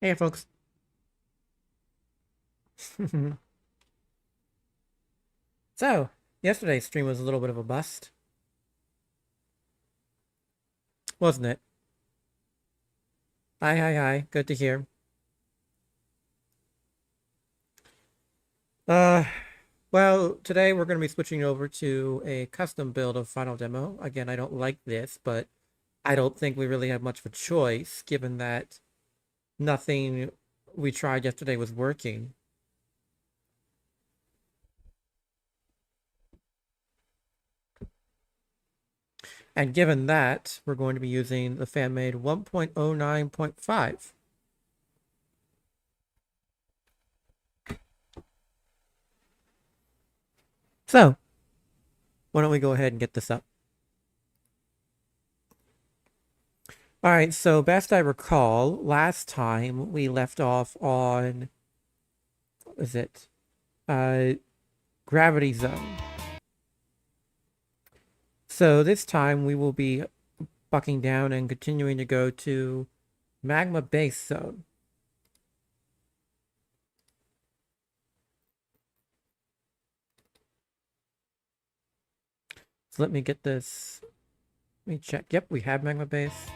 Hey, folks. So, yesterday's stream was a little bit of a bust, wasn't it? Hi, hi, hi. Good to hear. Uh, well, today we're going to be switching over to a custom build of Final Demo. Again, I don't like this, but I don't think we really have much of a choice, given that nothing we tried yesterday was working. And given that, we're going to be using the fan-made 1.09.5. So, why don't we go ahead and get this up? Alright, so best I recall, last time we left off on, what was it? Gravity Zone. So this time we will be bucking down and continuing to go to Magma Base Zone. So let me get this, let me check. Yep, we have Magma Base.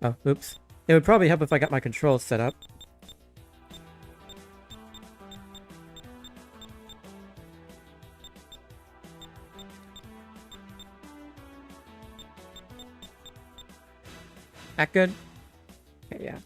Oh, oops. It would probably help if I got my controls set up. That good? Okay, yeah.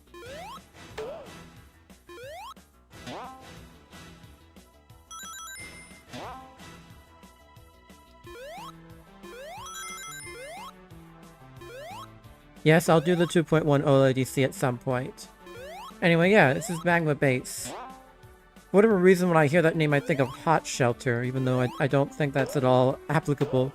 Yes, I'll do the 2.1 OLDC at some point. Anyway, yeah, this is Magma Base. For whatever reason, when I hear that name, I think of Hot Shelter, even though I don't think that's at all applicable.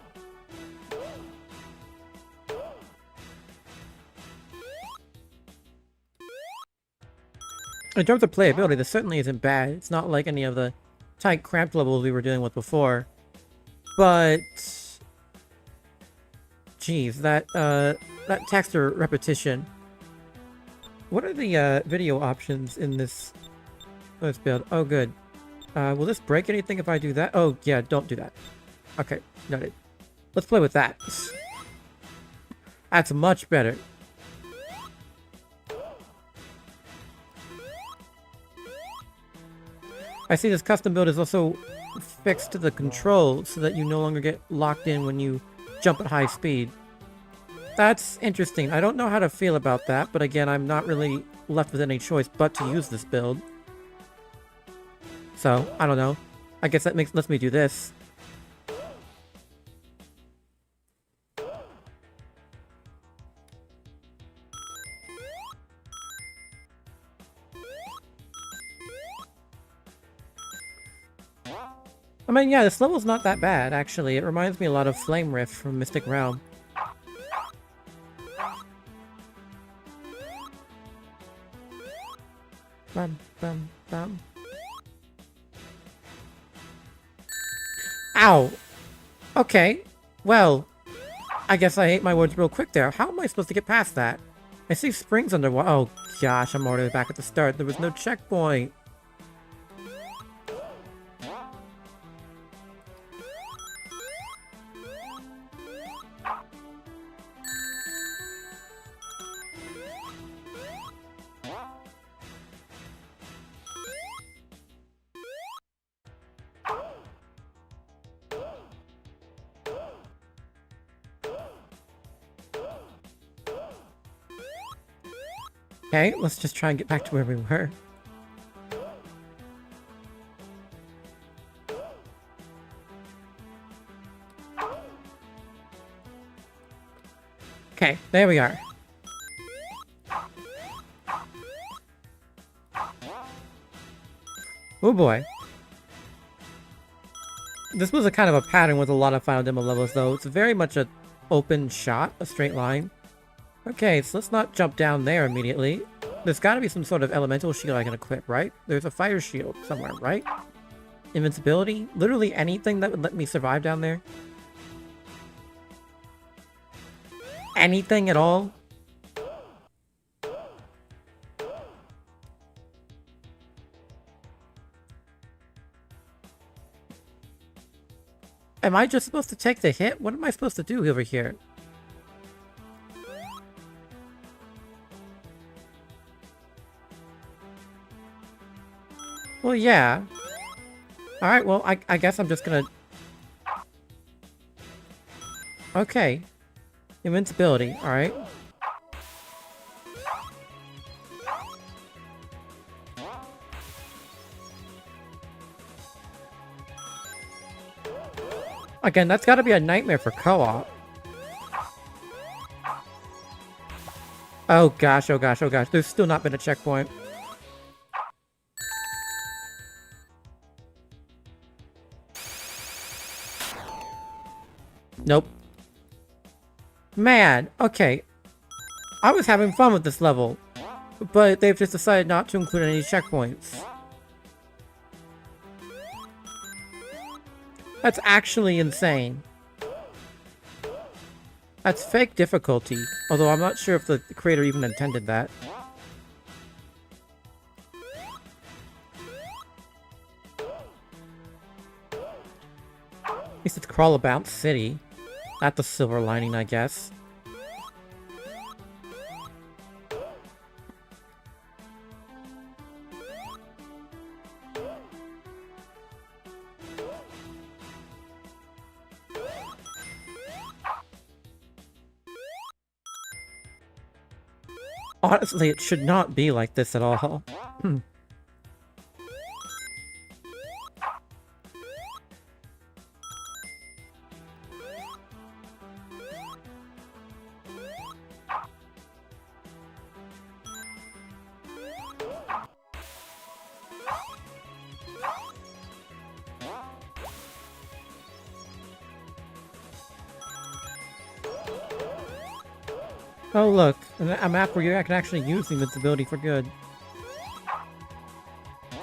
In terms of playability, this certainly isn't bad. It's not like any of the tight, cramped levels we were dealing with before. But... geez, that texture repetition. What are the video options in this build? Oh, good. Will this break anything if I do that? Oh, yeah, don't do that. Okay, noted. Let's play with that. That's much better. I see this custom build is also fixed to the controls so that you no longer get locked in when you jump at high speed. That's interesting. I don't know how to feel about that, but again, I'm not really left with any choice but to use this build. So, I don't know. I guess that lets me do this. I mean, yeah, this level's not that bad, actually. It reminds me a lot of Flame Rift from Mystic Realm. Bum, bum, bum. Ow! Okay, well, I guess I ate my words real quick there. How am I supposed to get past that? I see springs underwater. Oh gosh, I'm already back at the start. There was no checkpoint. Okay, let's just try and get back to where we were. Okay, there we are. Oh boy. This was a kind of a pattern with a lot of Final Demo levels, though. It's very much an open shot, a straight line. Okay, so let's not jump down there immediately. There's got to be some sort of elemental shield I can equip, right? There's a fire shield somewhere, right? Invincibility? Literally anything that would let me survive down there? Anything at all? Am I just supposed to take the hit? What am I supposed to do over here? Well, yeah. Alright, well, I guess I'm just gonna... Okay. Invincibility, alright. Again, that's gotta be a nightmare for co-op. Oh gosh, oh gosh, oh gosh. There's still not been a checkpoint. Nope. Man, okay. I was having fun with this level, but they've just decided not to include any checkpoints. That's actually insane. That's fake difficulty, although I'm not sure if the creator even intended that. At least it's Crawlabout City. That's the silver lining, I guess. Honestly, it should not be like this at all. Oh look, a map where you can actually use the invincibility for good.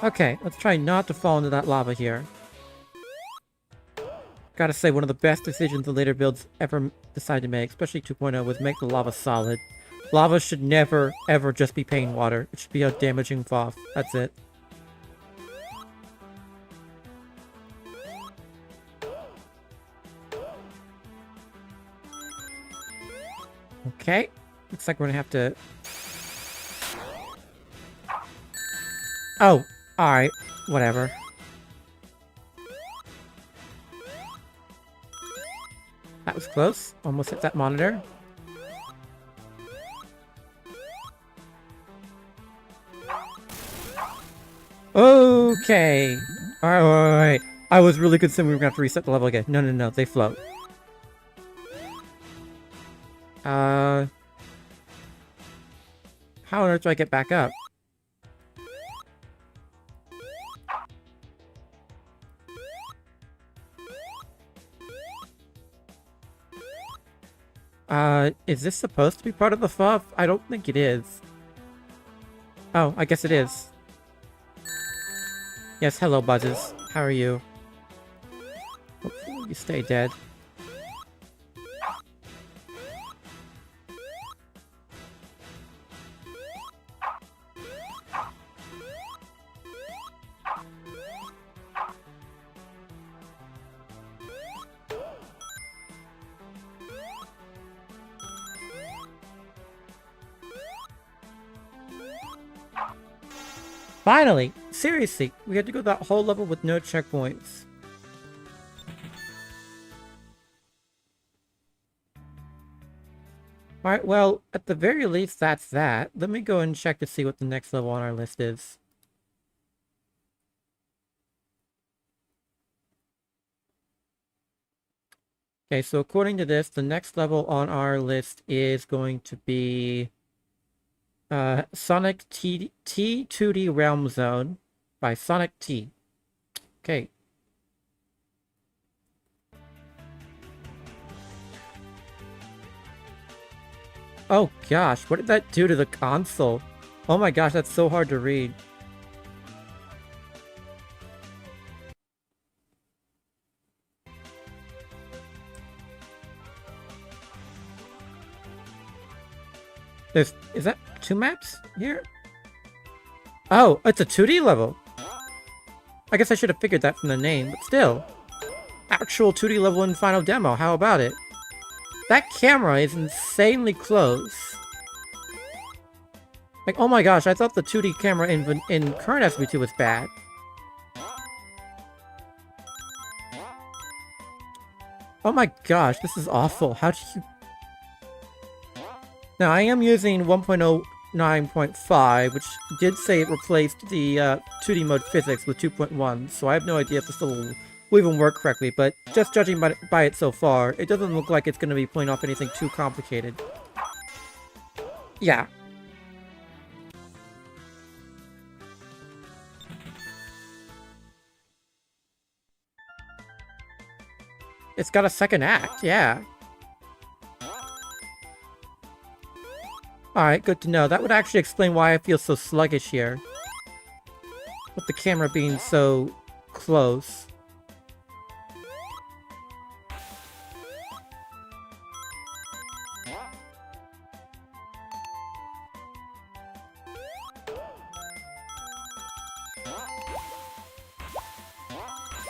Okay, let's try not to fall into that lava here. Gotta say, one of the best decisions the later builds ever decided to make, especially 2.0, was make the lava solid. Lava should never, ever just be pain water. It should be a damaging froth. That's it. Okay. Looks like we're gonna have to... Oh, alright. Whatever. That was close. Almost hit that monitor. Okay. Alright. I was really concerned we were gonna have to reset the level again. No, no, no. They float. How on earth do I get back up? Is this supposed to be part of the FUF? I don't think it is. Oh, I guess it is. Yes, hello, Buzzes. How are you? Hopefully you stay dead. Finally! Seriously, we had to go that whole level with no checkpoints. Alright, well, at the very least, that's that. Let me go and check to see what the next level on our list is. Okay, so according to this, the next level on our list is going to be... Sonic T2D Realm Zone by Sonic T. Okay. Oh gosh, what did that do to the console? Oh my gosh, that's so hard to read. Is that 2 maps here? Oh, it's a 2D level. I guess I should have figured that from the name, but still. Actual 2D level in Final Demo, how about it? That camera is insanely close. Like, oh my gosh, I thought the 2D camera in current SRB2 was bad. Oh my gosh, this is awful. How do you... Now, I am using 1.09.5, which did say it replaced the 2D mode physics with 2.1, so I have no idea if this will even work correctly, but just judging by it so far, it doesn't look like it's going to be pulling off anything too complicated. Yeah. It's got a second act, yeah. Alright, good to know. That would actually explain why I feel so sluggish here. With the camera being so close.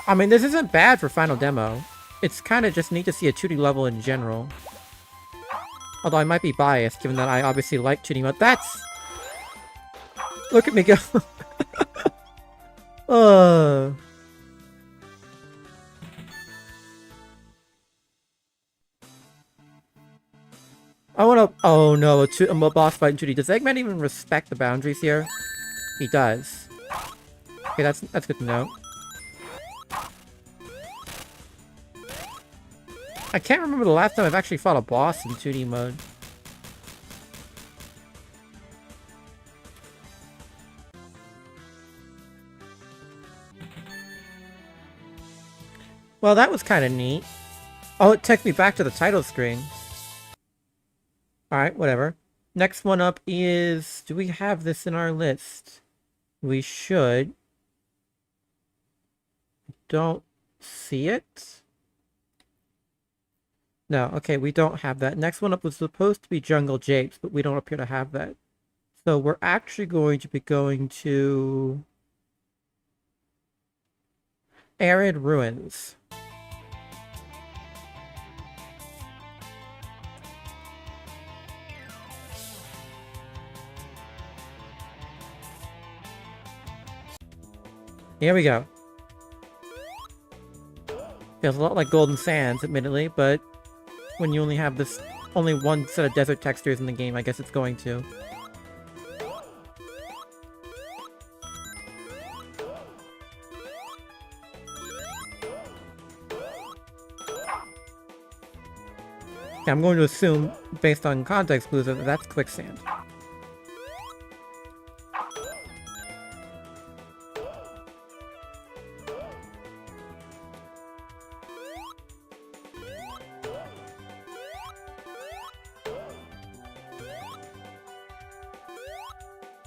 I mean, this isn't bad for Final Demo. It's kind of just neat to see a 2D level in general. Although I might be biased, given that I obviously like 2D mode. That's... Look at me go. I wanna... Oh no, a boss fight in 2D. Does Eggman even respect the boundaries here? He does. Okay, that's good to know. I can't remember the last time I've actually fought a boss in 2D mode. Well, that was kind of neat. Oh, it takes me back to the title screen. Alright, whatever. Next one up is... Do we have this in our list? We should. Don't see it. No, okay, we don't have that. Next one up was supposed to be Jungle Japes, but we don't appear to have that. So we're actually going to be going to... Arid Ruins. Here we go. Feels a lot like Golden Sands, admittedly, but when you only have only one set of desert textures in the game, I guess it's going to. Yeah, I'm going to assume, based on context clues, that that's quicksand.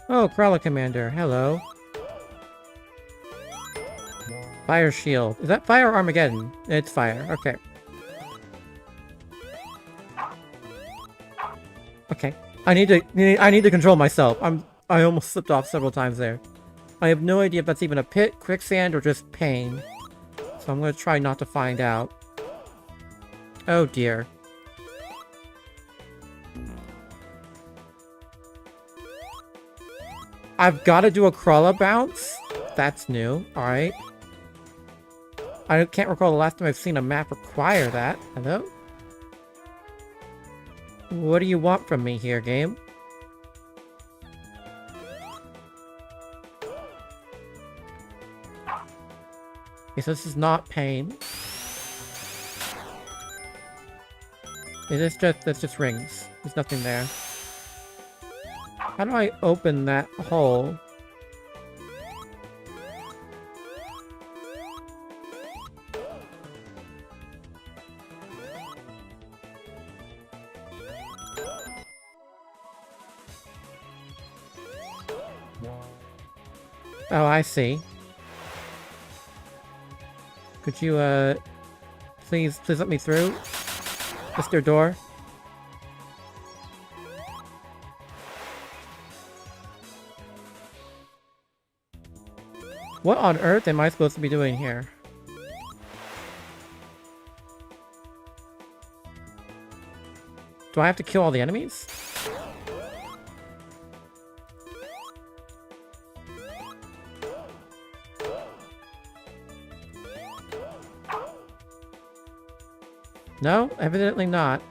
Oh, Krala Commander, hello. Fire Shield. Is that Fire or Armageddon? It's Fire, okay. Okay. I need to control myself. I almost slipped off several times there. I have no idea if that's even a pit, quicksand, or just pain. So I'm gonna try not to find out. Oh dear. I've got to do a Krala bounce? That's new. Alright. I can't recall the last time I've seen a map require that. Hello? What do you want from me here, game? Okay, so this is not pain. That's just rings. There's nothing there. How do I open that hole? Oh, I see. Could you, please let me through? Mr. Door? What on earth am I supposed to be doing here? Do I have to kill all the enemies? No, evidently not.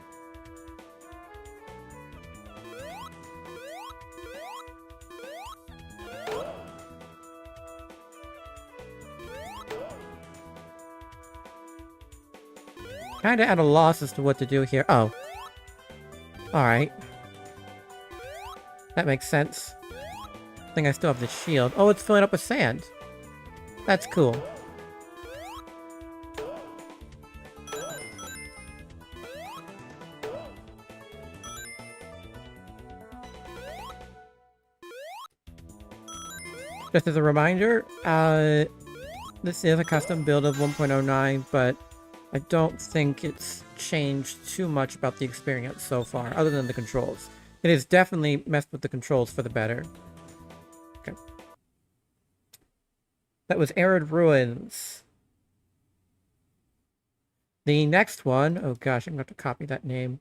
Kinda at a loss as to what to do here. Oh. Alright. That makes sense. I think I still have the shield. Oh, it's filling up with sand. That's cool. Just as a reminder, this is a custom build of 1.09, but I don't think it's changed too much about the experience so far, other than the controls. It has definitely messed with the controls for the better. Okay. That was Arid Ruins. The next one, oh gosh, I'm going to have to copy that name.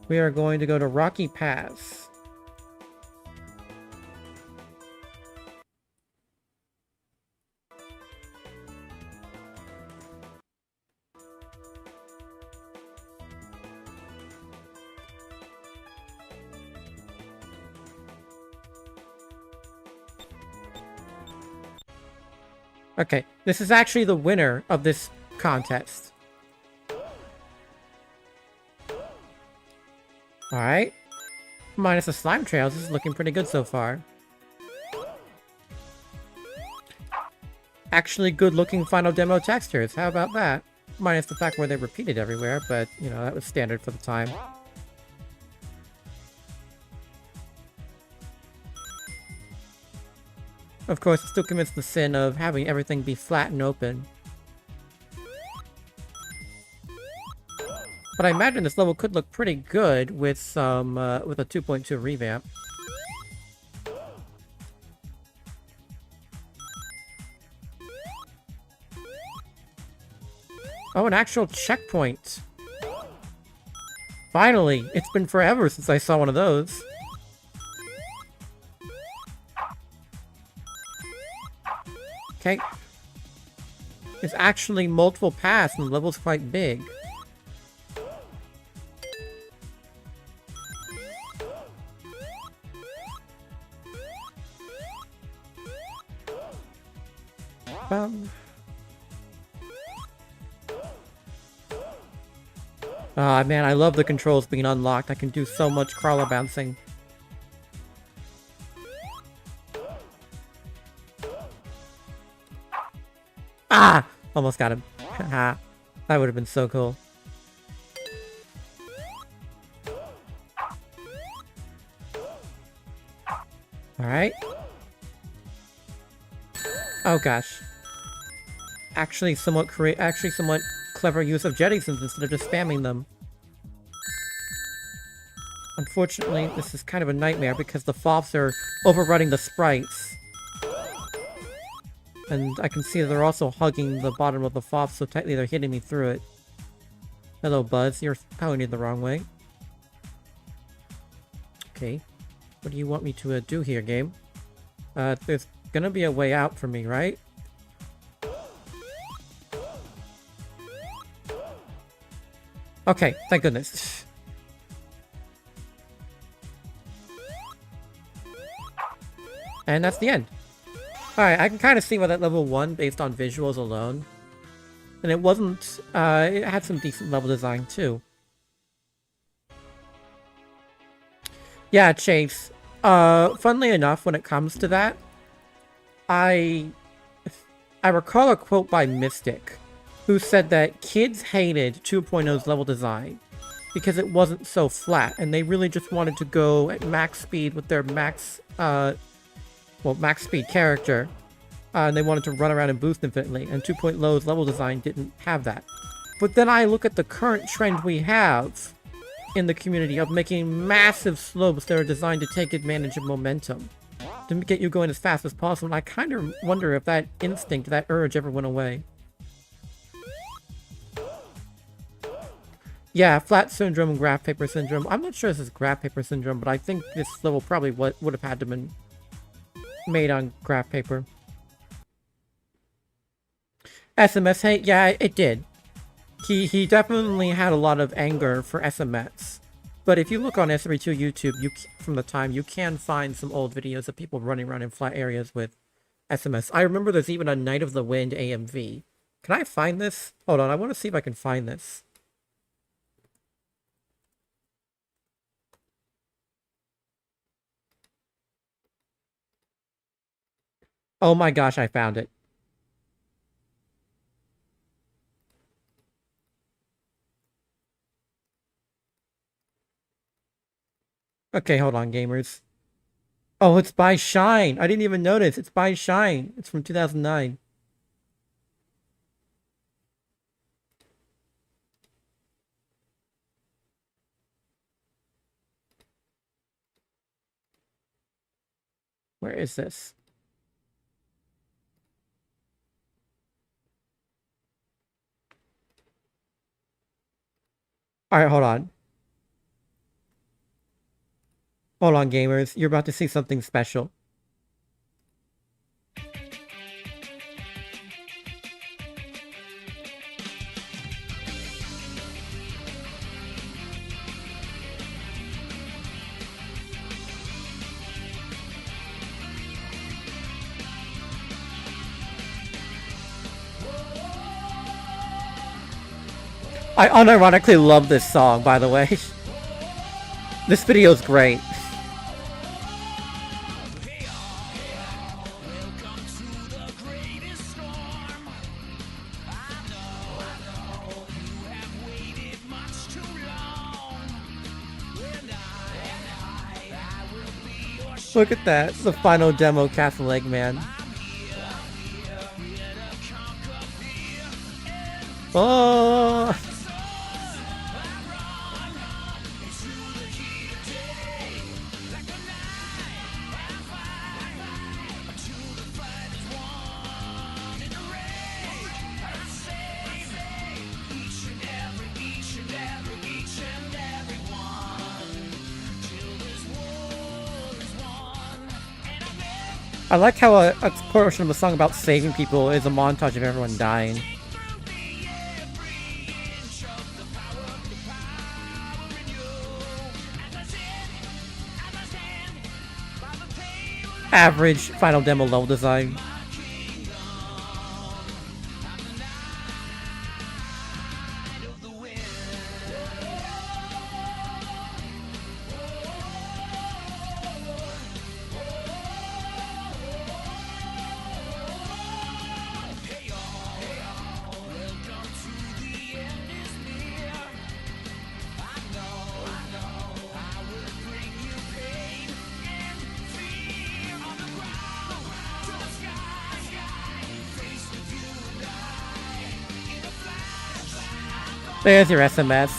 We are going to go to Rocky Pass. Okay, this is actually the winner of this contest. Alright. Minus the slime trails, this is looking pretty good so far. Actually good looking final demo textures, how about that? Minus the fact where they repeated everywhere, but, you know, that was standard for the time. Of course, it still commits the sin of having everything be flat and open. But I imagine this level could look pretty good with some, with a 2.2 revamp. Oh, an actual checkpoint! Finally! It's been forever since I saw one of those. Okay. There's actually multiple paths and the level's quite big. Ah, man, I love the controls being unlocked. I can do so much crawler bouncing. Ah! Almost got him. Haha. That would have been so cool. Alright. Oh gosh. Actually somewhat clever use of jettisons instead of just spamming them. Unfortunately, this is kind of a nightmare because the FOFs are overrunning the sprites. And I can see that they're also hugging the bottom of the FOF so tightly they're hitting me through it. Hello, Buzz. You're going in the wrong way. Okay. What do you want me to do here, game? There's gonna be a way out for me, right? Okay, thank goodness. And that's the end. Alright, I can kind of see why that level 1 based on visuals alone. And it wasn't, it had some decent level design too. Yeah, Chase. Funnily enough, when it comes to that, I recall a quote by Mystic, who said that kids hated 2.0's level design because it wasn't so flat, and they really just wanted to go at max speed with their max speed character, and they wanted to run around and boost infinitely, and 2 Low's level design didn't have that. But then I look at the current trend we have in the community of making massive slopes that are designed to take advantage of momentum, to get you going as fast as possible, and I kind of wonder if that instinct, that urge ever went away. Yeah, flat syndrome and graph paper syndrome. I'm not sure this is graph paper syndrome, but I think this level probably would have had to been made on graph paper. SMS hate? Yeah, it did. He definitely had a lot of anger for SMS. But if you look on SRB2 YouTube, from the time, you can find some old videos of people running around in flat areas with SMS. I remember there's even a Night of the Wind AMV. Can I find this? Hold on, I want to see if I can find this. Oh my gosh, I found it. Okay, hold on, gamers. Oh, it's by Shine. I didn't even notice. It's by Shine. It's from 2009. Where is this? Alright, hold on. Hold on, gamers. You're about to see something special. I unironically love this song, by the way. This video is great. Look at that, the final demo Castle Eggman. Oh! I like how a portion of the song about saving people is a montage of everyone dying. Average final demo level design. There's your SMS.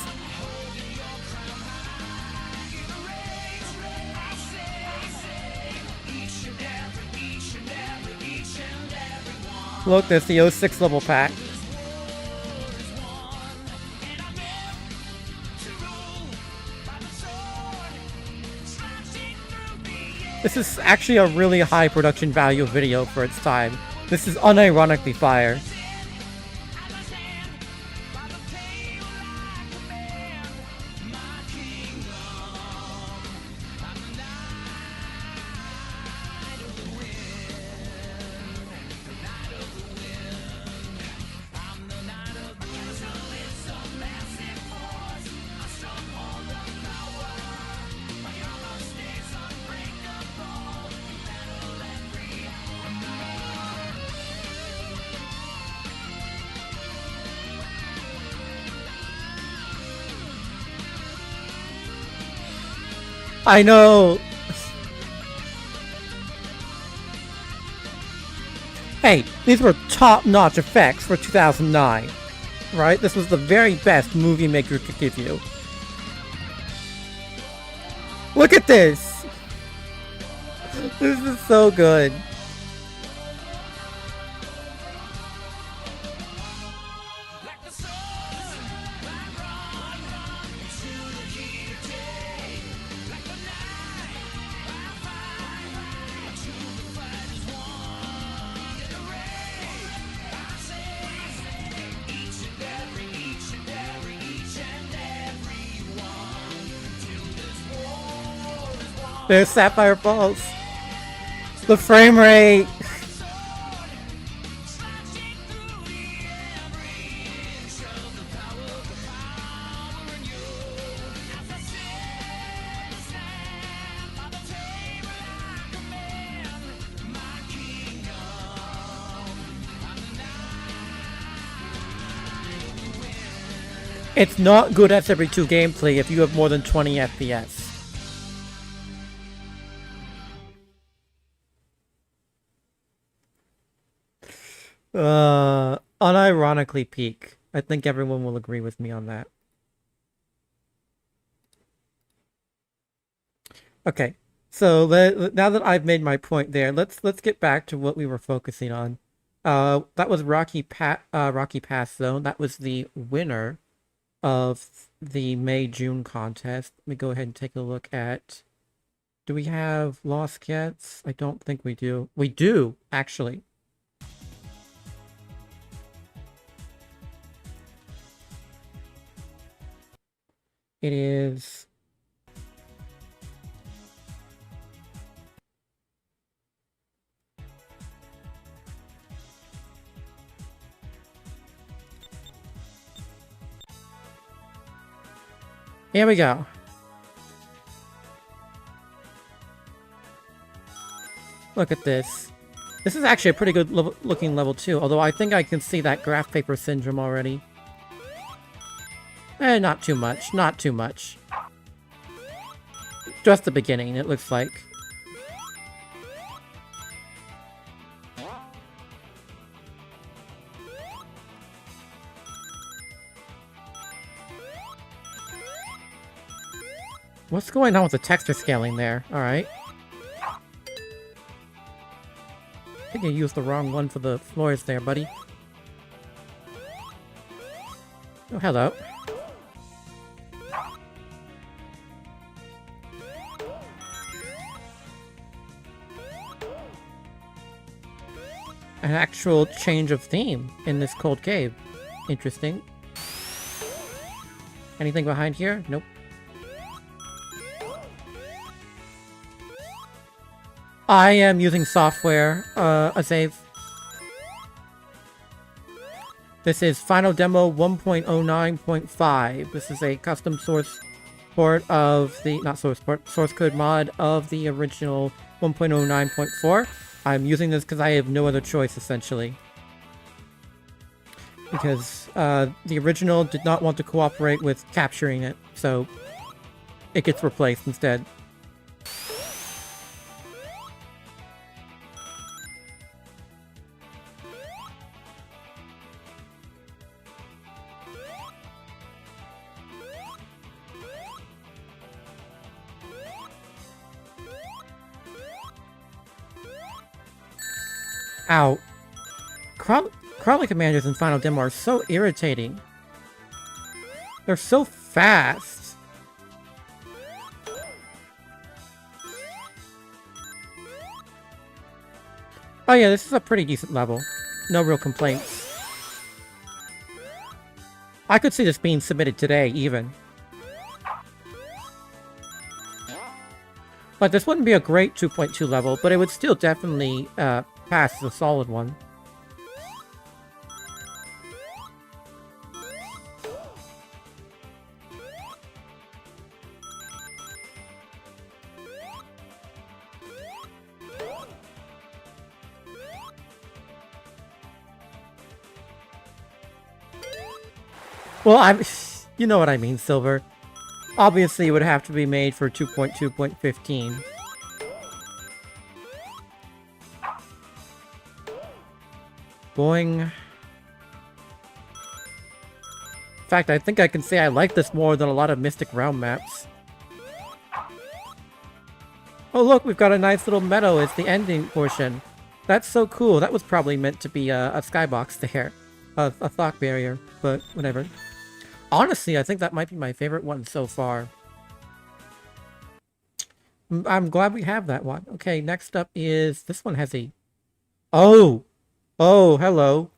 Look, there's the 06 level pack. This is actually a really high production value video for its time. This is unironically fire. I know! Hey, these were top-notch effects for 2009. Right? This was the very best Movie Maker could give you. Look at this! This is so good. There's Sapphire Falls. The frame rate. It's not good SRB2 gameplay if you have more than 20 FPS. Unironically peak. I think everyone will agree with me on that. Okay, so now that I've made my point there, let's get back to what we were focusing on. That was Rocky Pass Zone. That was the winner of the May-June contest. Let me go ahead and take a look at... Do we have lost gets? I don't think we do. We do, actually. It is... Here we go. Look at this. This is actually a pretty good looking level too, although I think I can see that graph paper syndrome already. Not too much. Not too much. Just the beginning, it looks like. What's going on with the texture scaling there? Alright. I think you used the wrong one for the floors there, buddy. Oh, hello. An actual change of theme in this cold cave. Interesting. Anything behind here? Nope. I am using software, a save. This is Final Demo 1.09.5. This is a custom source port of the, not source port, source code mod of the original 1.09.4. I'm using this because I have no other choice, essentially. Because the original did not want to cooperate with capturing it, so it gets replaced instead. Ow. Crawling commanders in Final Demo are so irritating. They're so fast. Oh yeah, this is a pretty decent level. No real complaints. I could see this being submitted today, even. Like, this wouldn't be a great 2.2 level, but it would still definitely, pass as a solid one. Well, you know what I mean, Silver. Obviously, it would have to be made for 2.2.15. Boing. In fact, I think I can say I like this more than a lot of Mystic Realm maps. Oh look, we've got a nice little meadow. It's the ending portion. That's so cool. That was probably meant to be a skybox there. A thought barrier, but whatever. Honestly, I think that might be my favorite one so far. I'm glad we have that one. Okay, next up is... This one has a... Oh! Oh, hello.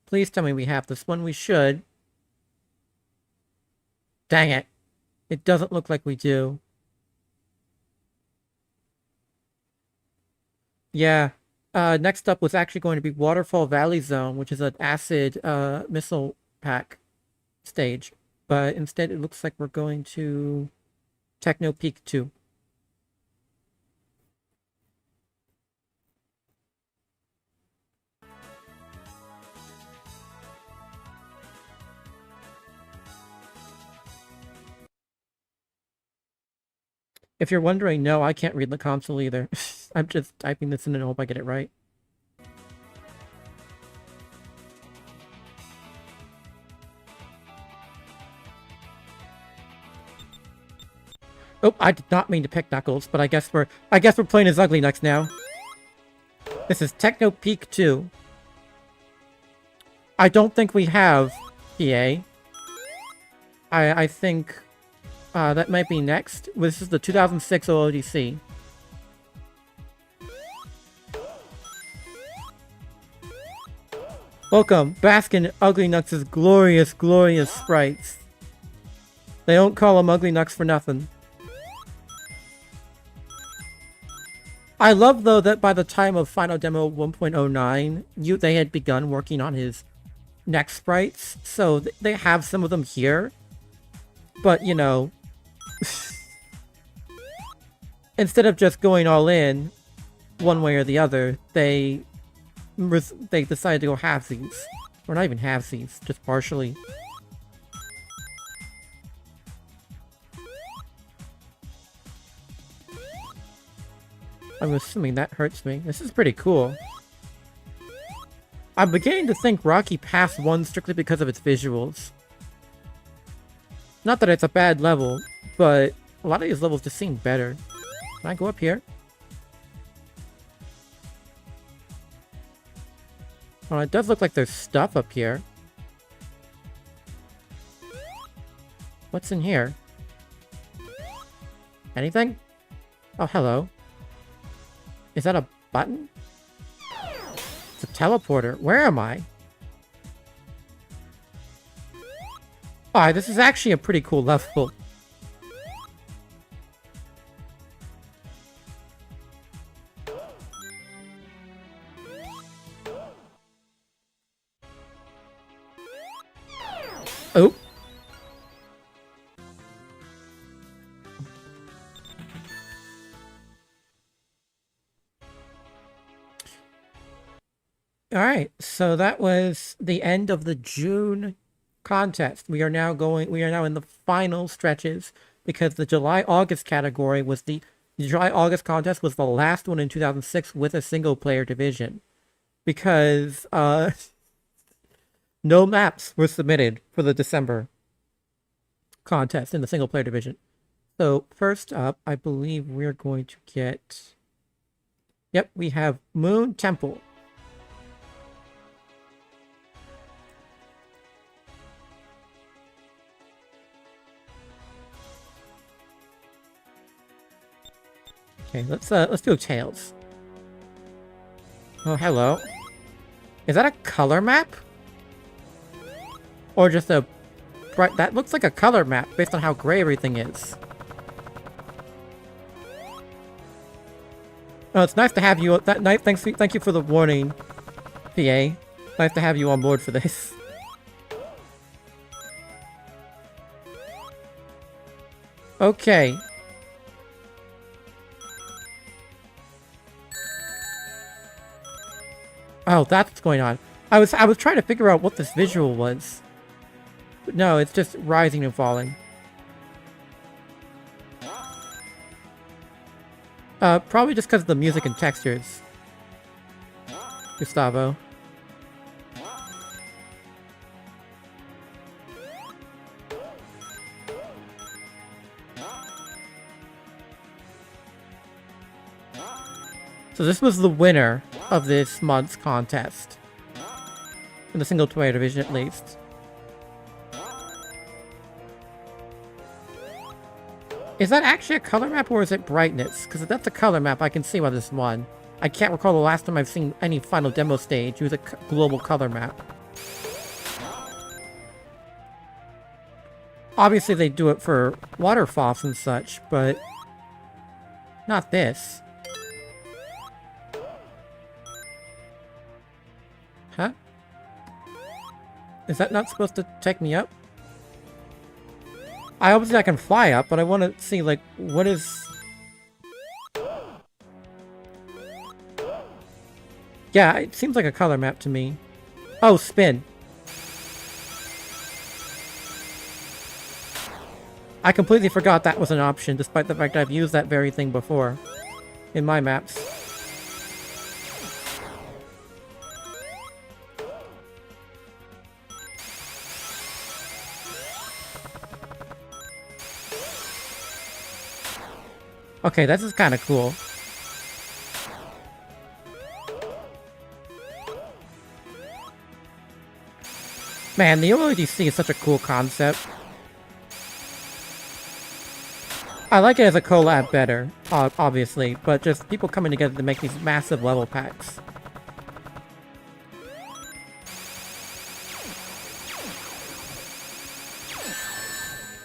Please tell me we have this one. We should. Dang it. It doesn't look like we do. Yeah. Next up was actually going to be Waterfall Valley Zone, which is an acid missile pack stage. But instead it looks like we're going to Techno Peak 2. If you're wondering, no, I can't read the console either. I'm just typing this in and hope I get it right. Oh, I did not mean to pick Knuckles, but I guess we're playing as Ugly Knucks now. This is Techno Peak 2. I don't think we have PA. I think that might be next. This is the 2006 OLDC. Welcome, bask in Ugly Knucks' glorious, glorious sprites. They don't call them Ugly Knucks for nothing. I love, though, that by the time of Final Demo 1.09, they had begun working on his next sprites, so they have some of them here. But, you know, instead of just going all in, one way or the other, they decided to go halvesies. Or not even halvesies, just partially. I'm assuming that hurts me. This is pretty cool. I'm beginning to think Rocky passed 1 strictly because of its visuals. Not that it's a bad level, but a lot of these levels just seem better. Can I go up here? Oh, it does look like there's stuff up here. What's in here? Anything? Oh, hello. Is that a button? It's a teleporter. Where am I? Oh, this is actually a pretty cool level. Oh. Alright, so that was the end of the June contest. We are now in the final stretches because the July-August category was the July-August contest was the last one in 2006 with a single player division. Because no maps were submitted for the December contest in the single player division. So first up, I believe we're going to get... Yep, we have Moon Temple. Okay, let's do Tails. Oh, hello. Is that a color map? Or just a bright... That looks like a color map based on how gray everything is. Oh, it's nice to have you... Thank you for the warning, PA. Nice to have you on board for this. Okay. Oh, that's what's going on. I was trying to figure out what this visual was. But no, it's just rising and falling. Probably just because of the music and textures. Gustavo. So this was the winner of this month's contest. In the single player division, at least. Is that actually a color map, or is it brightness? Because if that's a color map, I can see why this won. I can't recall the last time I've seen any final demo stage use a global color map. Obviously, they do it for waterfalls and such, but not this. Huh? Is that not supposed to take me up? Obviously I can fly up, but I want to see, like, what is... Yeah, it seems like a color map to me. Oh, spin. I completely forgot that was an option, despite the fact I've used that very thing before in my maps. Okay, this is kind of cool. Man, the OLDC is such a cool concept. I like it as a collab better, obviously, but just people coming together to make these massive level packs.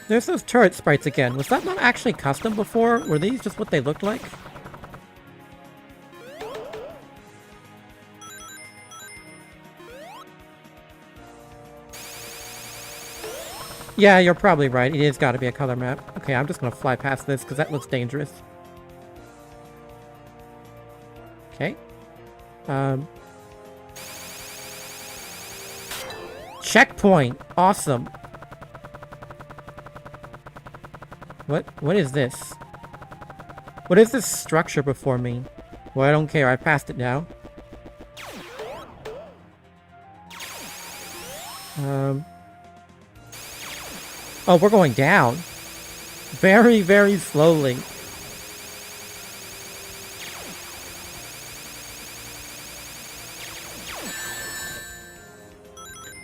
There's those turret sprites again. Was that not actually custom before? Were these just what they looked like? Yeah, you're probably right. It has got to be a color map. Okay, I'm just going to fly past this because that looks dangerous. Okay. Checkpoint! Awesome. What is this? What is this structure before me? Well, I don't care. I passed it now. Oh, we're going down. Very, very slowly.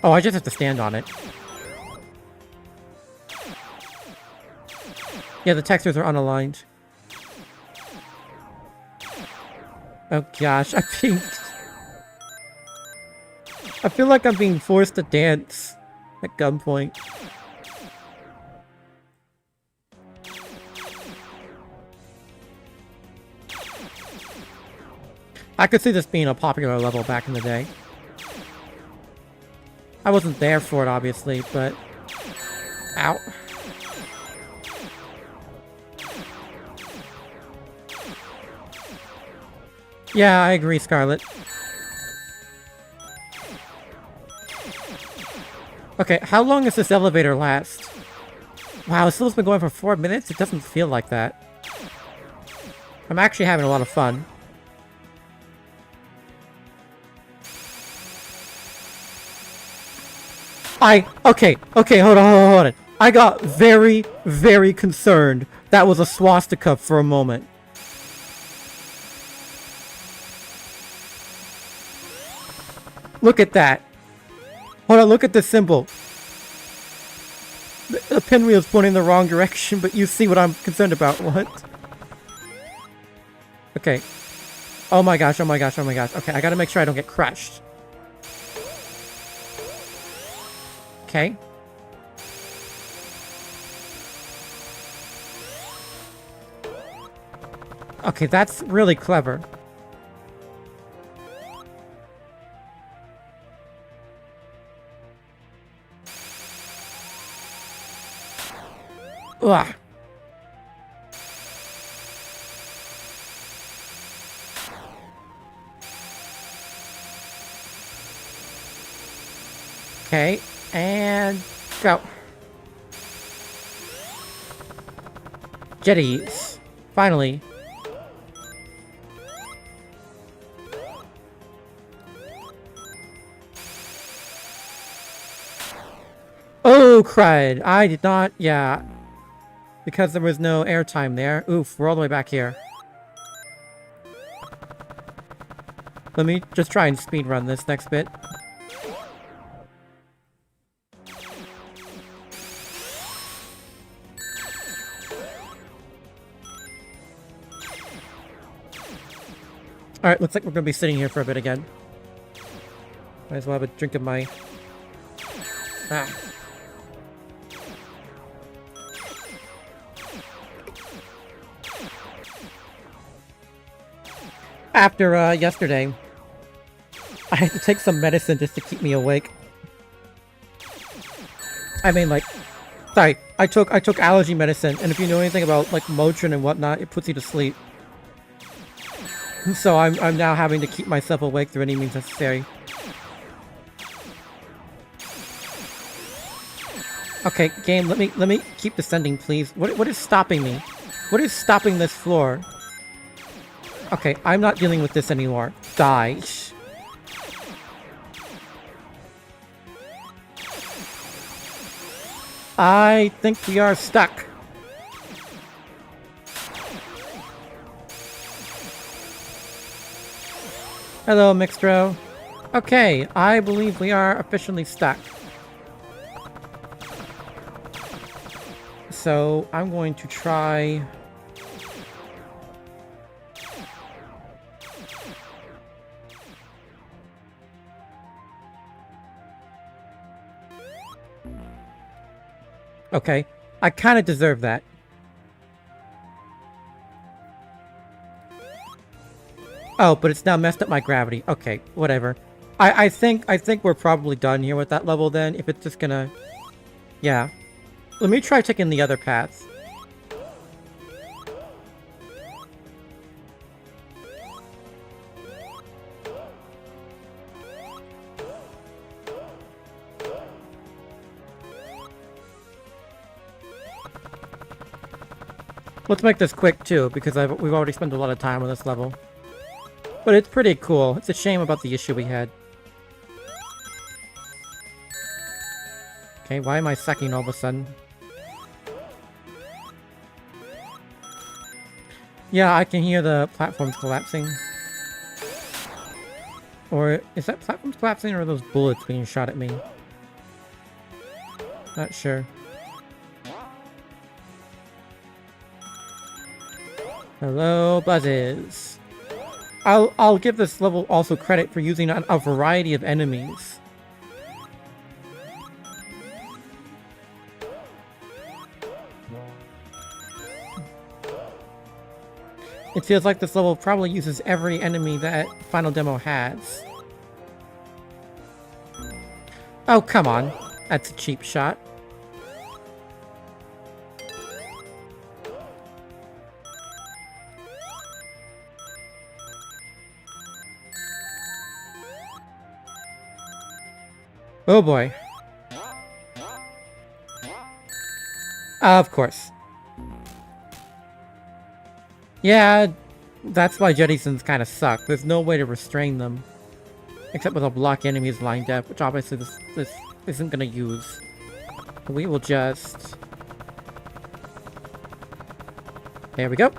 Oh, I just have to stand on it. Yeah, the textures are unaligned. Oh gosh, I feel like I'm being forced to dance at gunpoint. I could see this being a popular level back in the day. I wasn't there for it, obviously, but... Ow. Yeah, I agree, Scarlet. Okay, how long does this elevator last? Wow, it's supposed to be going for 4 minutes? It doesn't feel like that. I'm actually having a lot of fun. Okay, hold on. I got very, very concerned. That was a swastika for a moment. Look at that. Hold on, look at this symbol. The pinwheel's pointing in the wrong direction, but you see what I'm concerned about. What? Okay. Oh my gosh. Okay, I gotta make sure I don't get crushed. Okay. Okay, that's really clever. Ugh. Okay, and go. Jetties. Finally. Oh, crud. I did not... Yeah. Because there was no airtime there. Oof, we're all the way back here. Let me just try and speedrun this next bit. Alright, looks like we're gonna be sitting here for a bit again. Might as well have a drink of my... Ah. After, yesterday, I had to take some medicine just to keep me awake. I mean, like... Sorry, I took allergy medicine, and if you know anything about, like, Motrin and whatnot, it puts you to sleep. So I'm now having to keep myself awake through any means necessary. Okay, game, let me keep descending, please. What is stopping me? What is stopping this floor? Okay, I'm not dealing with this anymore. Die. I think we are stuck. Hello, Mixtro. Okay, I believe we are officially stuck. So, I'm going to try... Okay, I kind of deserve that. Oh, but it's now messed up my gravity. Okay, whatever. I think we're probably done here with that level then, if it's just gonna... Yeah. Let me try taking the other paths. Let's make this quick too, because we've already spent a lot of time on this level. But it's pretty cool. It's a shame about the issue we had. Okay, why am I sucking all of a sudden? Yeah, I can hear the platforms collapsing. Or is that platforms collapsing or are those bullets being shot at me? Not sure. Hello, buzzes. I'll give this level also credit for using a variety of enemies. It feels like this level probably uses every enemy that Final Demo has. Oh, come on. That's a cheap shot. Oh boy. Of course. Yeah, that's why jettisons kind of suck. There's no way to restrain them. Except with a block enemies lined up, which obviously this isn't gonna use. We will just... There we go.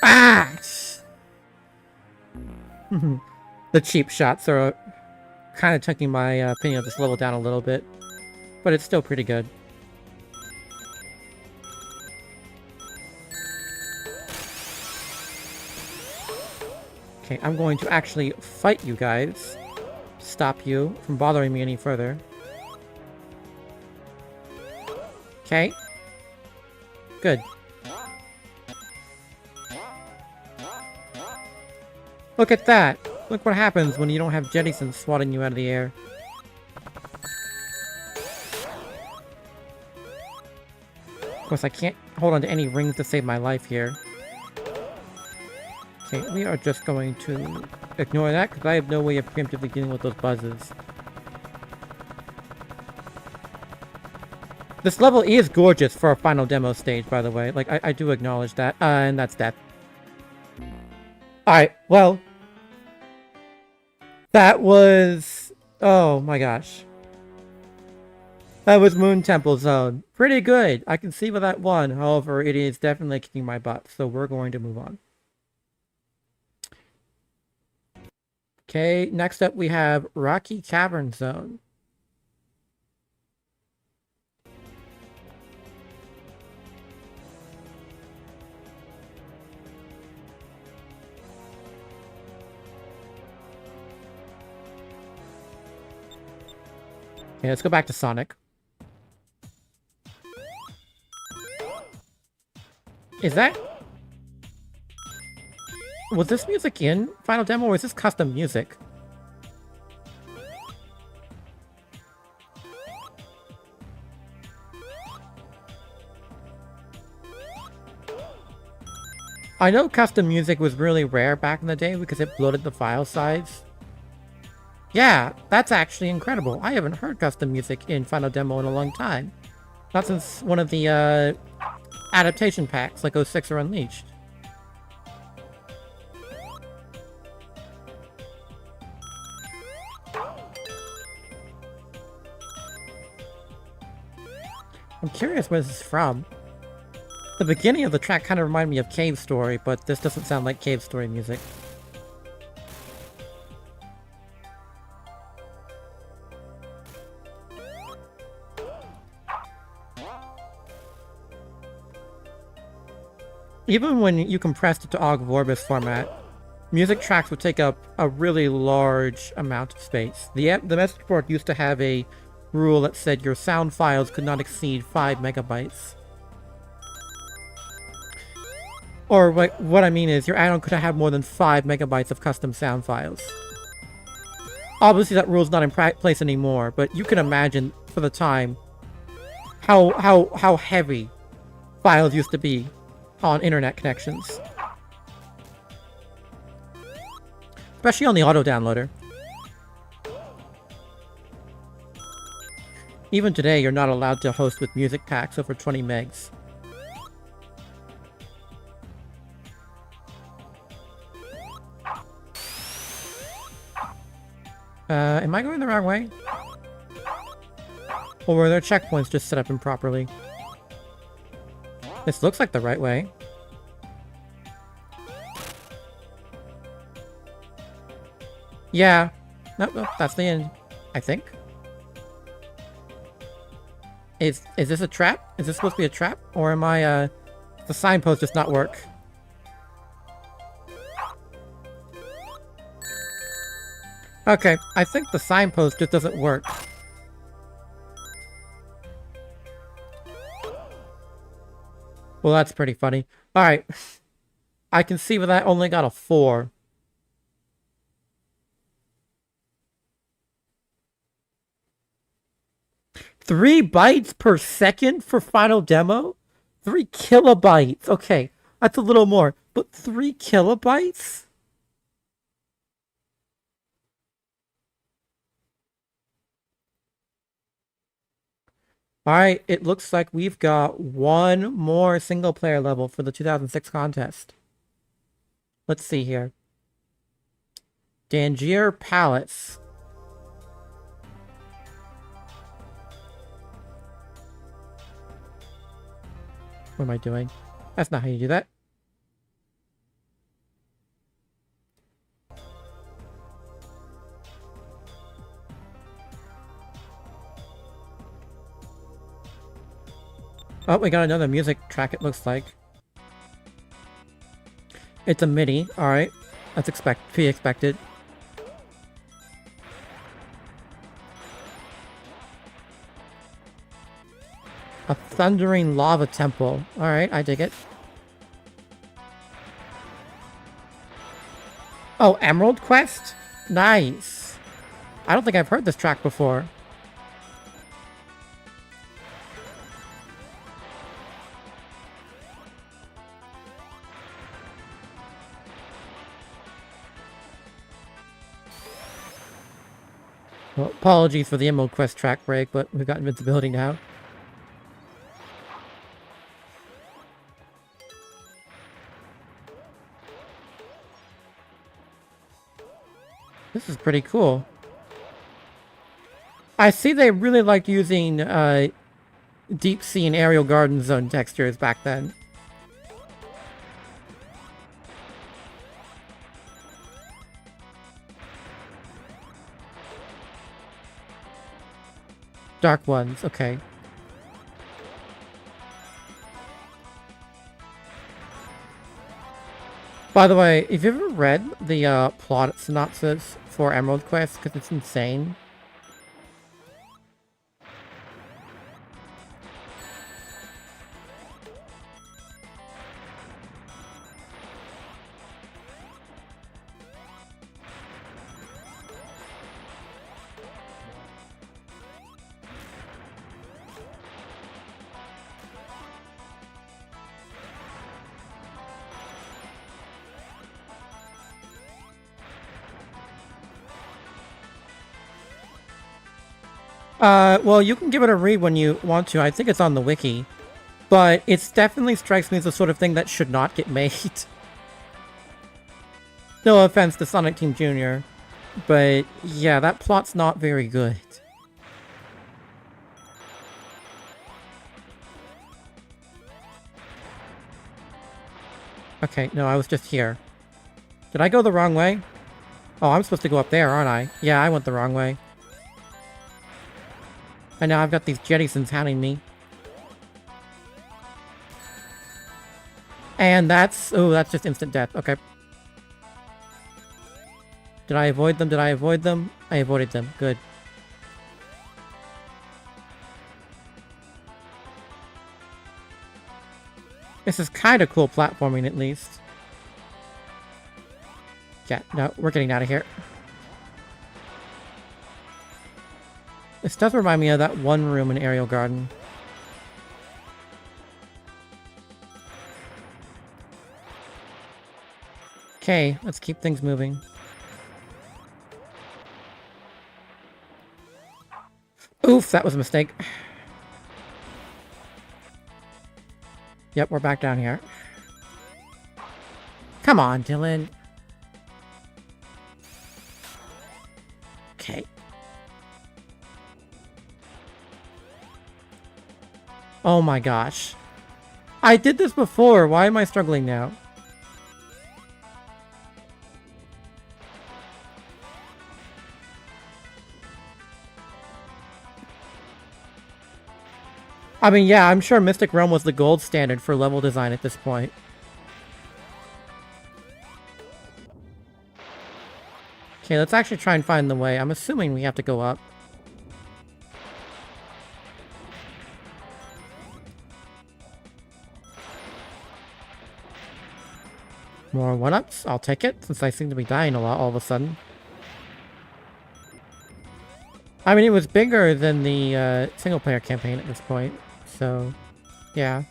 Ah! The cheap shots are kind of taking my opinion of this level down a little bit, but it's still pretty good. Okay, I'm going to actually fight you guys. Stop you from bothering me any further. Okay. Good. Look at that! Look what happens when you don't have jettisons swatting you out of the air. Of course, I can't hold on to any rings to save my life here. Okay, we are just going to ignore that, because I have no way of preemptively dealing with those buzzes. This level is gorgeous for a final demo stage, by the way. Like, I do acknowledge that. And that's death. Alright, well. That was... Oh my gosh. That was Moon Temple Zone. Pretty good. I can see why that won. However, it is definitely kicking my butt. So we're going to move on. Okay, next up we have Rocky Cavern Zone. Okay, let's go back to Sonic. Is that... Was this music in Final Demo, or is this custom music? I know custom music was really rare back in the day because it bloated the file size. Yeah, that's actually incredible. I haven't heard custom music in Final Demo in a long time. Not since one of the adaptation packs, like 06 or Unleashed. I'm curious where this is from. The beginning of the track kind of reminded me of Cave Story, but this doesn't sound like Cave Story music. Even when you compressed it to Ogg Vorbis format, music tracks would take up a really large amount of space. The message board used to have a rule that said your sound files could not exceed 5 megabytes. Or what I mean is, your add-on could have more than 5 megabytes of custom sound files. Obviously that rule's not in place anymore, but you can imagine, for the time, how heavy files used to be on internet connections. Especially on the auto-downloader. Even today, you're not allowed to host with music packs over 20 megs. Am I going the wrong way? Or were there checkpoints just set up improperly? This looks like the right way. Yeah. Nope, that's the end, I think. Is this a trap? Is this supposed to be a trap? Or am I, the signpost does not work? Okay, I think the signpost just doesn't work. Well, that's pretty funny. Alright. I can see where that only got a 4. Three bytes per second for Final Demo? 3 kilobytes. Okay, that's a little more. But 3 kilobytes? Alright, it looks like we've got one more single-player level for the 2006 contest. Let's see here. Dangier Palace. What am I doing? That's not how you do that. Oh, we got another music track, it looks like. It's a MIDI, alright. That's to be expected. A thundering lava temple. Alright, I dig it. Oh, Emerald Quest? Nice. I don't think I've heard this track before. Well, apologies for the Emerald Quest track break, but we've got invincibility now. This is pretty cool. I see they really liked using deep sea and aerial garden zone textures back then. Dark ones, okay. By the way, have you ever read the plot synopsis for Emerald Quest? Because it's insane. Well, you can give it a read when you want to. I think it's on the wiki. But it definitely strikes me as the sort of thing that should not get made. No offense to Sonic Team Jr. But, yeah, that plot's not very good. Okay, no, I was just here. Did I go the wrong way? Oh, I'm supposed to go up there, aren't I? Yeah, I went the wrong way. And now I've got these jettisons hounding me. And that's... Oh, that's just instant death. Okay. Did I avoid them? Did I avoid them? I avoided them. Good. This is kind of cool platforming, at least. Yeah, no, we're getting out of here. This does remind me of that one room in Aerial Garden. Okay, let's keep things moving. Oof, that was a mistake. Yep, we're back down here. Come on, Dylan. Okay. Oh my gosh. I did this before. Why am I struggling now? I mean, yeah, I'm sure Mystic Realm was the gold standard for level design at this point. Okay, let's actually try and find the way. I'm assuming we have to go up. More 1-ups? I'll take it, since I seem to be dying a lot all of a sudden. I mean, it was bigger than the single-player campaign at this point, so yeah.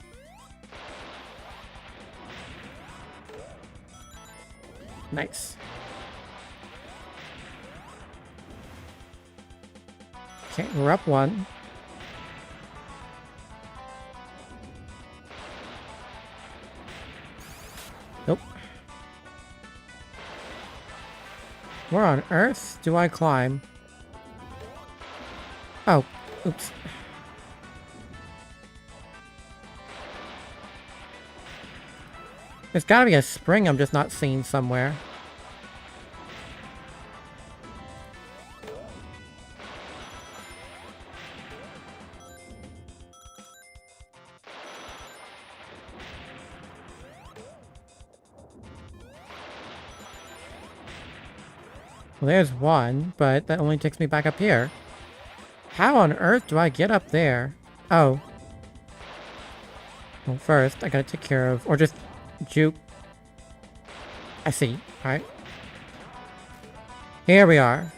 Nice. Okay, we're up one. Nope. Where on earth do I climb? Oh, oops. There's gotta be a spring I'm just not seeing somewhere. Well, there's one, but that only takes me back up here. How on earth do I get up there? Oh. Well, first, I gotta take care of... Or just... juke. I see. Alright. Here we are.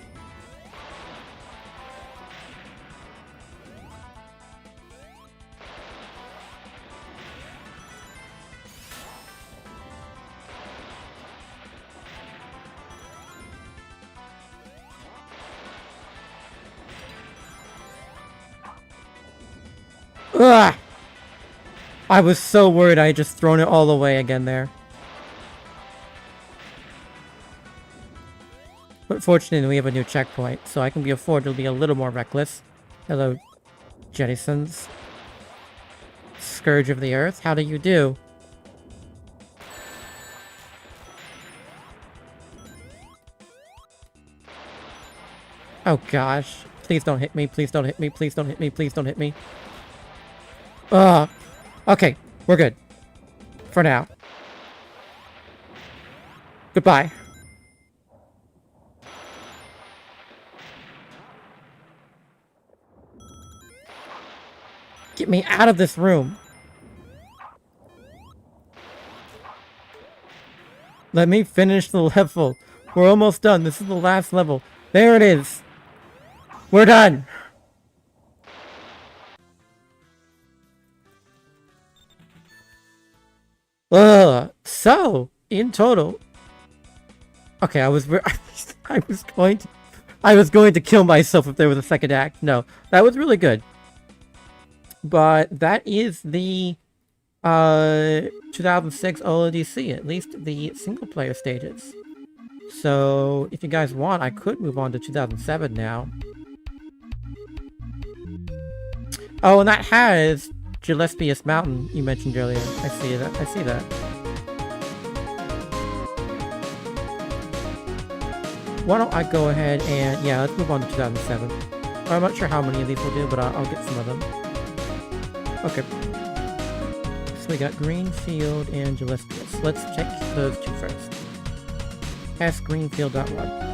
Ugh! I was so worried I had just thrown it all away again there. But fortunately, we have a new checkpoint, so I can afford to be a little more reckless. Hello, Jettisons. Scourge of the Earth, how do you do? Oh gosh. Please don't hit me, please don't hit me, please don't hit me, please don't hit me. Ugh. Okay, we're good. For now. Goodbye. Get me out of this room. Let me finish the level. We're almost done. This is the last level. There it is. We're done. So, in total... Okay, I was going to kill myself if there was a second act. No, that was really good. But that is the 2006 OLDC, at least the single player stages. So if you guys want, I could move on to 2007 now. Oh, and that has Gillespie Mountain you mentioned earlier. I see that. I see that. Why don't I go ahead and... Yeah, let's move on to 2007. I'm not sure how many of these we'll do, but I'll get some of them. Okay. So we got Greenfield and Gillespie. Let's check those two first. Greenfield.1.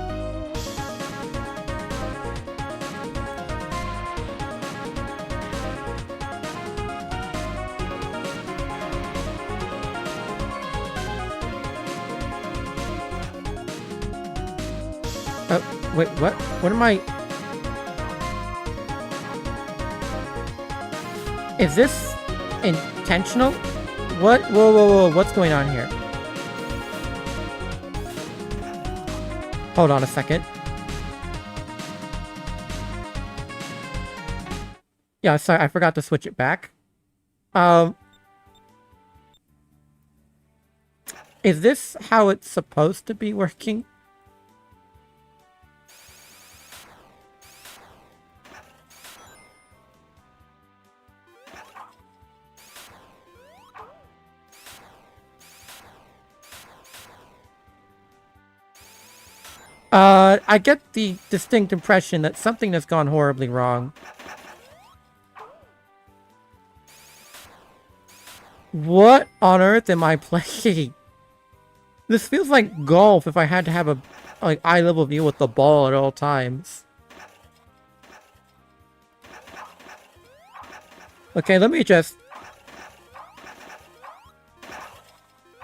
Wait, what? What am I... Is this intentional? What? Whoa, whoa, whoa, what's going on here? Hold on a second. Yeah, sorry, I forgot to switch it back. Is this how it's supposed to be working? I get the distinct impression that something has gone horribly wrong. What on earth am I playing? This feels like golf if I had to have a eye-level view with the ball at all times. Okay, let me just...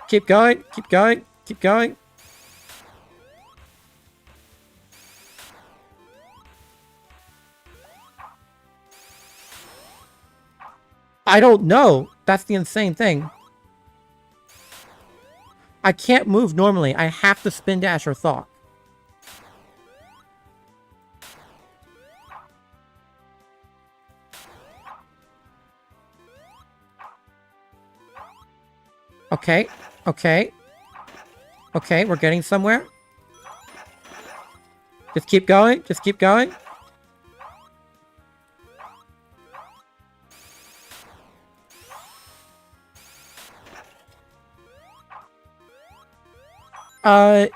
Keep going, keep going, keep going. I don't know. That's the insane thing. I can't move normally. I have to spin dash or thought. Okay. Okay. Okay, we're getting somewhere. Just keep going. Just keep going.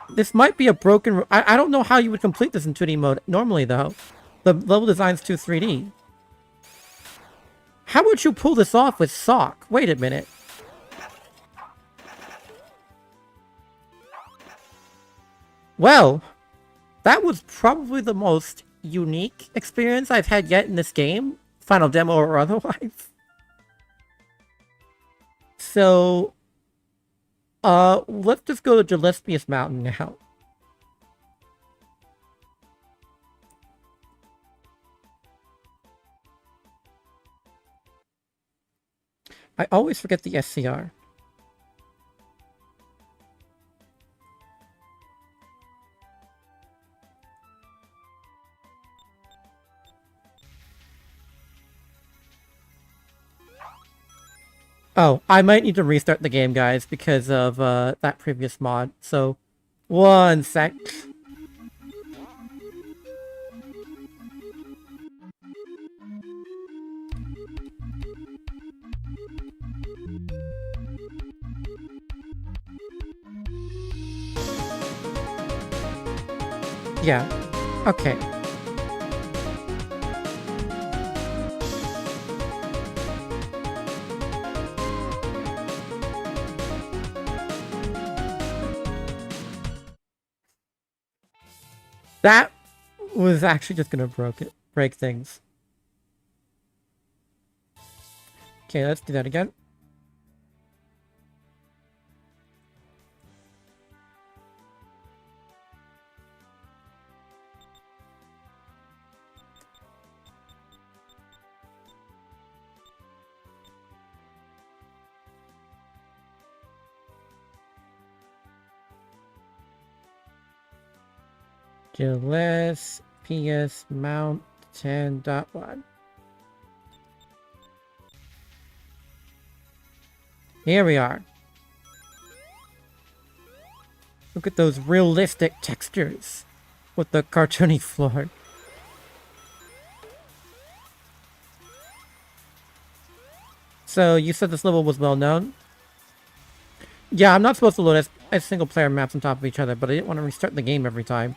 This might be a broken... I don't know how you would complete this in 2D mode normally, though. The level design's too 3D. How would you pull this off with Sock? Wait a minute. Well, that was probably the most unique experience I've had yet in this game. Final Demo or otherwise. So... let's just go to Gillespie Mountain now. I always forget the SCR. Oh, I might need to restart the game, guys, because of that previous mod. So, one sec. Yeah. Okay. That was actually just gonna break things. Okay, let's do that again. Gilles PS Mount 10.1. Here we are. Look at those realistic textures with the cartoony floor. So you said this level was well known? Yeah, I'm not supposed to load as single player maps on top of each other, but I didn't want to restart the game every time.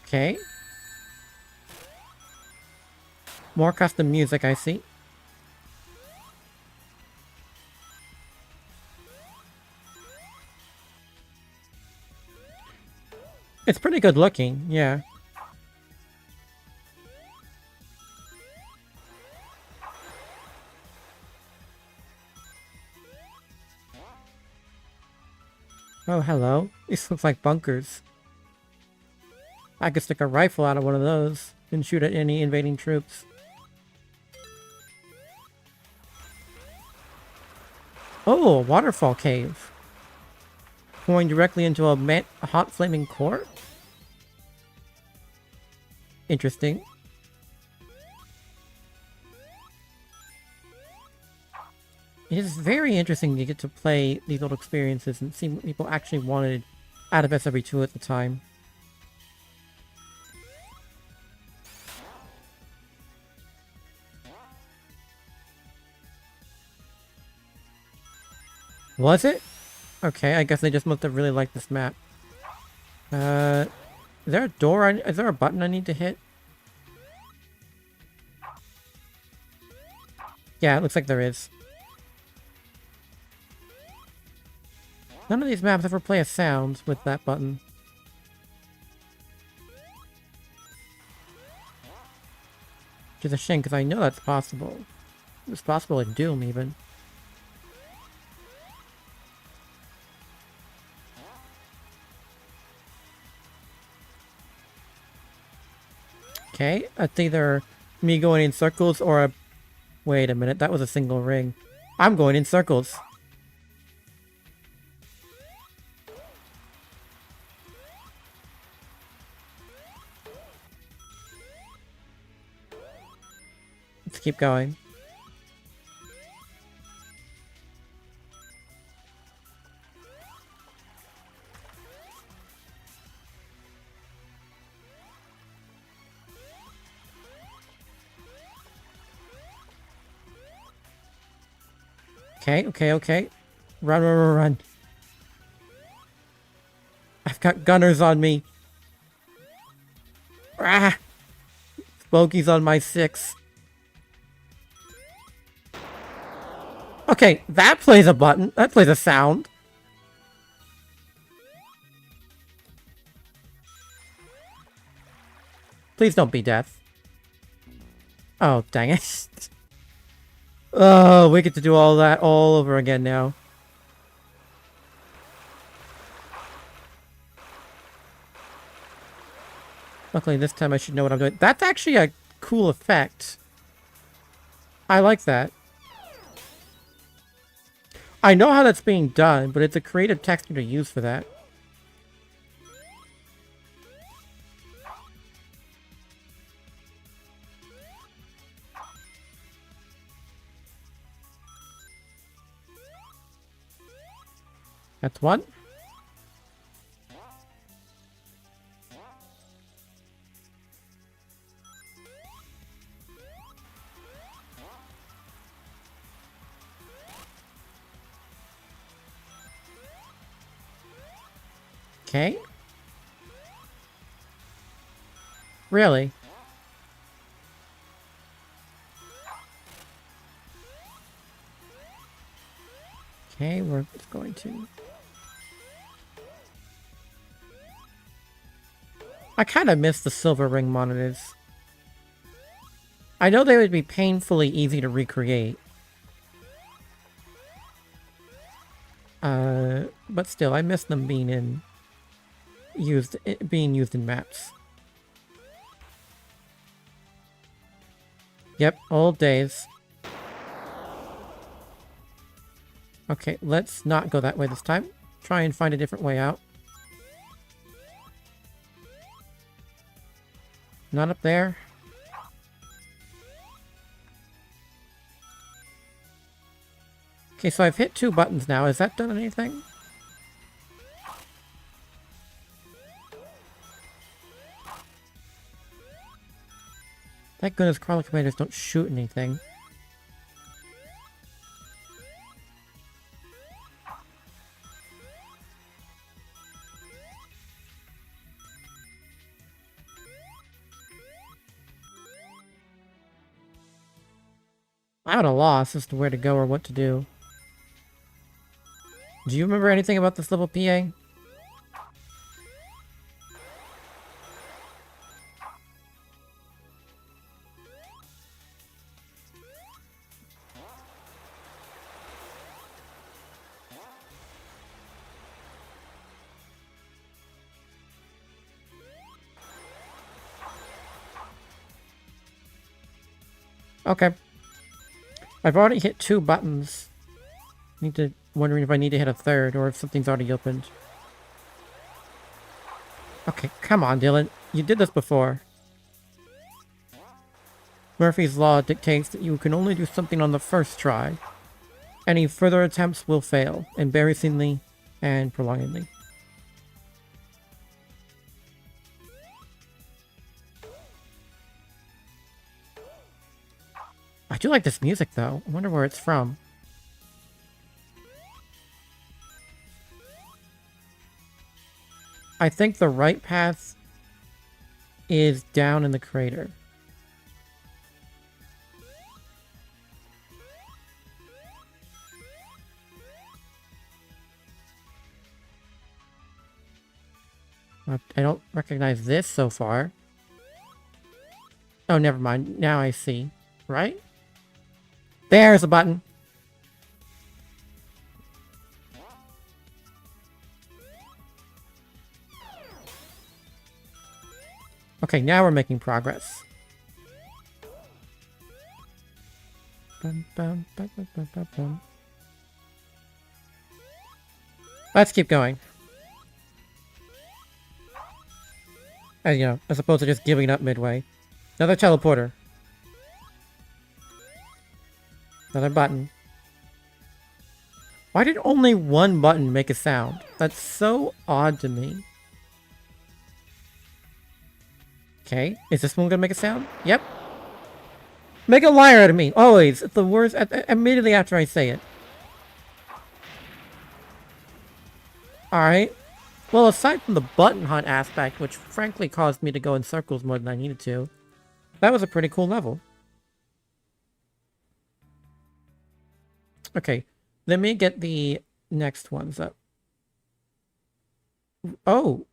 Okay. More custom music, I see. It's pretty good looking, yeah. Oh, hello. These look like bunkers. I could stick a rifle out of one of those and shoot at any invading troops. Oh, a waterfall cave. Going directly into a hot flaming core? Interesting. It is very interesting to get to play these old experiences and see what people actually wanted out of SRB2 at the time. Was it? Okay, I guess they just must have really liked this map. Is there a door? Is there a button I need to hit? Yeah, it looks like there is. None of these maps ever play a sound with that button. Which is a shame, because I know that's possible. It's possible in Doom, even. Okay, it's either me going in circles or a... Wait a minute, that was a single ring. I'm going in circles. Let's keep going. Okay. Run. I've got gunners on me. Ah! Bogey's on my 6. Okay, that plays a button. That plays a sound. Please don't be death. Oh, dang it. Oh, we get to do all that all over again now. Luckily, this time I should know what I'm doing. That's actually a cool effect. I like that. I know how that's being done, but it's a creative texture to use for that. That's one. Okay. Really? Okay, we're just going to... I kind of miss the silver ring monitors. I know they would be painfully easy to recreate. But still, I miss them being used in maps. Yep, old days. Okay, let's not go that way this time. Try and find a different way out. Not up there. Okay, so I've hit 2 buttons now. Has that done anything? Thank goodness crawler commanders don't shoot anything. I'm at a loss as to where to go or what to do. Do you remember anything about this level, PA? Okay. I've already hit 2 buttons. Wondering if I need to hit a 3rd or if something's already opened. Okay, come on, Dylan. You did this before. Murphy's Law dictates that you can only do something on the first try. Any further attempts will fail, embarrassingly and prolongedly. I do like this music, though. I wonder where it's from. I think the right path is down in the crater. I don't recognize this so far. Oh, never mind. Now I see. Right? There's a button. Okay, now we're making progress. Let's keep going. As you know, as opposed to just giving up midway. Another teleporter. Another button. Why did only one button make a sound? That's so odd to me. Okay, is this one gonna make a sound? Yep. Make a liar out of me. Always. It's the worst. Immediately after I say it. Alright. Well, aside from the button hunt aspect, which frankly caused me to go in circles more than I needed to, that was a pretty cool level. Okay, let me get the next ones up. Oh!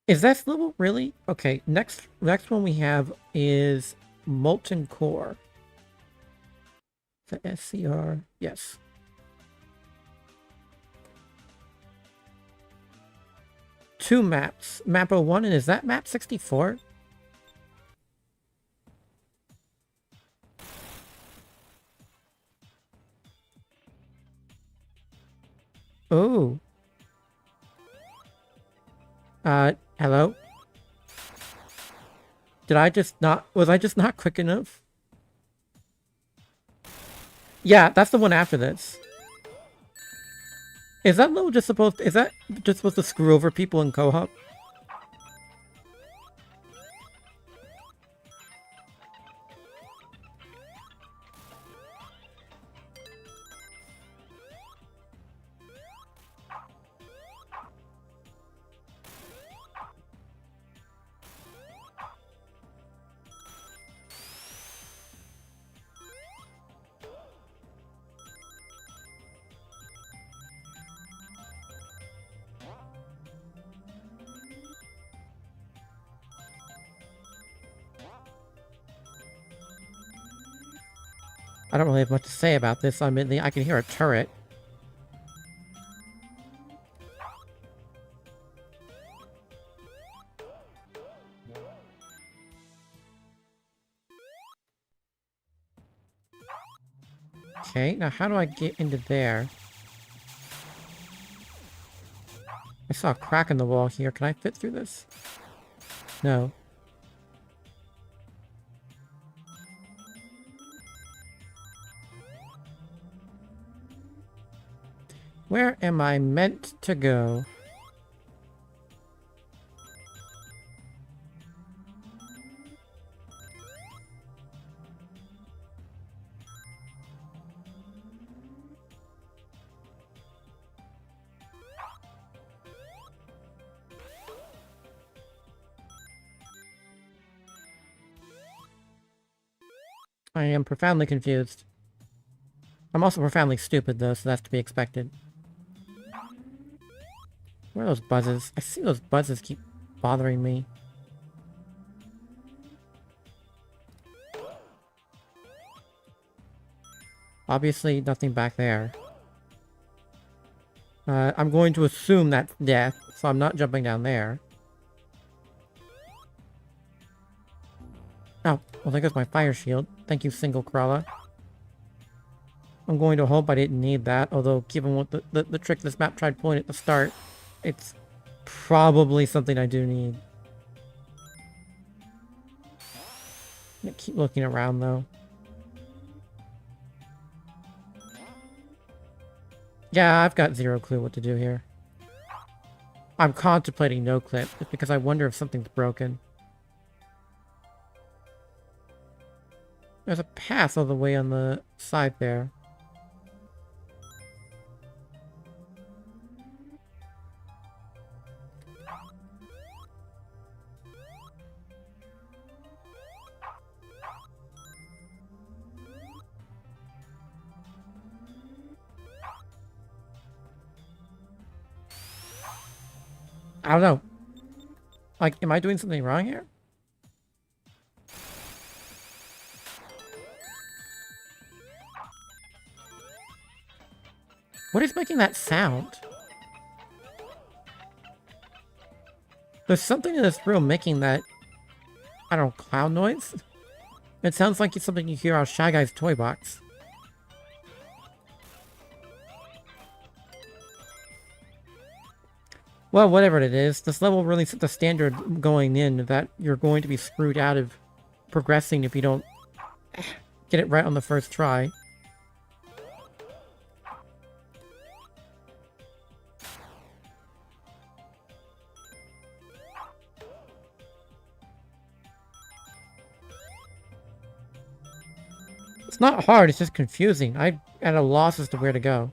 Is that level really? Okay, next one we have is Molten Core. Is that SCR? Yes. Two maps. Map 01, and is that map 64? Oh. Hello? Did I just not... Was I just not quick enough? Yeah, that's the one after this. Is that level just supposed... Is that just supposed to screw over people in co-op? I don't really have much to say about this. I mean, I can hear a turret. Okay, now how do I get into there? I saw a crack in the wall here. Can I fit through this? No. Where am I meant to go? I am profoundly confused. I'm also profoundly stupid, though, so that's to be expected. Where are those buzzes? I see those buzzes keep bothering me. Obviously, nothing back there. I'm going to assume that's death, so I'm not jumping down there. Oh, well there goes my fire shield. Thank you, single crawler. I'm going to hope I didn't need that, although given what the trick this map tried pulling at the start, it's probably something I do need. I'm gonna keep looking around though. Yeah, I've got zero clue what to do here. I'm contemplating no clip, just because I wonder if something's broken. There's a path all the way on the side there. I don't know. Like, am I doing something wrong here? What is making that sound? There's something in this room making that, I don't know, cloud noise? It sounds like it's something you hear out of Shy Guy's toy box. Well, whatever it is, this level really set the standard going in that you're going to be screwed out of progressing if you don't get it right on the first try. It's not hard, it's just confusing. I'm at a loss as to where to go.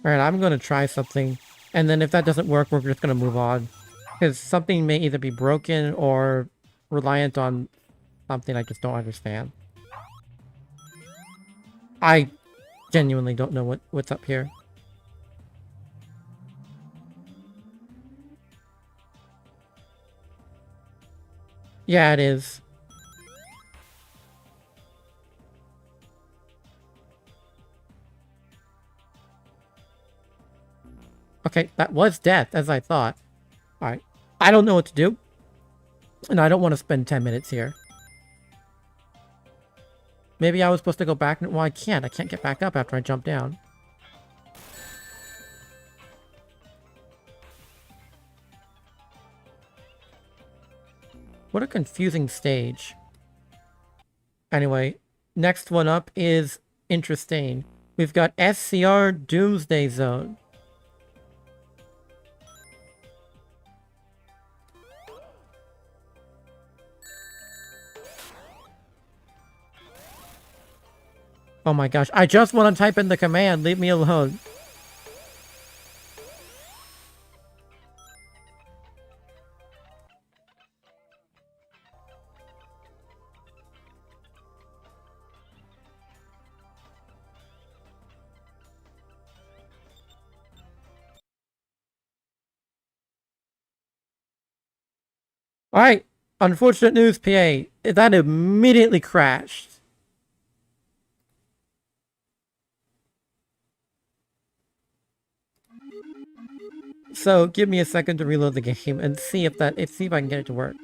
Alright, I'm going to try something, and then if that doesn't work, we're just going to move on. Because something may either be broken or reliant on something I just don't understand. I genuinely don't know what's up here. Yeah, it is. Okay, that was death, as I thought. Alright. I don't know what to do. And I don't want to spend 10 minutes here. Maybe I was supposed to go back. Well, I can't. I can't get back up after I jump down. What a confusing stage. Anyway, next one up is interesting. We've got SCR Doomsday Zone. Oh my gosh, I just want to type in the command, leave me alone. Alright, unfortunate news, PA. That immediately crashed. So give me a second to reload the game and see if I can get it to work.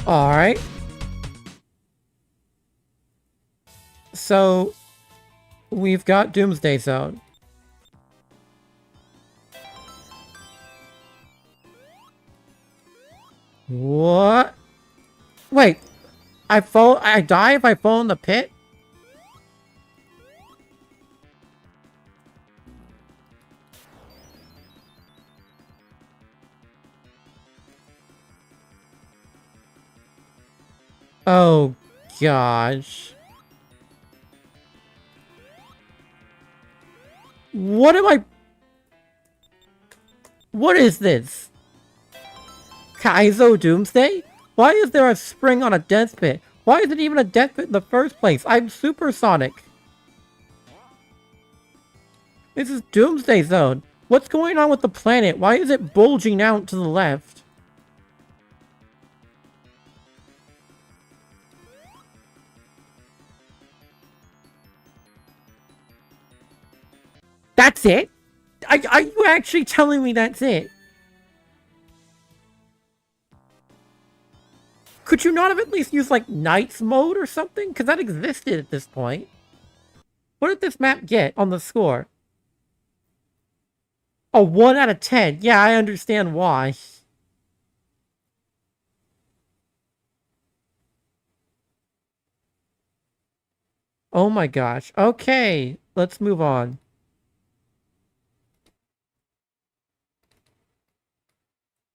Alright. So, we've got Doomsday Zone. What? Wait. I die if I fall in the pit? Oh, gosh. What am I... What is this? Kaizo Doomsday? Why is there a spring on a death pit? Why is it even a death pit in the first place? I'm supersonic. This is Doomsday Zone. What's going on with the planet? Why is it bulging out to the left? That's it? Are you actually telling me that's it? Could you not have at least used, like, Night's mode or something? Because that existed at this point. What did this map get on the score? A 1 out of 10. Yeah, I understand why. Oh my gosh. Okay, let's move on.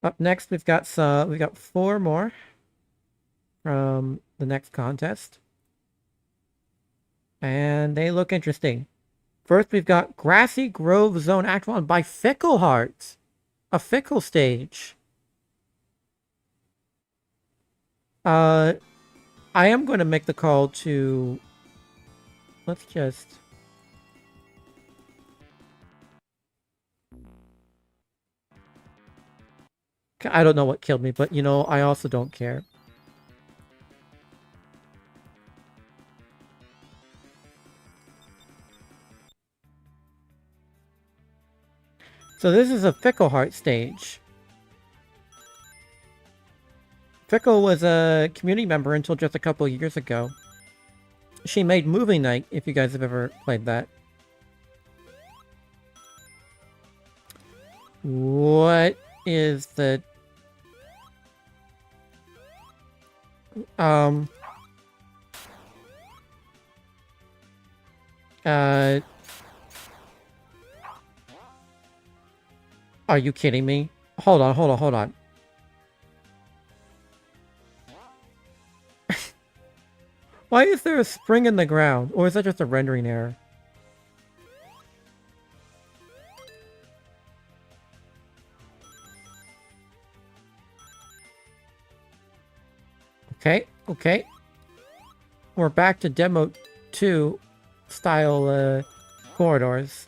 Up next, we've got 4 more from the next contest. And they look interesting. First, we've got Grassy Grove Zone Act 1 by Fickle Heart. A Fickle stage. I am going to make the call to... Let's just... I don't know what killed me, but, you know, I also don't care. So this is a Fickle Heart stage. Fickle was a community member until just a couple of years ago. She made Movie Night, if you guys have ever played that. What is the... Are you kidding me? Hold on. Why is there a spring in the ground? Or is that just a rendering error? Okay. We're back to Demo 2 style corridors.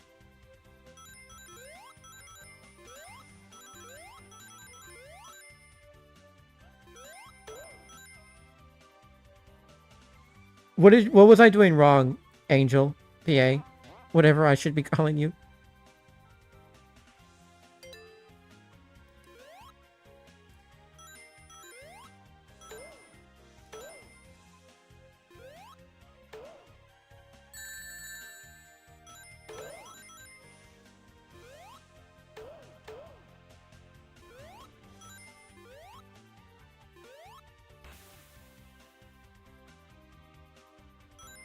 What was I doing wrong, Angel? PA? Whatever I should be calling you.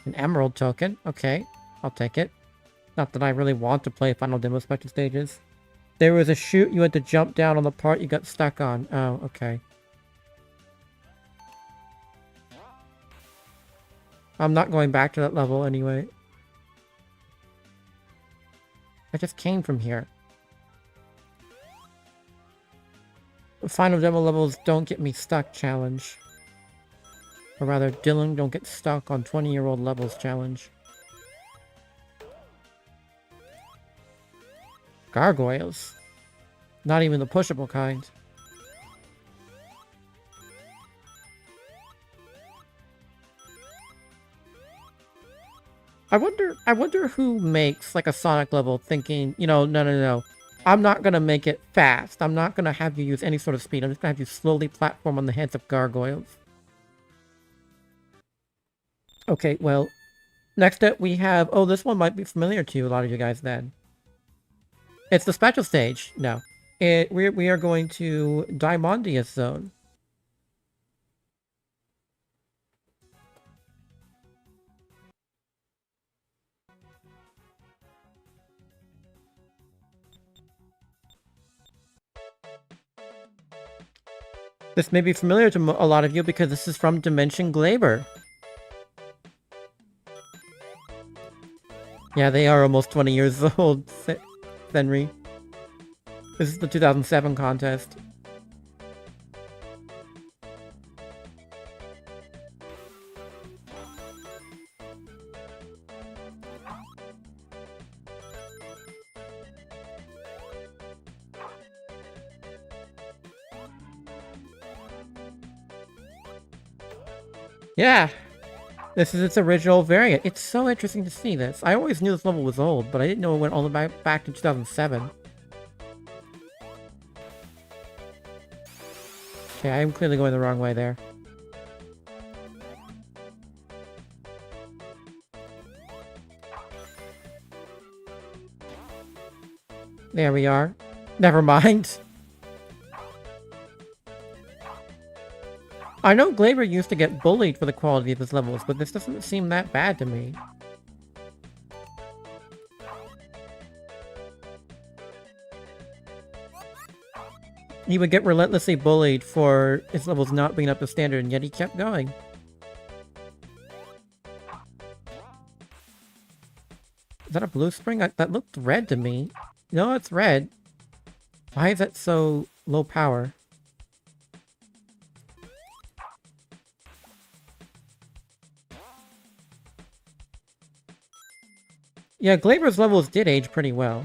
An emerald token. Okay, I'll take it. Not that I really want to play Final Demo special stages. There was a chute you had to jump down on the part you got stuck on. Oh, okay. I'm not going back to that level anyway. I just came from here. Final Demo levels don't get me stuck challenge. Or rather, Dylan don't get stuck on 20-year-old levels challenge. Gargoyles. Not even the pushable kind. I wonder who makes like a Sonic level thinking, you know, no. I'm not gonna make it fast. I'm not gonna have you use any sort of speed. I'm just gonna have you slowly platform on the heads of gargoyles. Okay, well, next up we have... Oh, this one might be familiar to a lot of you guys then. It's the special stage. No. We are going to Diamondia Zone. This may be familiar to a lot of you because this is from Dimension Glaver. Yeah, they are almost 20 years old, Henry. This is the 2007 contest. Yeah! This is its original variant. It's so interesting to see this. I always knew this level was old, but I didn't know it went all the way back to 2007. Okay, I am clearly going the wrong way there. There we are. Never mind. I know Glaver used to get bullied for the quality of his levels, but this doesn't seem that bad to me. He would get relentlessly bullied for his levels not being up to standard, and yet he kept going. Is that a blue spring? That looked red to me. No, it's red. Why is that so low power? Yeah, Glaver's levels did age pretty well.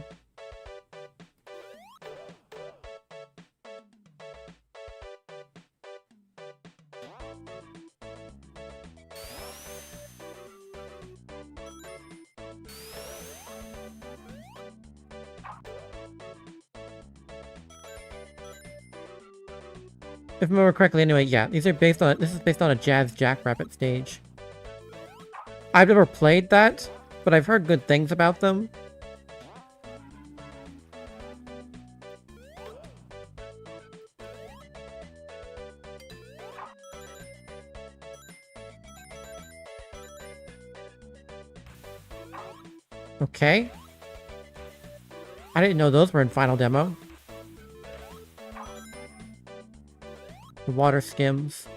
If I remember correctly, anyway, yeah, this is based on a Jazz Jackrabbit stage. I've never played that, but I've heard good things about them. Okay. I didn't know those were in Final Demo. The water skims.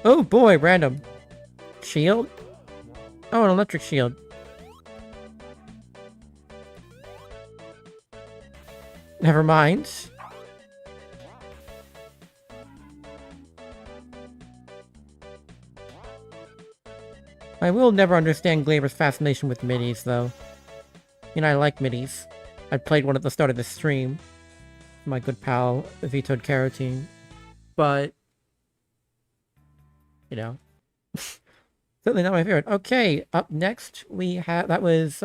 Oh boy, random. Shield? Oh, an electric shield. Never mind. I will never understand Glaver's fascination with minis, though. You know, I like midis. I played one at the start of the stream. My good pal, Vetoed Carotene. But, you know, certainly not my favorite. Okay, up next we have, that was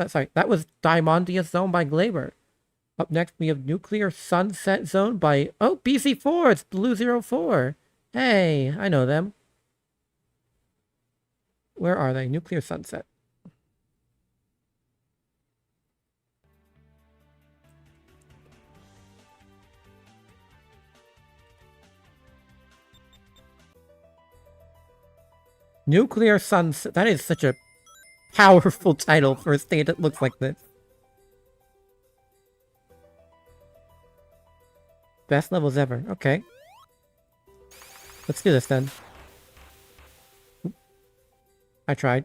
Diamondia Zone by Glaver. Up next we have Nuclear Sunset Zone by, oh, BC4, it's Blue04. Hey, I know them. Where are they? Nuclear Sunset. Nuclear Sunset. That is such a powerful title for a stage that looks like this. Best levels ever. Okay. Let's do this then. I tried.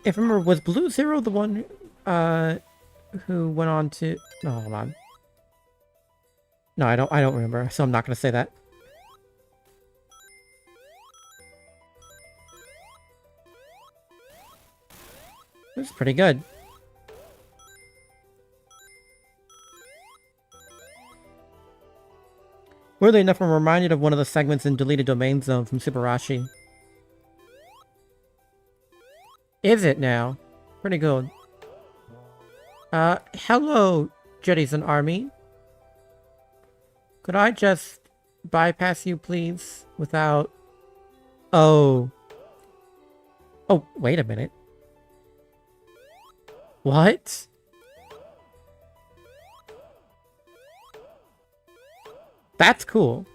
If I remember, was Blue Zero the one who went on to... No, hold on. No, I don't remember, so I'm not gonna say that. This is pretty good. Weirdly enough, I'm reminded of one of the segments in Deleted Domain Zone from Subarashi. Is it now? Pretty good. Hello, Jettison Army. Could I just bypass you, please? Without... Oh. Oh, wait a minute. What? That's cool.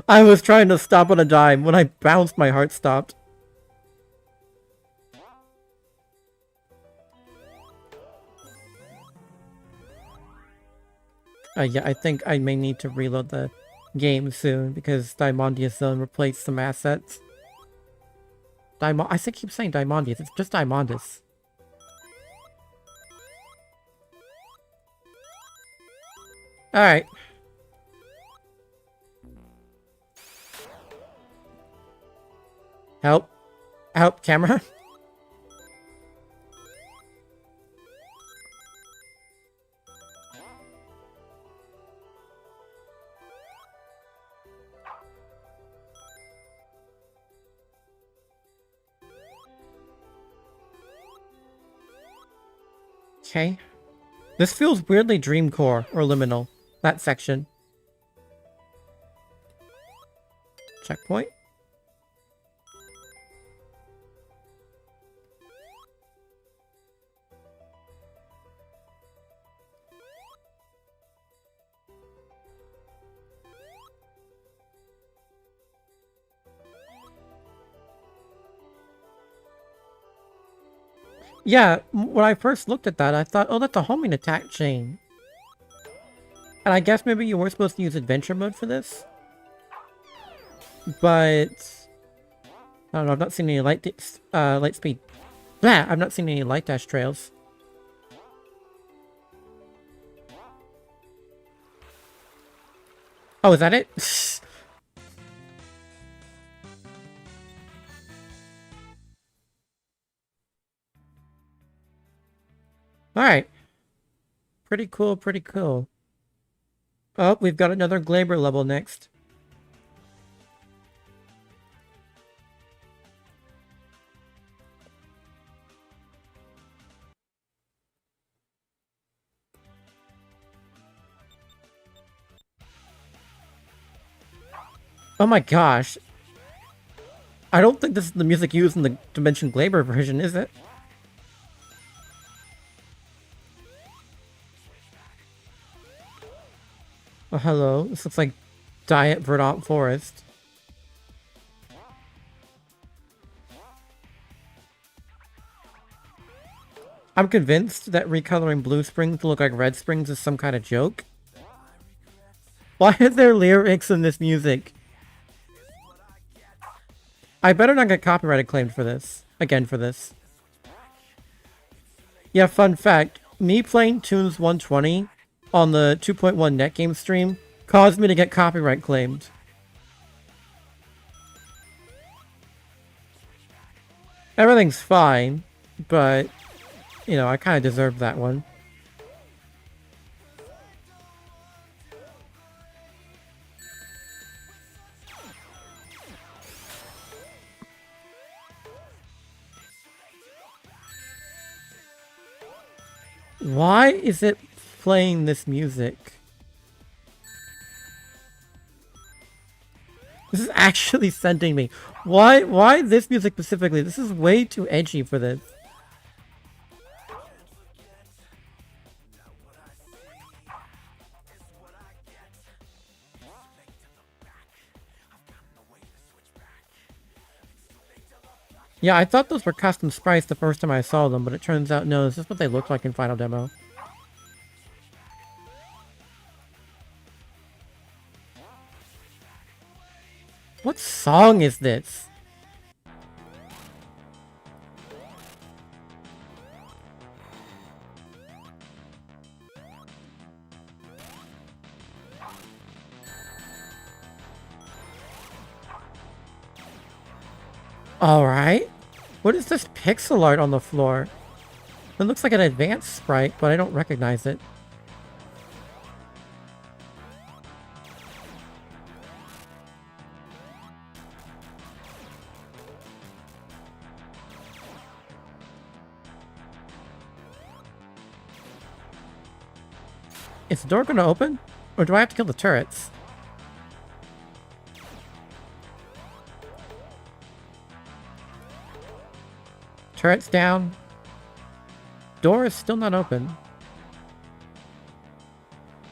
I was trying to stop on a dime. When I bounced, my heart stopped. Yeah, I think I may need to reload the game soon because Diamondia Zone replaced some assets. I keep saying Diamondia. It's just Diamondis. Alright. Help. Help, camera. Okay. This feels weirdly Dreamcore or Liminal. That section. Checkpoint. Yeah, when I first looked at that, I thought, oh, that's a homing attack chain. And I guess maybe you were supposed to use adventure mode for this. But... I don't know, I've not seen any light speed. Yeah, I've not seen any light dash trails. Oh, is that it? Alright. Pretty cool, pretty cool. Oh, we've got another Glaber level next. Oh my gosh. I don't think this is the music used in the Dimension Glaber version, is it? Oh, hello. This looks like Diet Verdant Forest. I'm convinced that recoloring Blue Springs to look like Red Springs is some kind of joke. Why are there lyrics in this music? I better not get copyrighted claimed for this. Again for this. Yeah, fun fact. Me playing Tunes 120 on the 2.1 NetGame stream caused me to get copyright claimed. Everything's fine, but, you know, I kind of deserved that one. Why is it playing this music? This is actually sending me. Why this music specifically? This is way too edgy for this. Yeah, I thought those were custom sprites the first time I saw them, but it turns out no, this is what they look like in Final Demo. What song is this? Alright. What is this pixel art on the floor? It looks like an advanced sprite, but I don't recognize it. Is the door gonna open? Or do I have to kill the turrets? Turrets down. Door is still not open.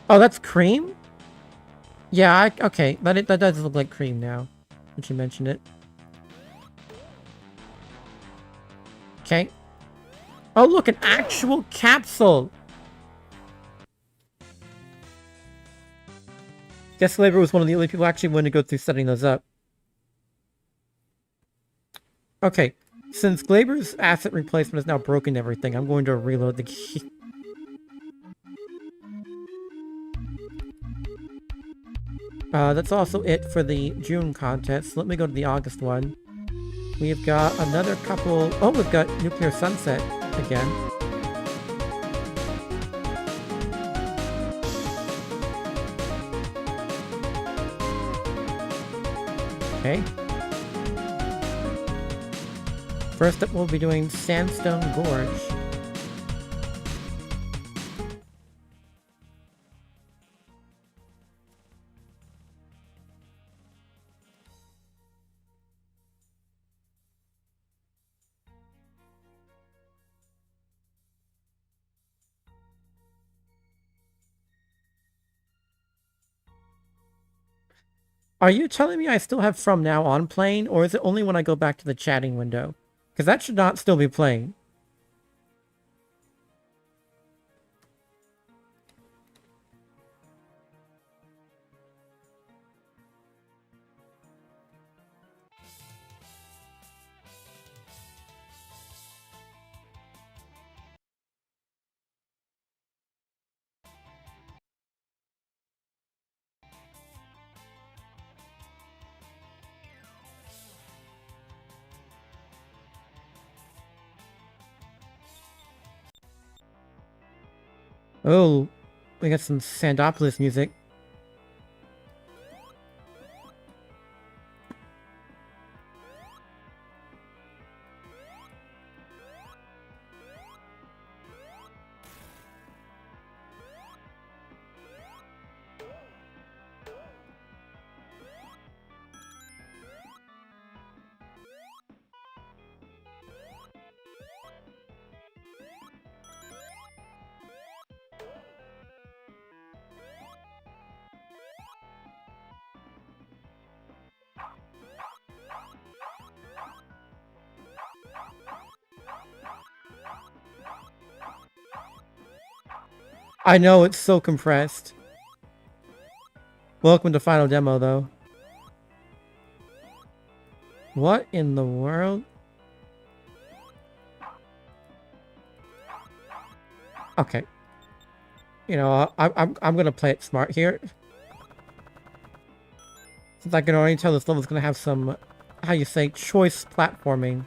Oh, that's cream? Yeah, okay. That does look like cream now. Did you mention it? Okay. Oh, look, an actual capsule! Guess Glaver was one of the only people actually wanting to go through setting those up. Okay, since Glaver's asset replacement has now broken everything, I'm going to reload the key. That's also it for the June contest. Let me go to the August one. We've got another couple... Oh, we've got Nuclear Sunset again. Okay. First up, we'll be doing Sandstone Gorge. Are you telling me I still have From Now On playing, or is it only when I go back to the chatting window? Because that should not still be playing. Oh, we got some Sandopolis music. I know, it's so compressed. Welcome to Final Demo, though. What in the world? Okay. You know, I'm gonna play it smart here. Since I can already tell this level's gonna have some, how you say, choice platforming.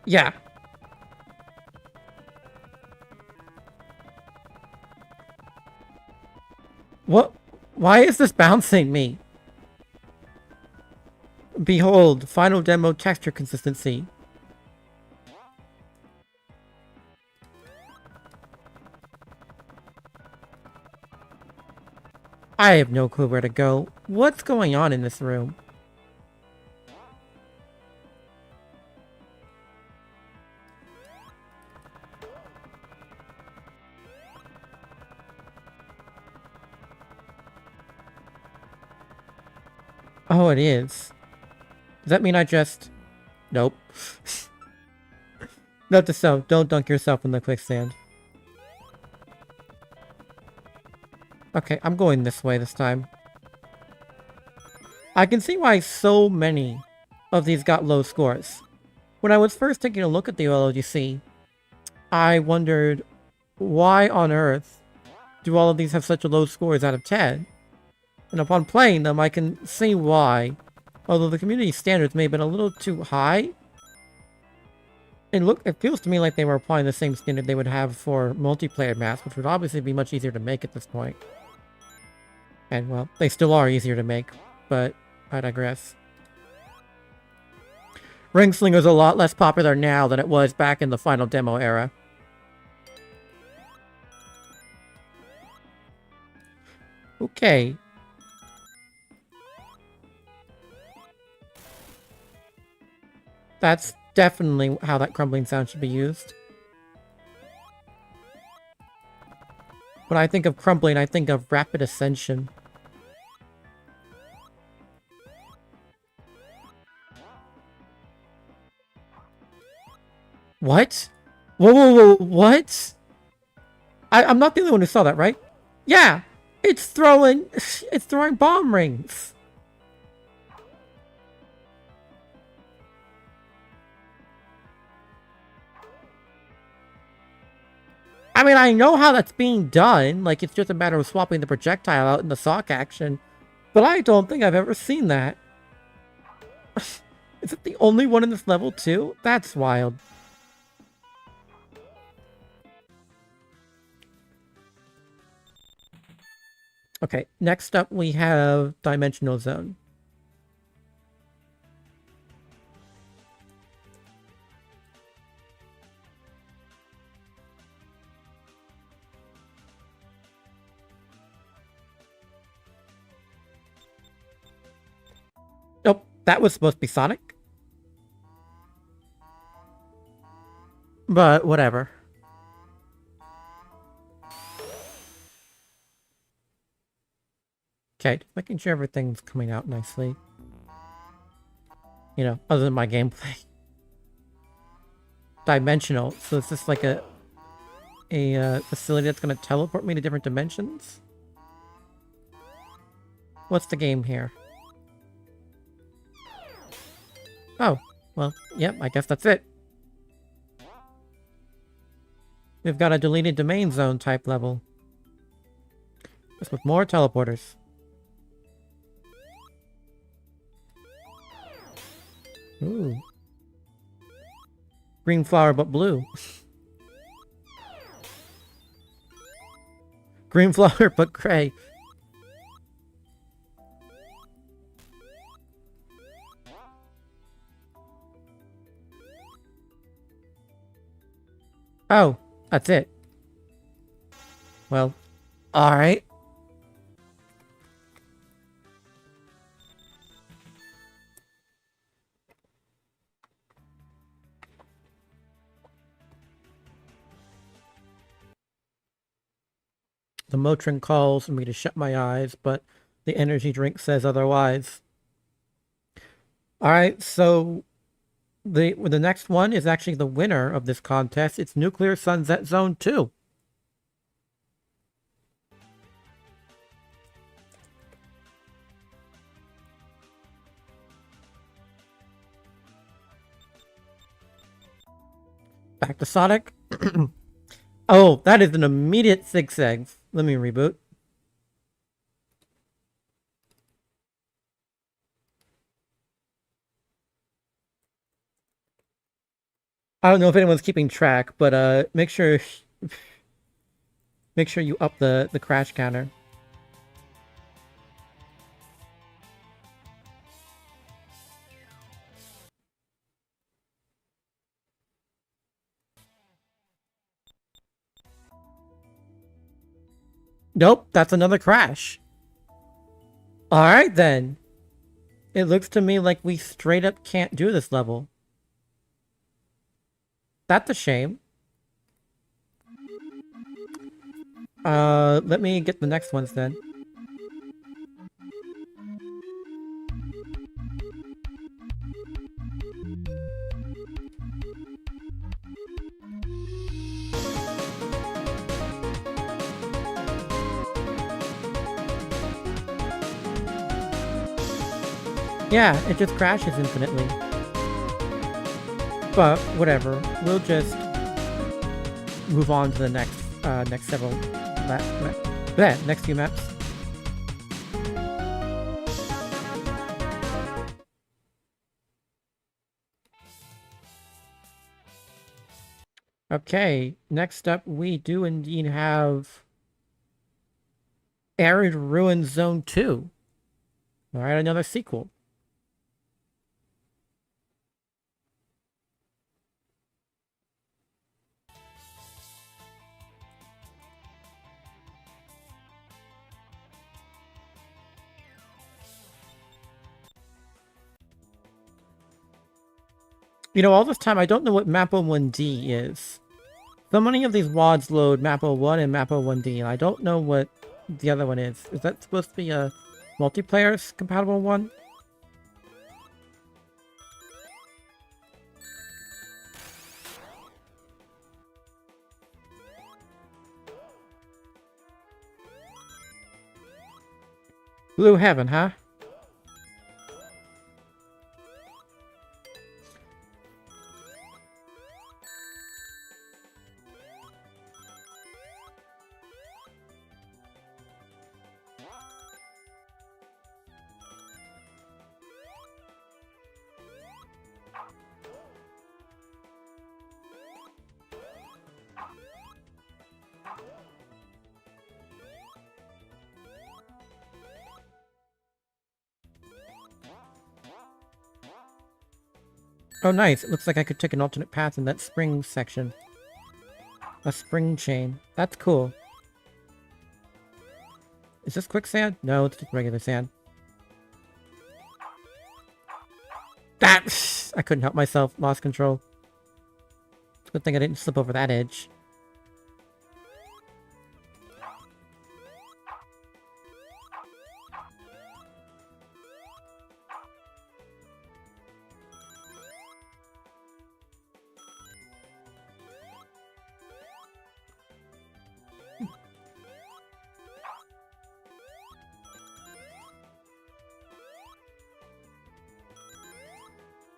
Yeah. What? Why is this bouncing me? Behold, final demo texture consistency. I have no clue where to go. What's going on in this room? Oh, it is. Does that mean I just... Nope. Note to self, don't dunk yourself in the quicksand. Okay, I'm going this way this time. I can see why so many of these got low scores. When I was first taking a look at the OLDC, I wondered, why on earth do all of these have such a low scores out of 10? And upon playing them, I can see why. Although the community standards may have been a little too high, it feels to me like they were applying the same standard they would have for multiplayer maps, which would obviously be much easier to make at this point. And, well, they still are easier to make, but I digress. Ring Slinger's a lot less popular now than it was back in the final demo era. Okay. That's definitely how that crumbling sound should be used. When I think of crumbling, I think of rapid ascension. What? Whoa, whoa, whoa, what? I'm not the only one who saw that, right? Yeah! It's throwing bomb rings! I mean, I know how that's being done. Like, it's just a matter of swapping the projectile out in the sock action. But I don't think I've ever seen that. Is it the only one in this level, too? That's wild. Okay, next up we have Dimensional Zone. Nope, that was supposed to be Sonic. But whatever. Okay, making sure everything's coming out nicely. You know, other than my gameplay. Dimensional, so is this like a facility that's going to teleport me to different dimensions? What's the game here? Oh, well, yep, I guess that's it. We've got a deleted domain zone type level. Just with more teleporters. Ooh. Green flower but blue. Green flower but gray. Oh, that's it. Well, alright. The Motrin calls for me to shut my eyes, but the energy drink says otherwise. Alright, so the next one is actually the winner of this contest. It's Nuclear Sunset Zone 2. Back to Sonic. Oh, that is an immediate zigzag. Let me reboot. I don't know if anyone's keeping track, but make sure you up the crash counter. Nope, that's another crash. Alright then. It looks to me like we straight up can't do this level. That's a shame. Let me get the next ones then. Yeah, it just crashes infinitely. But whatever, we'll just move on to the next several next few maps. Okay, next up we do indeed have Arid Ruins Zone 2. Alright, another sequel. You know, all this time I don't know what Map 1D is. So many of these WODs load Map 1 and Map 1D, and I don't know what the other one is. Is that supposed to be a multiplayer compatible one? Blue Heaven, huh? Oh nice, it looks like I could take an alternate path in that spring section. A spring chain. That's cool. Is this quicksand? No, it's just regular sand. That I couldn't help myself. Lost control. Good thing I didn't slip over that edge.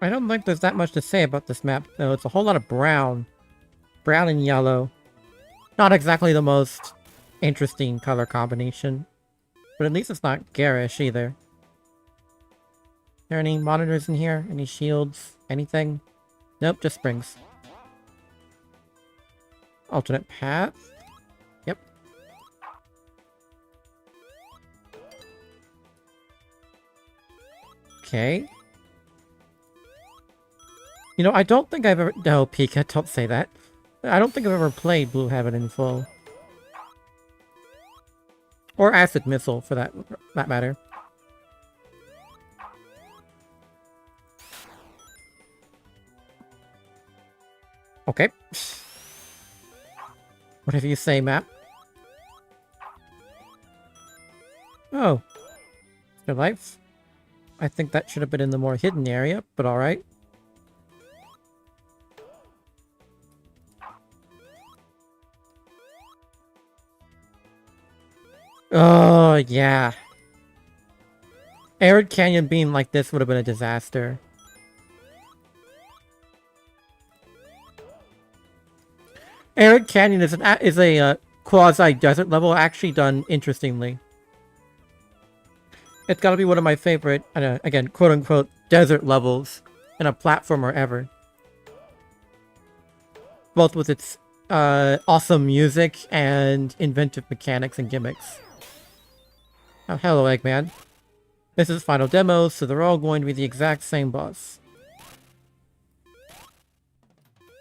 I don't think there's that much to say about this map, though. It's a whole lot of brown. Brown and yellow. Not exactly the most interesting color combination. But at least it's not garish either. Are there any monitors in here? Any shields? Anything? Nope, just springs. Alternate path? Yep. Okay. You know, I don't think I've ever... No, Pika, don't say that. I don't think I've ever played Blue Heaven in full. Or Acid Missile, for that matter. Okay. Whatever you say, map. Oh, your life. I think that should have been in the more hidden area, but alright. Oh, yeah. Arid Canyon being like this would have been a disaster. Arid Canyon is a quasi-desert level, actually done interestingly. It's gotta be one of my favorite, again, quote-unquote, desert levels in a platformer ever. Both with its awesome music and inventive mechanics and gimmicks. Oh, hello, Eggman. This is Final Demo, so they're all going to be the exact same boss.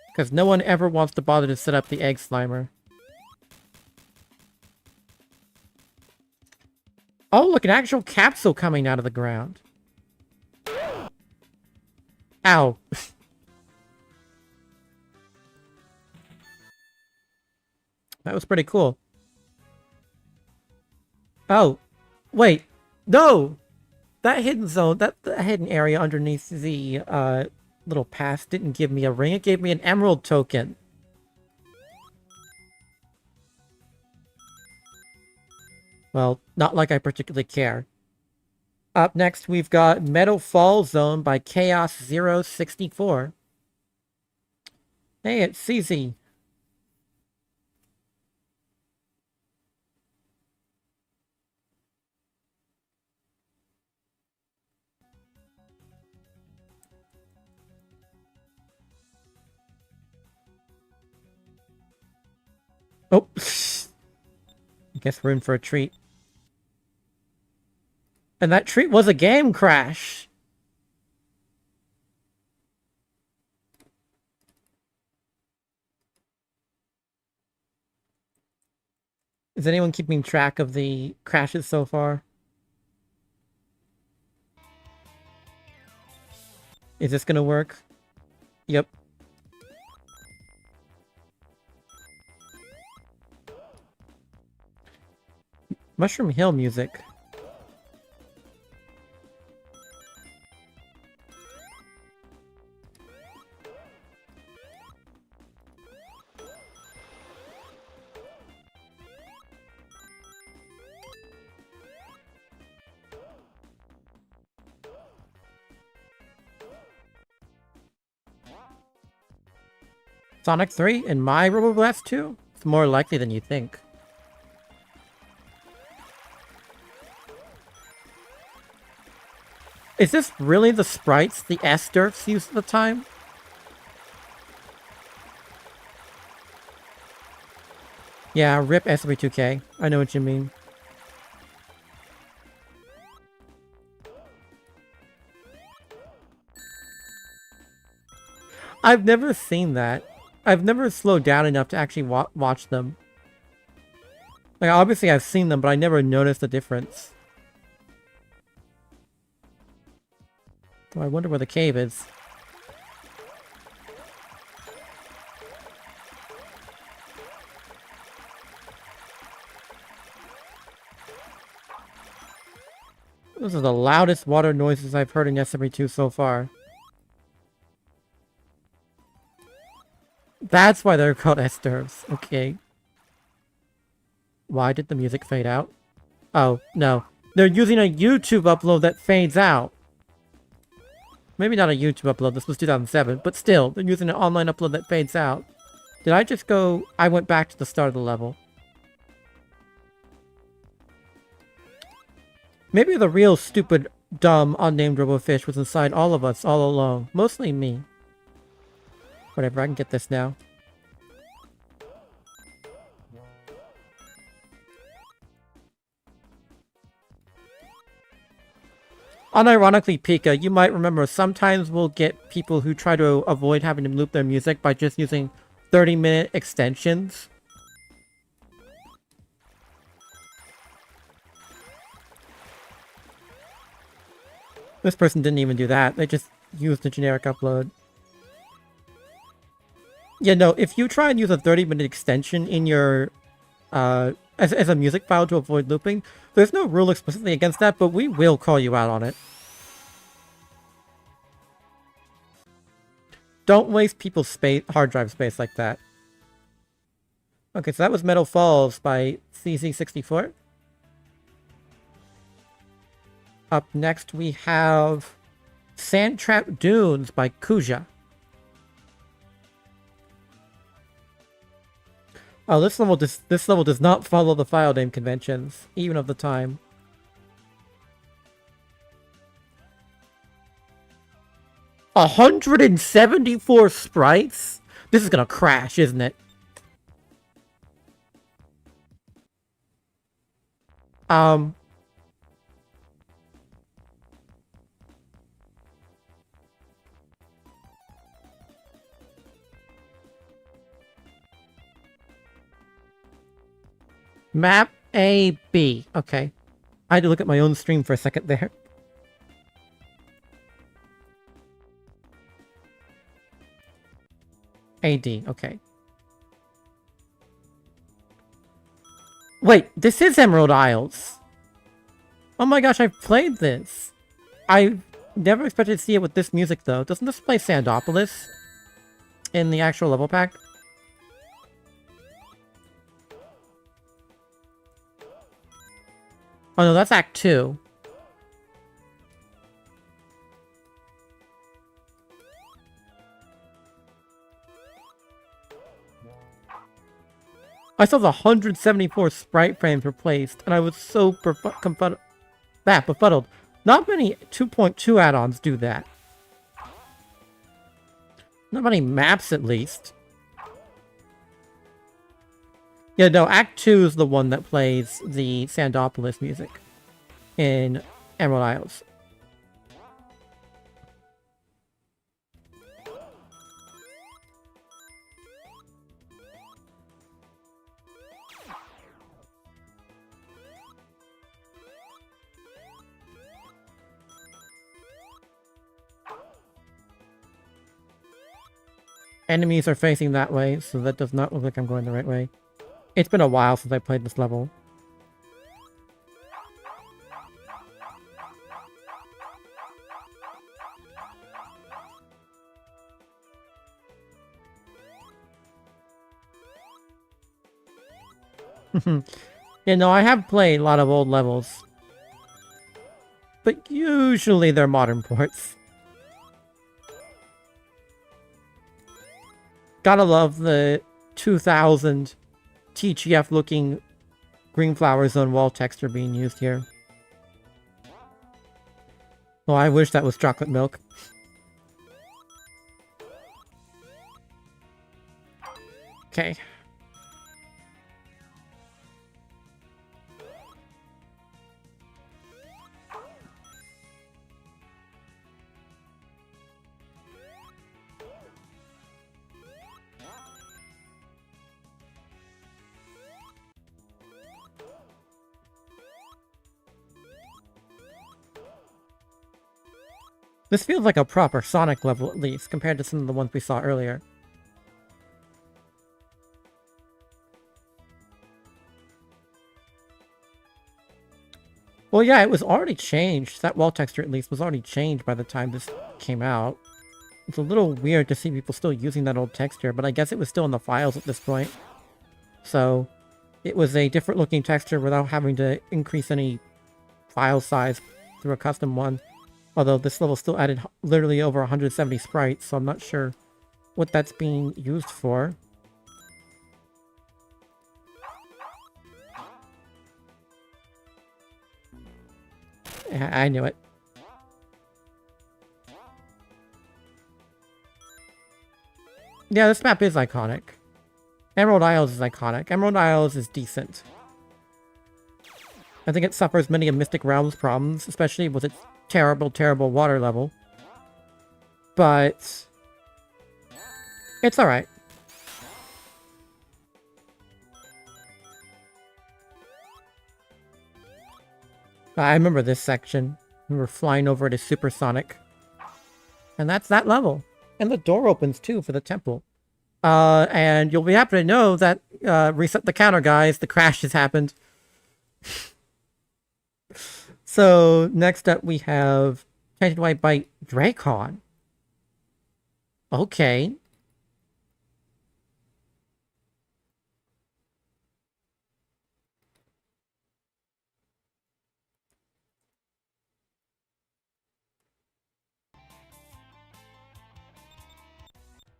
Because no one ever wants to bother to set up the Egg Slimer. Oh, look, an actual capsule coming out of the ground. Ow. That was pretty cool. Oh, wait. No! That hidden zone, that hidden area underneath the little pass didn't give me a ring. It gave me an emerald token. Well, not like I particularly care. Up next, we've got Meadow Fall Zone by Chaos064. Hey, it's CZ. Oh, I guess we're in for a treat. And that treat was a game crash. Is anyone keeping track of the crashes so far? Is this gonna work? Yep. Mushroom Hill music. Sonic 3 and my Robo Blast 2? It's more likely than you think. Is this really the sprites the S-Derfs used at the time? Yeah, rip SRB2K. I know what you mean. I've never seen that. I've never slowed down enough to actually watch them. Like, obviously I've seen them, but I never noticed the difference. Oh, I wonder where the cave is. Those are the loudest water noises I've heard in SRB2 so far. That's why they're called S-Derfs. Okay. Why did the music fade out? Oh, no. They're using a YouTube upload that fades out. Maybe not a YouTube upload, this was 2007, but still, they're using an online upload that fades out. Did I just go... I went back to the start of the level. Maybe the real stupid, dumb, unnamed Robofish was inside all of us all along. Mostly me. Whatever, I can get this now. Unironically, Pika, you might remember sometimes we'll get people who try to avoid having to loop their music by just using 30-minute extensions. This person didn't even do that. They just used the generic upload. Yeah, no, if you try and use a 30-minute extension in your as a music file to avoid looping. There's no rule explicitly against that, but we will call you out on it. Don't waste people's space, hard drive space like that. Okay, so that was Meadow Falls by CZ64. Up next we have Sandtrap Dunes by Kuja. Oh, this level does not follow the file name conventions, even of the time. $174 sprites? This is gonna crash, isn't it? Map A, B. Okay. I had to look at my own stream for a second there. AD, okay. Wait, this is Emerald Isles. Oh my gosh, I've played this. I never expected to see it with this music though. Doesn't this play Sandopolis in the actual level pack? Oh no, that's Act 2. I saw the 174 sprite frames replaced, and I was so befuddled. Not many 2.2 add-ons do that. Not many maps, at least. Yeah, no, Act 2 is the one that plays the Sandopolis music in Emerald Isles. Enemies are facing that way, so that does not look like I'm going the right way. It's been a while since I played this level. Yeah, no, I have played a lot of old levels. But usually they're modern ports. Gotta love the 2000 TGF looking Green Flower Zone wall texture being used here. Well, I wish that was chocolate milk. Okay. This feels like a proper Sonic level, at least, compared to some of the ones we saw earlier. Well, yeah, it was already changed. That wall texture, at least, was already changed by the time this came out. It's a little weird to see people still using that old texture, but I guess it was still in the files at this point. So, it was a different looking texture without having to increase any file size through a custom one. Although this level still added literally over 170 sprites, so I'm not sure what that's being used for. I knew it. Yeah, this map is iconic. Emerald Isles is iconic. Emerald Isles is decent. I think it suffers many of Mystic Realm's problems, especially with its terrible, terrible water level. But it's alright. I remember this section. We were flying over it as supersonic. And that's that level. And the door opens too for the temple. And you'll be happy to know that reset the counter, guys. The crash has happened. So, next up we have Tainted White Bite Dracon. Okay.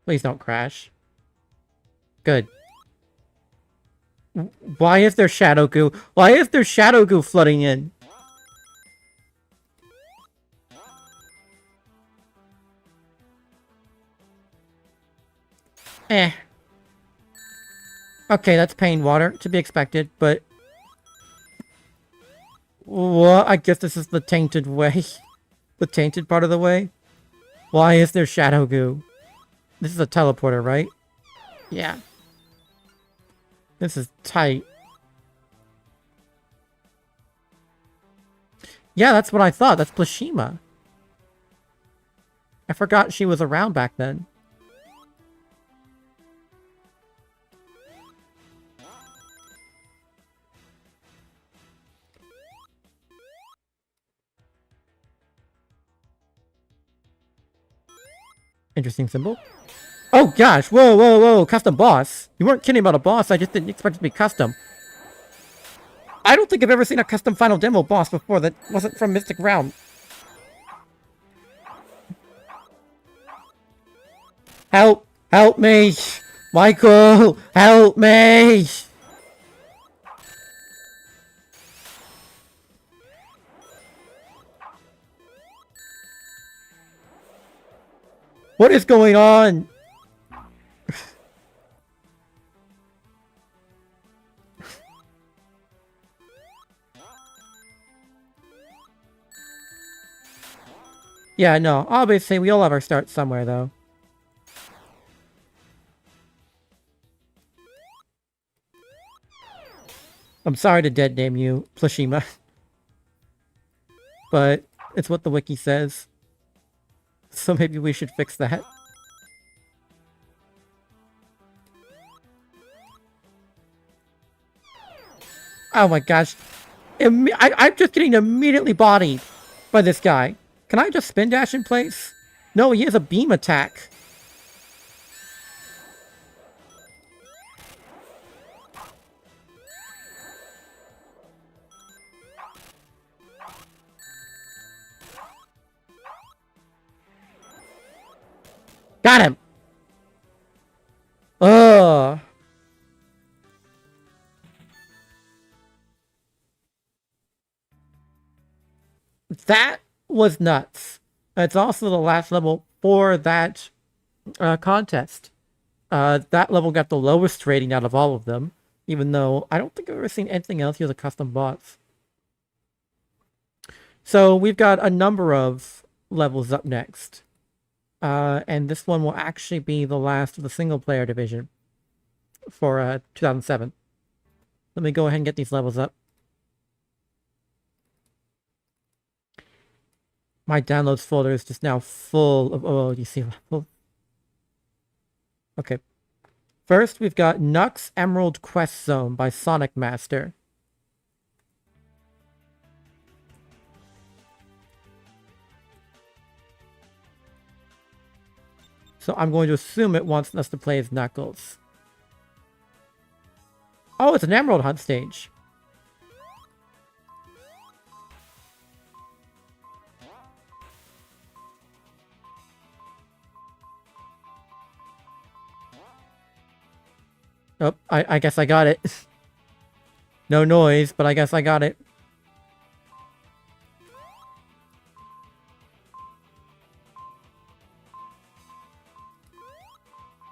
Please don't crash. Good. Why is there shadow goo? Why is there shadow goo flooding in? Eh. Okay, that's pain water, to be expected, but... Well, I guess this is the tainted way. The tainted part of the way? Why is there shadow goo? This is a teleporter, right? Yeah. This is tight. Yeah, that's what I thought. That's Plashima. I forgot she was around back then. Interesting symbol. Oh gosh, whoa, whoa, whoa, custom boss. You weren't kidding about a boss, I just didn't expect it to be custom. I don't think I've ever seen a custom Final Demo boss before that wasn't from Mystic Realm. Help! Help me! Michael! Help me! What is going on? Yeah, no. Obviously, we all have our start somewhere, though. I'm sorry to dead name you, Plashima. But it's what the wiki says. So maybe we should fix that. Oh my gosh. I'm just getting immediately bodied by this guy. Can I just spin dash in place? No, he has a beam attack. Got him! Ugh. That was nuts. It's also the last level for that contest. That level got the lowest rating out of all of them, even though I don't think I've ever seen anything else use a custom bots. So we've got a number of levels up next. And this one will actually be the last of the single-player division for 2007. Let me go ahead and get these levels up. My downloads folder is just now full of OLDC levels. Okay. First, we've got Nux Emerald Quest Zone by Sonic Master. So I'm going to assume it wants us to play as Knuckles. Oh, it's an Emerald Hunt stage. Oh, I guess I got it. No noise, but I guess I got it.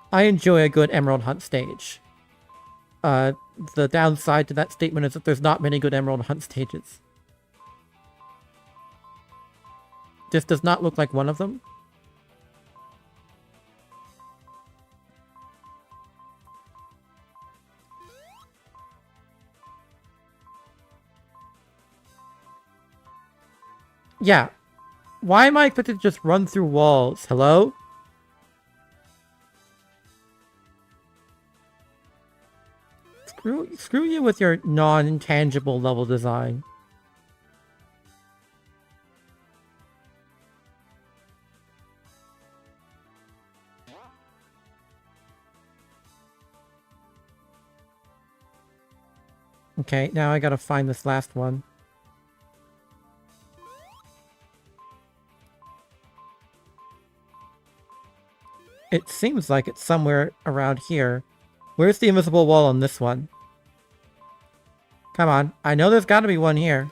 I enjoy a good Emerald Hunt stage. The downside to that statement is that there's not many good Emerald Hunt stages. This does not look like one of them. Yeah. Why am I expected to just run through walls? Hello? Screw you with your non-tangible level design. Okay, now I gotta find this last one. It seems like it's somewhere around here. Where's the invisible wall on this one? Come on, I know there's gotta be one here.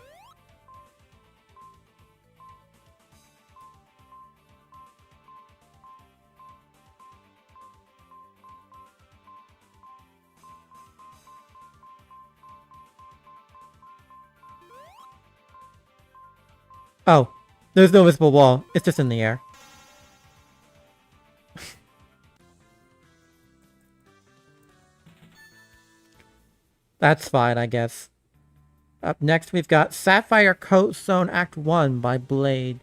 Oh, there's no visible wall. It's just in the air. That's fine, I guess. Up next, we've got Sapphire Coast Zone Act 1 by Blade.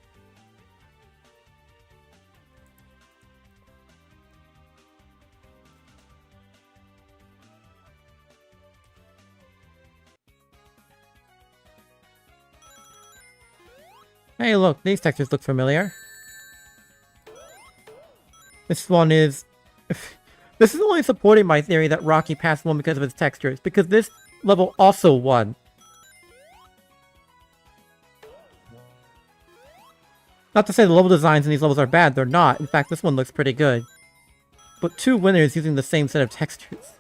Hey, look, these textures look familiar. This one is... This is only supporting my theory that Rocky Pass won because of its textures, because this level also won. Not to say the level designs in these levels are bad, they're not. In fact, this one looks pretty good. But two winners using the same set of textures.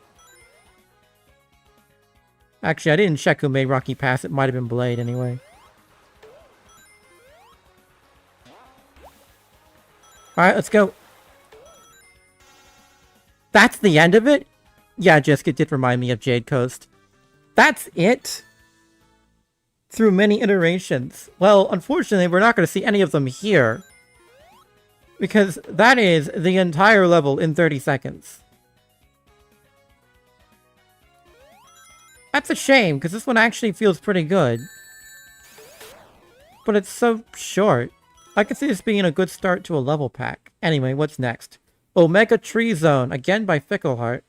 Actually, I didn't check who made Rocky Pass, it might have been Blade anyway. Alright, let's go. That's the end of it? Yeah, Jessica, it did remind me of Jade Coast. That's it? Through many iterations. Well, unfortunately, we're not going to see any of them here. Because that is the entire level in 30 seconds. That's a shame, because this one actually feels pretty good. But it's so short. I could see this being a good start to a level pack. Anyway, what's next? Omega Tree Zone, again by Fickleheart.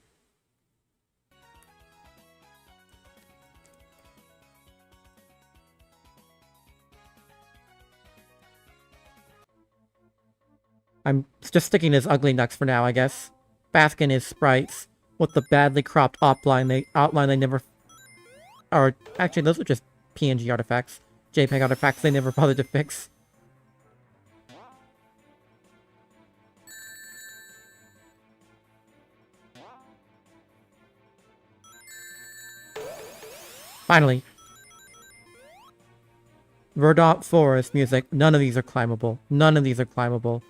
I'm just sticking his ugly nuts for now, I guess. Bask in his sprites with the badly cropped outline they never... Or, actually, those are just PNG artifacts. JPEG artifacts they never bothered to fix. Finally. Verdant Forest music. None of these are climbable. None of these are climbable.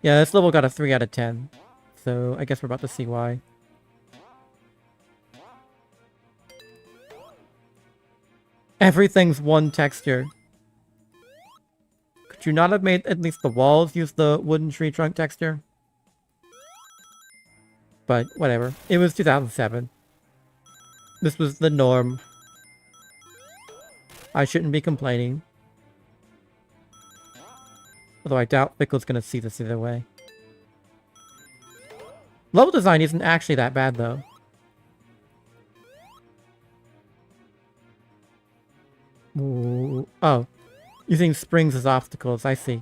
Yeah, this level got a 3 out of 10. So, I guess we're about to see why. Everything's one texture. Could you not have made at least the walls use the wooden tree trunk texture? But, whatever. It was 2007. This was the norm. I shouldn't be complaining. Although I doubt Fickle's gonna see this either way. Level design isn't actually that bad, though. Ooh. Oh. Using springs as obstacles, I see.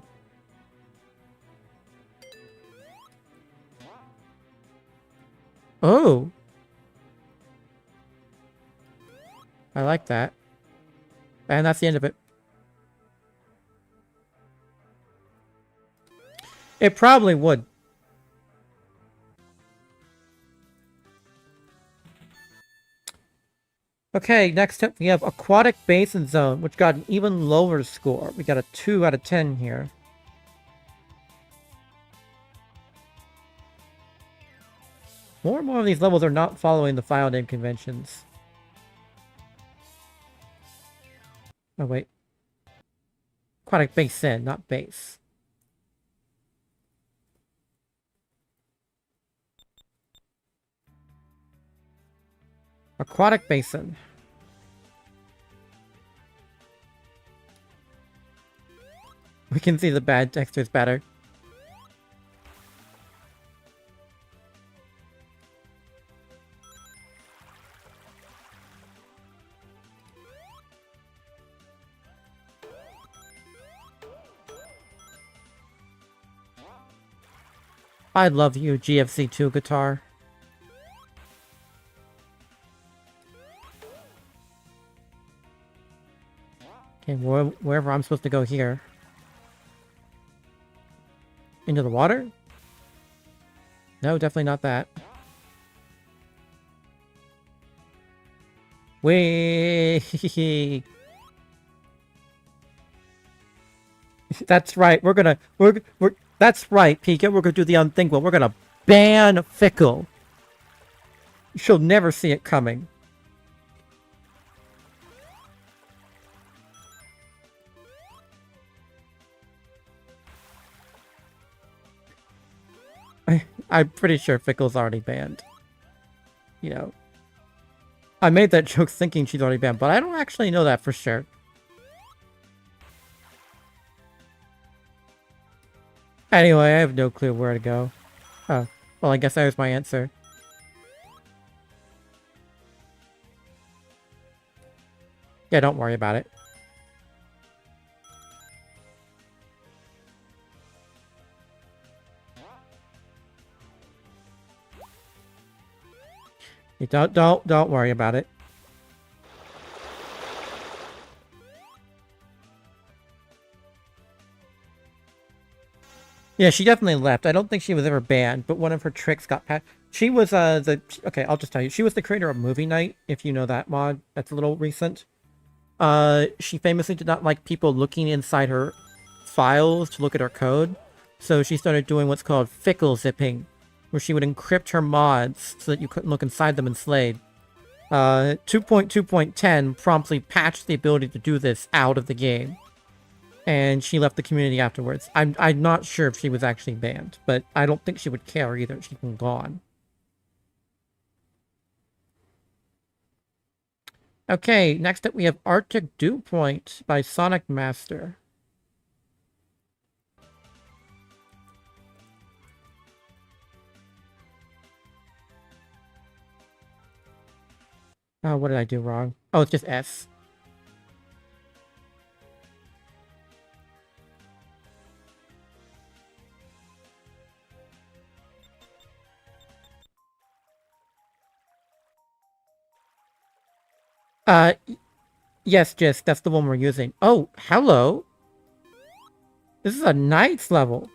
Oh! I like that. And that's the end of it. It probably would. Okay, next up we have Aquatic Basin Zone, which got an even lower score. We got a 2 out of 10 here. More and more of these levels are not following the file name conventions. Oh, wait. Aquatic Basin, not base. Aquatic Basin. We can see the bad textures better. I love you, GFC2 guitar. Okay, wherever I'm supposed to go here. Into the water? No, definitely not that. Wait. That's right. That's right, Pika. We're gonna do the unthinkable. We're gonna ban Fickle. She'll never see it coming. I'm pretty sure Fickle's already banned. You know. I made that joke thinking she's already banned, but I don't actually know that for sure. Anyway, I have no clue where to go. Oh, well, I guess that was my answer. Yeah, don't worry about it. You don't worry about it. Yeah, she definitely left. I don't think she was ever banned, but one of her tricks got patched. She was okay, I'll just tell you. She was the creator of Movie Night, if you know that mod. That's a little recent. She famously did not like people looking inside her files to look at her code. So she started doing what's called fickle zipping, where she would encrypt her mods so that you couldn't look inside them in Slade. 2.2.10 promptly patched the ability to do this out of the game. And she left the community afterwards. I'm not sure if she was actually banned, but I don't think she would care either. She's been gone. Okay, next up we have Arctic Dupoint by Sonic Master. Oh, what did I do wrong? Oh, it's just S. Yes, Jisk, that's the one we're using. Oh, hello! This is a Knights level!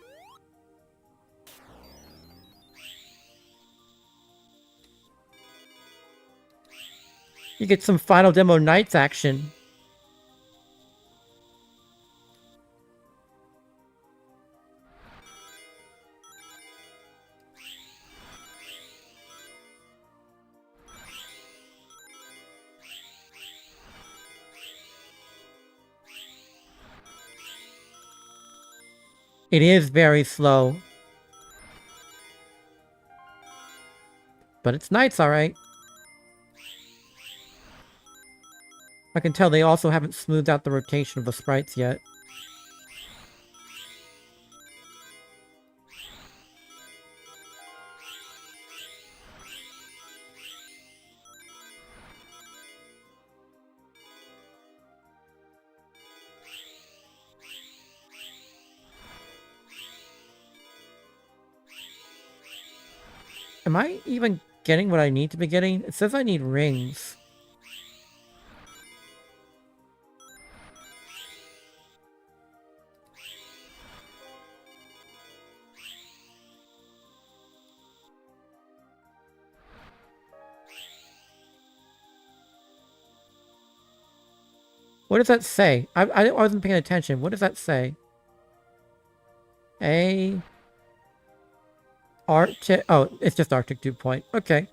You get some Final Demo Knights action. It is very slow. But it's Knights, alright. I can tell they also haven't smoothed out the rotation of the sprites yet. Am I even getting what I need to be getting? It says I need rings. What does that say? I wasn't paying attention. What does that say? Arctic... Oh, it's just Arctic Dew Point. Okay.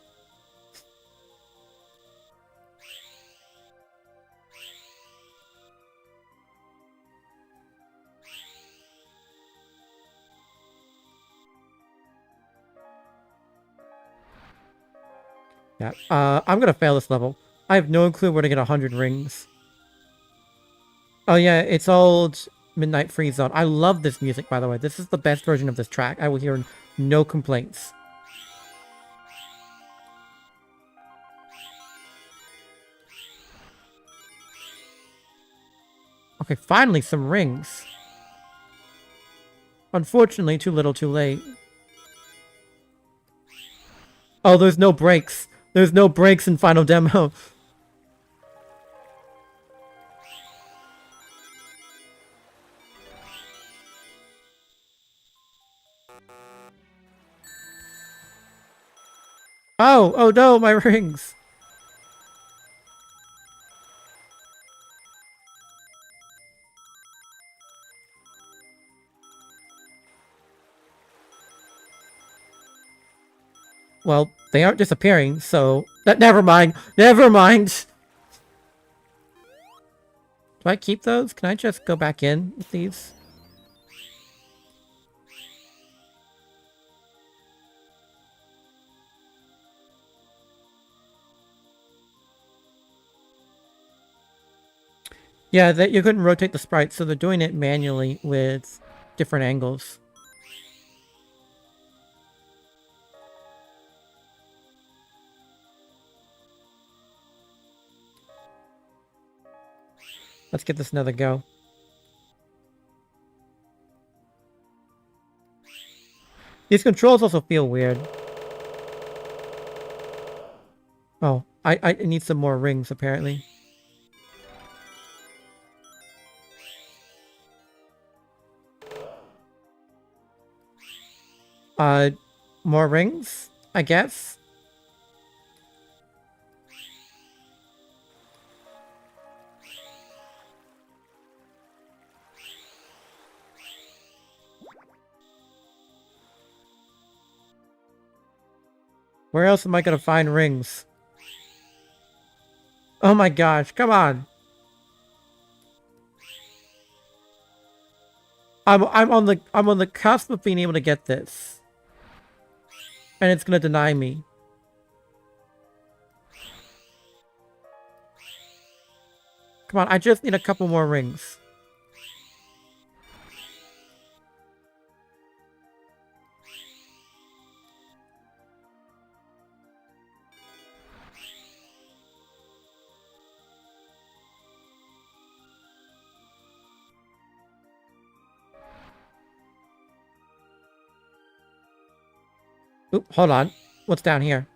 Yeah, I'm gonna fail this level. I have no clue where to get 100 rings. Oh yeah, it's old Midnight Freeze Zone. I love this music, by the way. This is the best version of this track. I will hear no complaints. Okay, finally some rings. Unfortunately, too little too late. Oh, there's no breaks. There's no breaks in Final Demo. Oh no, my rings. Well, they aren't disappearing, so... Never mind. Never mind. Do I keep those? Can I just go back in with these? Yeah, that you couldn't rotate the sprites, so they're doing it manually with different angles. Let's give this another go. These controls also feel weird. Oh, I need some more rings, apparently. More rings, I guess? Where else am I gonna find rings? Oh my gosh, come on! I'm on the cusp of being able to get this. And it's gonna deny me. Come on, I just need a couple more rings. Oop, hold on. What's down here?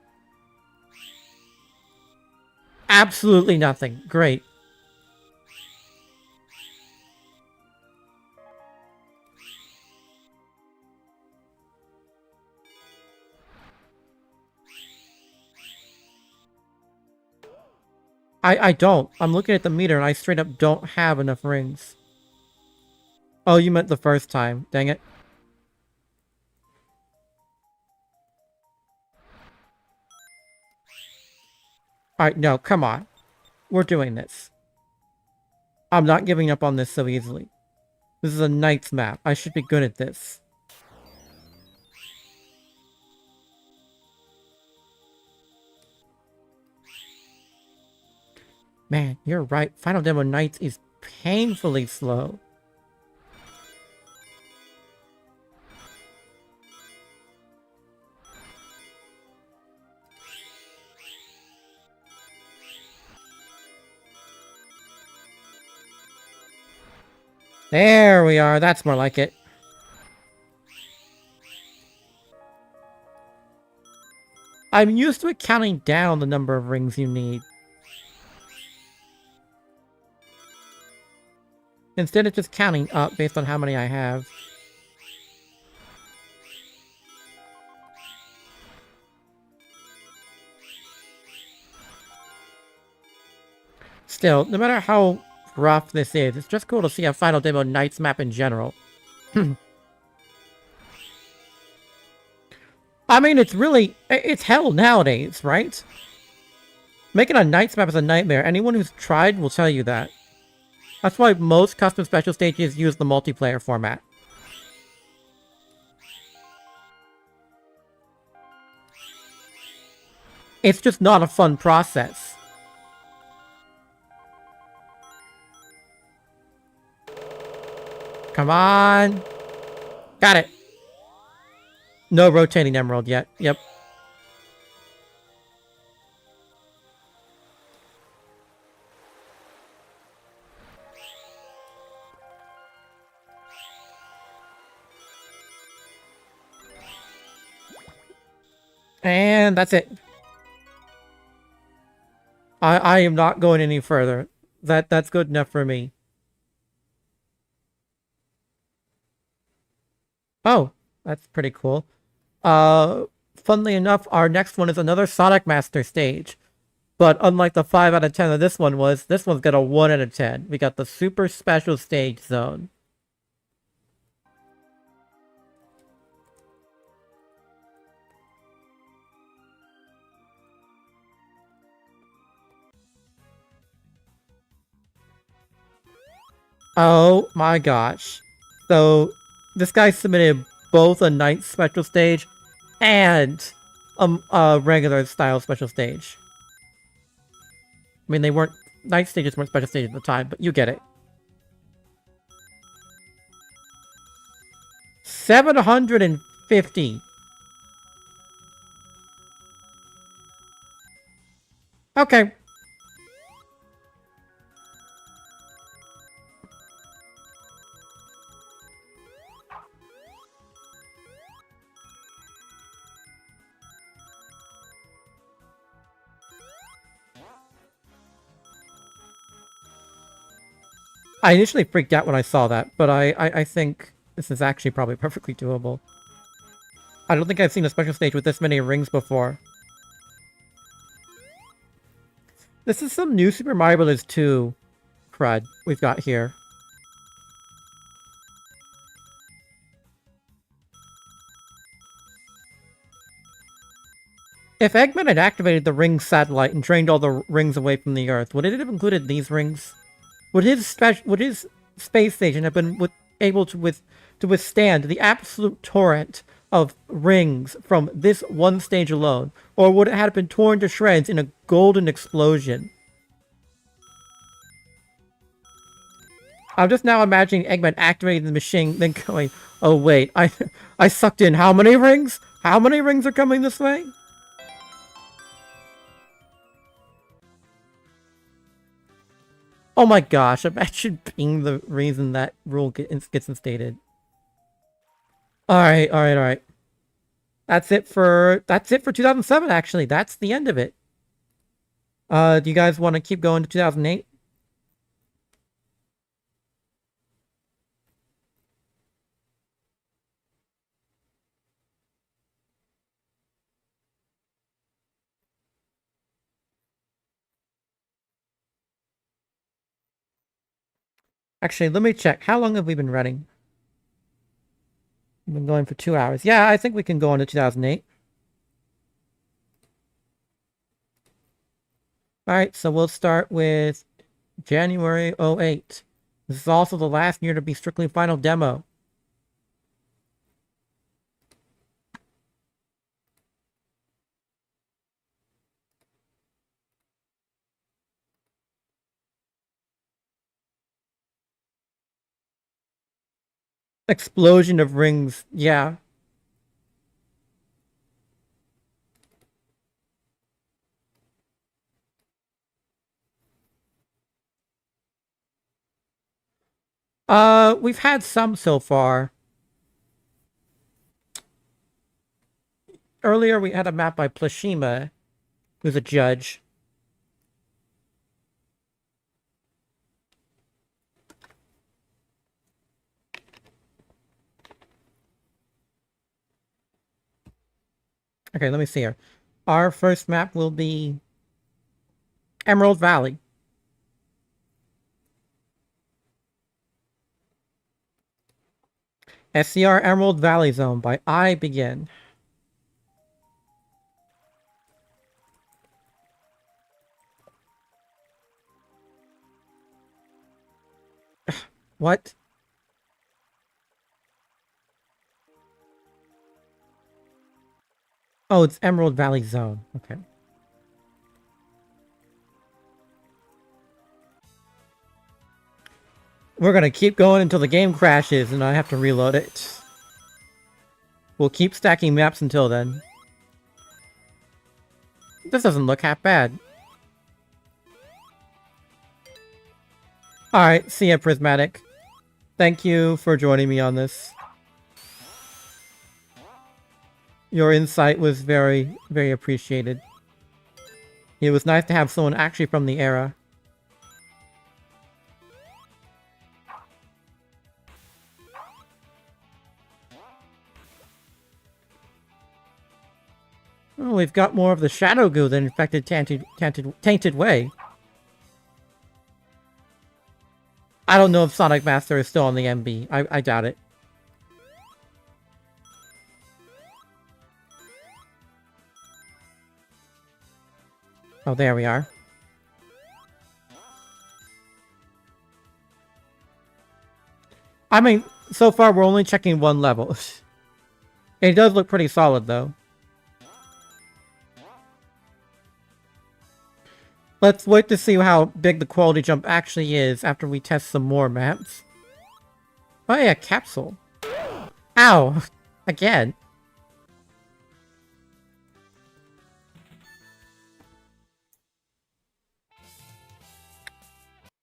Absolutely nothing. Great. I don't. I'm looking at the meter and I straight up don't have enough rings. Oh, you meant the first time. Dang it. Alright, no, come on. We're doing this. I'm not giving up on this so easily. This is a Knights map. I should be good at this. Man, you're right. Final Demo Knights is painfully slow. There we are. That's more like it. I'm used to it counting down the number of rings you need. Instead of just counting up based on how many I have. Still, no matter how rough this is, it's just cool to see a Final Demo Knights map in general. I mean, it's hell nowadays, right? Making a Knights map is a nightmare. Anyone who's tried will tell you that. That's why most custom special stages use the multiplayer format. It's just not a fun process. Come on. Got it. No rotating emerald yet. Yep. And that's it. I am not going any further. That's good enough for me. Oh, that's pretty cool. Funnily enough, our next one is another Sonic Master stage. But unlike the 5 out of 10 that this one was, this one's got a 1 out of 10. We got the Super Special Stage Zone. Oh my gosh. So, this guy submitted both a Night Special Stage and a regular style Special Stage. I mean, they weren't... Night stages weren't Special Stages at the time, but you get it. 750. Okay. I initially freaked out when I saw that, but I think this is actually probably perfectly doable. I don't think I've seen a special stage with this many rings before. This is some new Super Mario Bros. 2 crud we've got here. If Eggman had activated the ring satellite and drained all the rings away from the Earth, would it have included these rings? Would his space station have been able to withstand the absolute torrent of rings from this one stage alone, or would it have been torn to shreds in a golden explosion? I'm just now imagining Eggman activating the machine, then going, "Oh wait, I sucked in how many rings? How many rings are coming this way?" Oh my gosh, imagine being the reason that rule gets instated. Alright. That's it for 2007, actually. That's the end of it. Do you guys want to keep going to 2008? Actually, let me check. How long have we been running? We've been going for 2 hours. Yeah, I think we can go on to 2008. Alright, so we'll start with January 08. This is also the last year to be strictly Final Demo. Explosion of rings, yeah. We've had some so far. Earlier we had a map by Plashima, who's a judge. Okay, let me see here. Our first map will be Emerald Valley. SCR Emerald Valley Zone by I Begin. What? Oh, it's Emerald Valley Zone. Okay. We're gonna keep going until the game crashes and I have to reload it. We'll keep stacking maps until then. This doesn't look half bad. Alright, see ya, Prismatic. Thank you for joining me on this. Your insight was very, very appreciated. It was nice to have someone actually from the era. Oh, we've got more of the shadow goo than infected tainted way. I don't know if Sonic Master is still on the MB. I doubt it. Oh, there we are. I mean, so far we're only checking one level. It does look pretty solid, though. Let's wait to see how big the quality jump actually is after we test some more maps. Oh yeah, capsule. Ow! Again.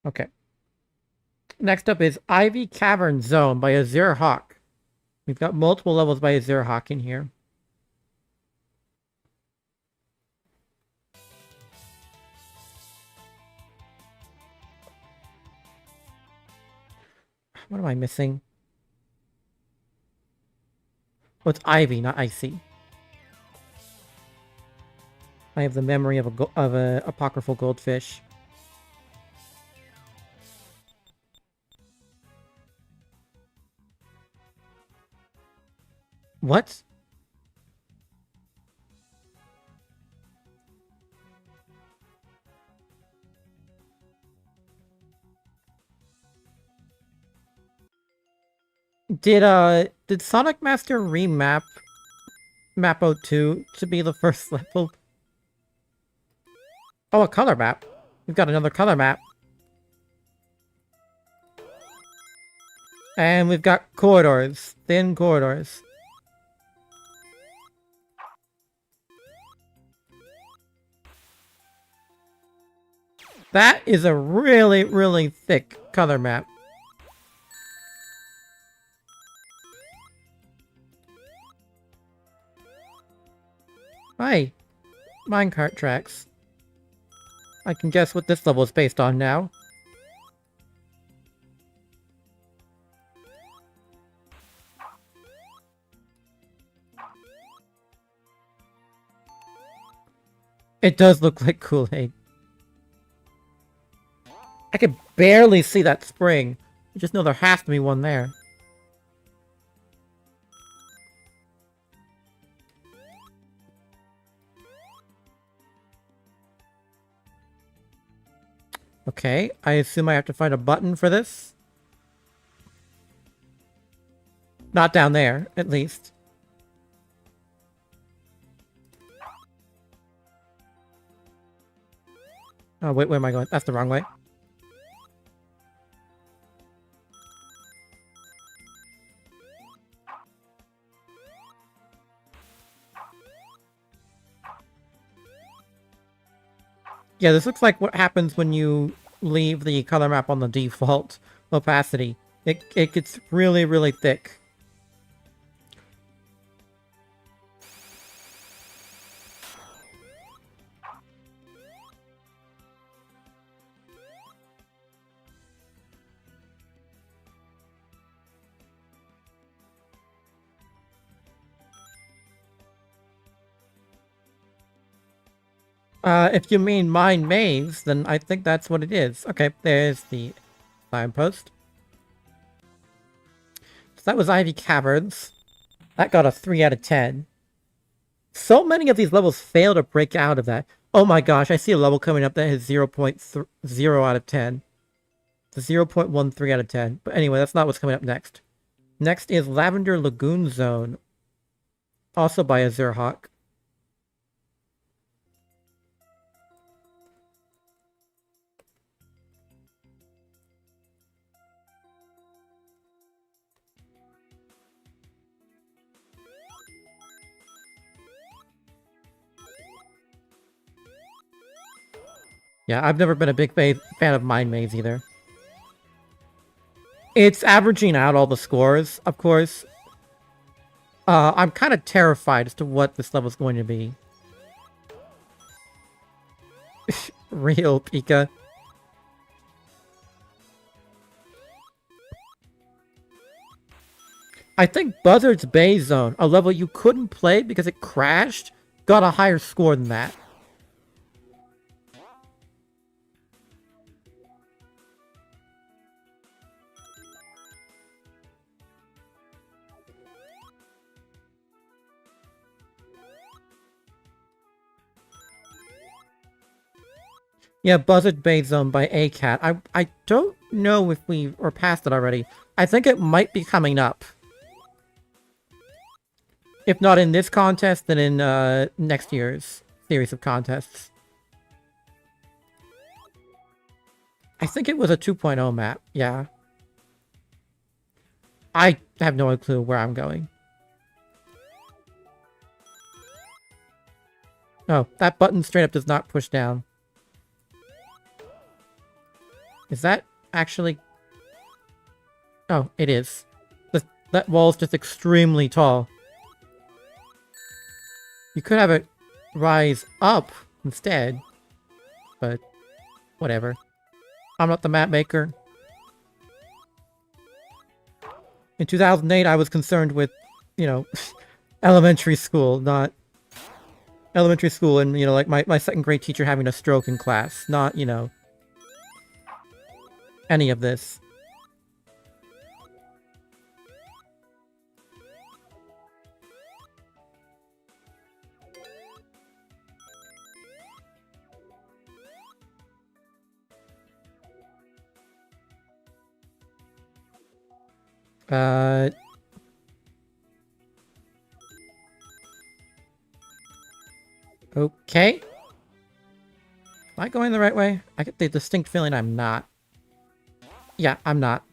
Okay. Next up is Ivy Cavern Zone by Azure Hawk. We've got multiple levels by Azure Hawk in here. What am I missing? Oh, it's Ivy, not Icy. I have the memory of a apocryphal goldfish. What? Did Sonic Master remap Map 02 to be the first level? Oh, a color map. We've got another color map. And we've got corridors. Thin corridors. That is a really, really thick color map. Hi. Minecart tracks. I can guess what this level is based on now. It does look like Kool-Aid. I could barely see that spring. I just know there has to be one there. Okay, I assume I have to find a button for this. Not down there, at least. Oh, wait, where am I going? That's the wrong way. Yeah, this looks like what happens when you leave the color map on the default opacity. It gets really, really thick. If you mean Mine Maze, then I think that's what it is. Okay, there's the signpost. So that was Ivy Caverns. That got a 3 out of 10. So many of these levels fail to break out of that. Oh my gosh, I see a level coming up that has 0.0 out of 10. The 0.13 out of 10. But anyway, that's not what's coming up next. Next is Lavender Lagoon Zone. Also by Azure Hawk. Yeah, I've never been a big fan of Mine Maze either. It's averaging out all the scores, of course. I'm kind of terrified as to what this level's going to be. Real Pika. I think Buzzard's Bay Zone, a level you couldn't play because it crashed, got a higher score than that. Yeah, Buzzard Bay Zone by ACAT. I don't know if we are past it already. I think it might be coming up. If not in this contest, then in next year's series of contests. I think it was a 2.0 map, yeah. I have no clue where I'm going. Oh, that button straight up does not push down. Is that actually... Oh, it is. That wall's just extremely tall. You could have it rise up instead. But, whatever. I'm not the map maker. In 2008, I was concerned with, you know, elementary school, not... Elementary school and, you know, like my second grade teacher having a stroke in class. Not, you know... any of this. Okay. Am I going the right way? I get the distinct feeling I'm not. Yeah, I'm not.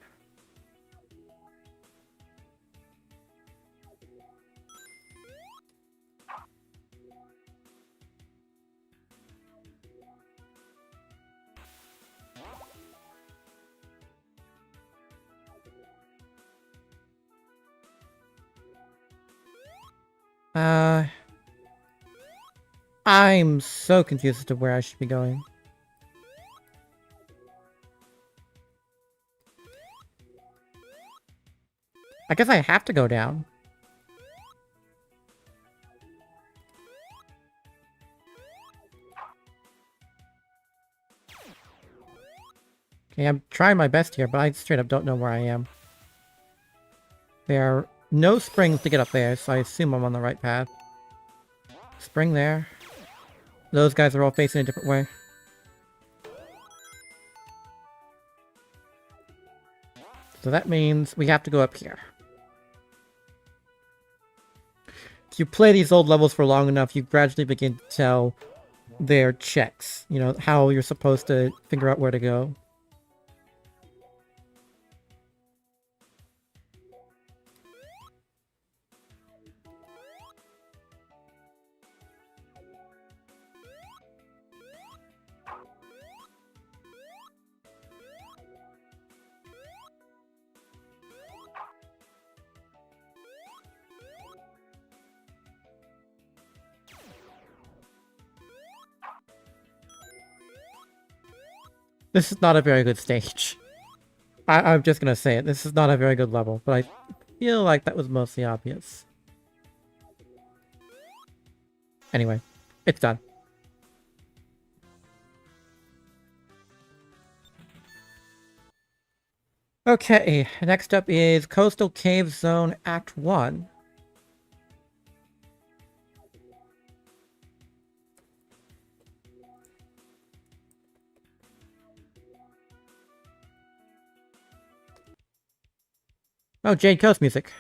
I'm so confused as to where I should be going. I guess I have to go down. Okay, I'm trying my best here, but I straight up don't know where I am. There are no springs to get up there, so I assume I'm on the right path. Spring there. Those guys are all facing a different way. So that means we have to go up here. If you play these old levels for long enough, you gradually begin to tell their checks. You know, how you're supposed to figure out where to go. This is not a very good stage. I'm just gonna say it. This is not a very good level, but I feel like that was mostly obvious. Anyway, it's done. Okay, next up is Coastal Cave Zone Act 1. Oh, Jade Coast music.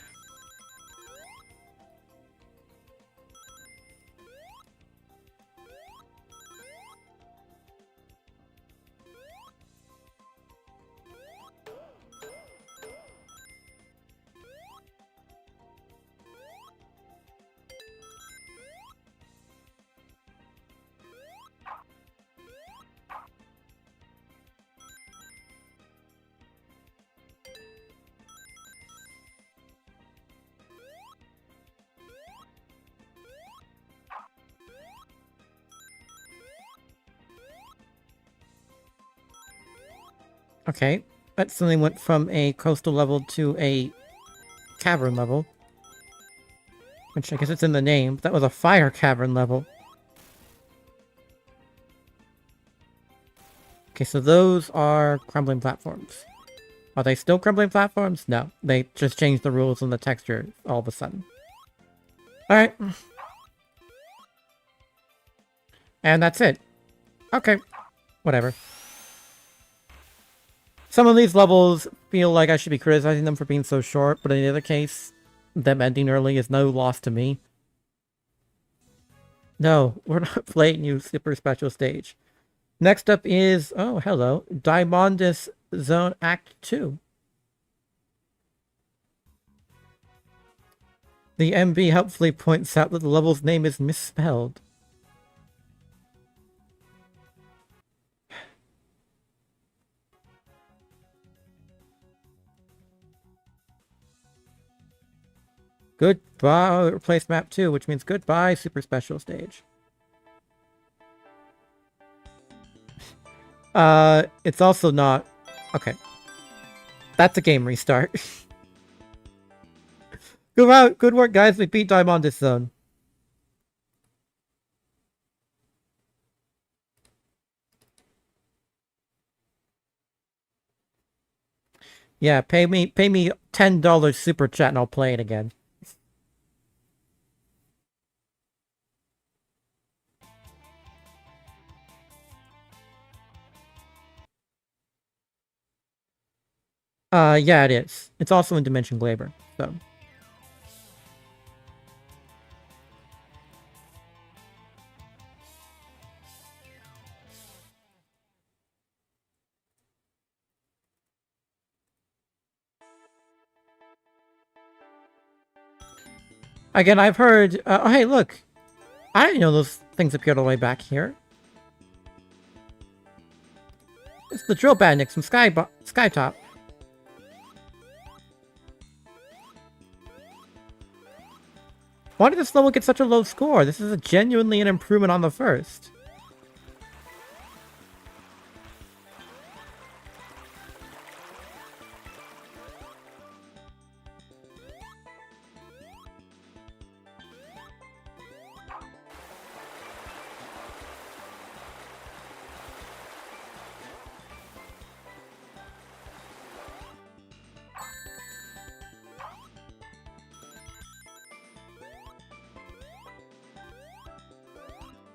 Okay, that suddenly went from a coastal level to a cavern level. Which I guess it's in the name. That was a fire cavern level. Okay, so those are crumbling platforms. Are they still crumbling platforms? No, they just changed the rules on the texture all of a sudden. Alright. And that's it. Okay. Whatever. Some of these levels feel like I should be criticizing them for being so short, but in the other case, them ending early is no loss to me. No, we're not playing you super special stage. Next up is, oh, hello, Diamondia Zone Act 2. The MB helpfully points out that the level's name is misspelled. Goodbye, replace map 2, which means goodbye, super special stage. It's also not... Okay. That's a game restart. Good work, guys. We beat Diamondia Zone. Yeah, pay me $10 super chat and I'll play it again. Yeah, it is. It's also in Dimension Glaver, so... Again, I've heard... oh, hey, look! I didn't know those things appeared all the way back here. It's the drill bandits from Skytop. Why did this level get such a low score? This is genuinely an improvement on the first.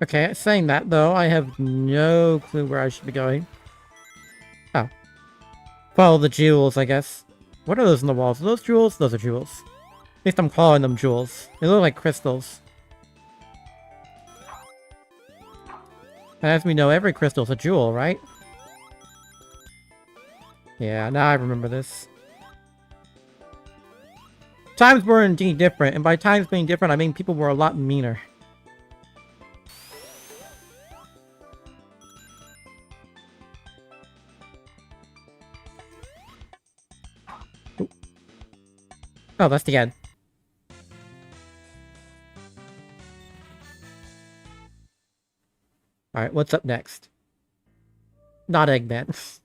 Okay, saying that, though, I have no clue where I should be going. Oh. Follow the jewels, I guess. What are those in the walls? Are those jewels? Those are jewels. At least I'm calling them jewels. They look like crystals. And as we know, every crystal's a jewel, right? Yeah, now I remember this. Times were indeed different, and by times being different, I mean people were a lot meaner. Oh, that's the end. Alright, what's up next? Not Eggman.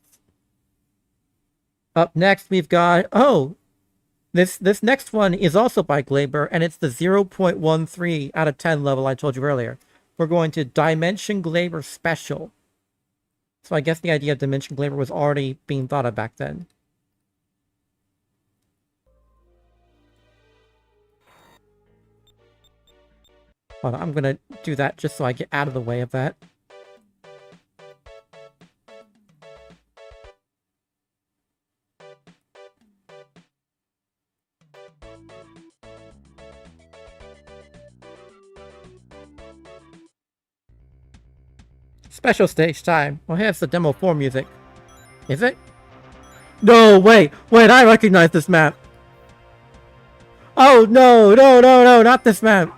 Up next, we've got... Oh! This next one is also by Glaver, and it's the 0.13 out of 10 level I told you earlier. We're going to Dimension Glaver Special. So I guess the idea of Dimension Glaver was already being thought of back then. Hold on, I'm gonna do that just so I get out of the way of that. Special stage time. Well, here's the demo 4 music. Is it? No, wait, I recognize this map. Oh, no, not this map.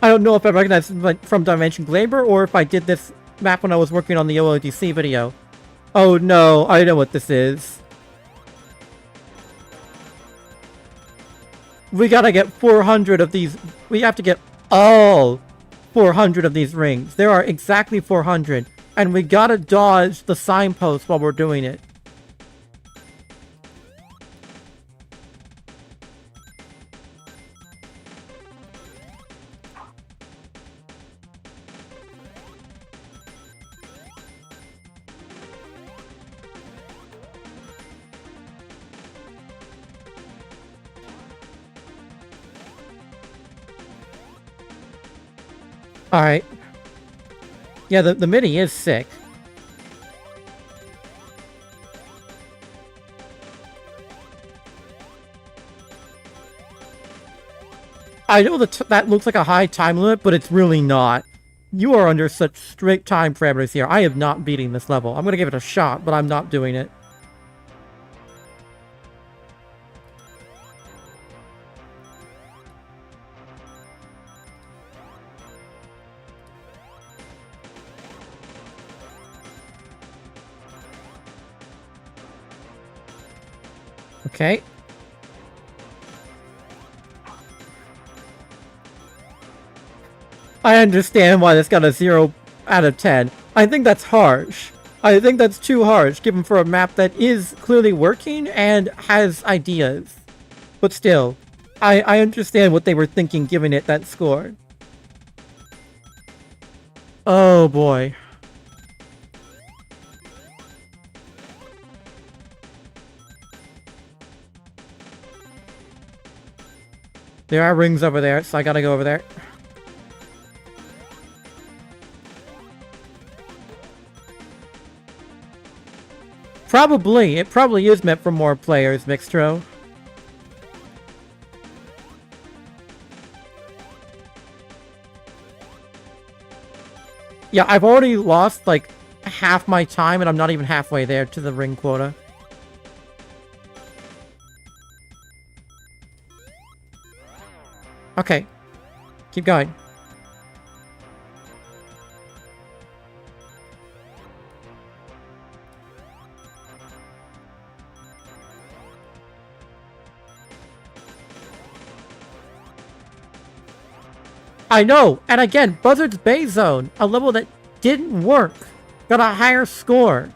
I don't know if I recognize it from Dimension Glaver or if I did this map when I was working on the OLDC video. Oh no, I know what this is. We gotta get 400 of these. We have to get all 400 of these rings. There are exactly 400. And we gotta dodge the signpost while we're doing it. Alright. Yeah, the MIDI is sick. I know that looks like a high time limit, but it's really not. You are under such strict time parameters here. I am not beating this level. I'm gonna give it a shot, but I'm not doing it. Okay. I understand why this got a 0 out of 10. I think that's harsh. I think that's too harsh, given for a map that is clearly working and has ideas. But still, I understand what they were thinking giving it that score. Oh boy. There are rings over there, so I gotta go over there. Probably. It probably is meant for more players, Mixtro. Yeah, I've already lost, like, half my time, and I'm not even halfway there to the ring quota. Okay. Keep going. I know! And again, Buzzard's Bay Zone, a level that didn't work, got a higher score.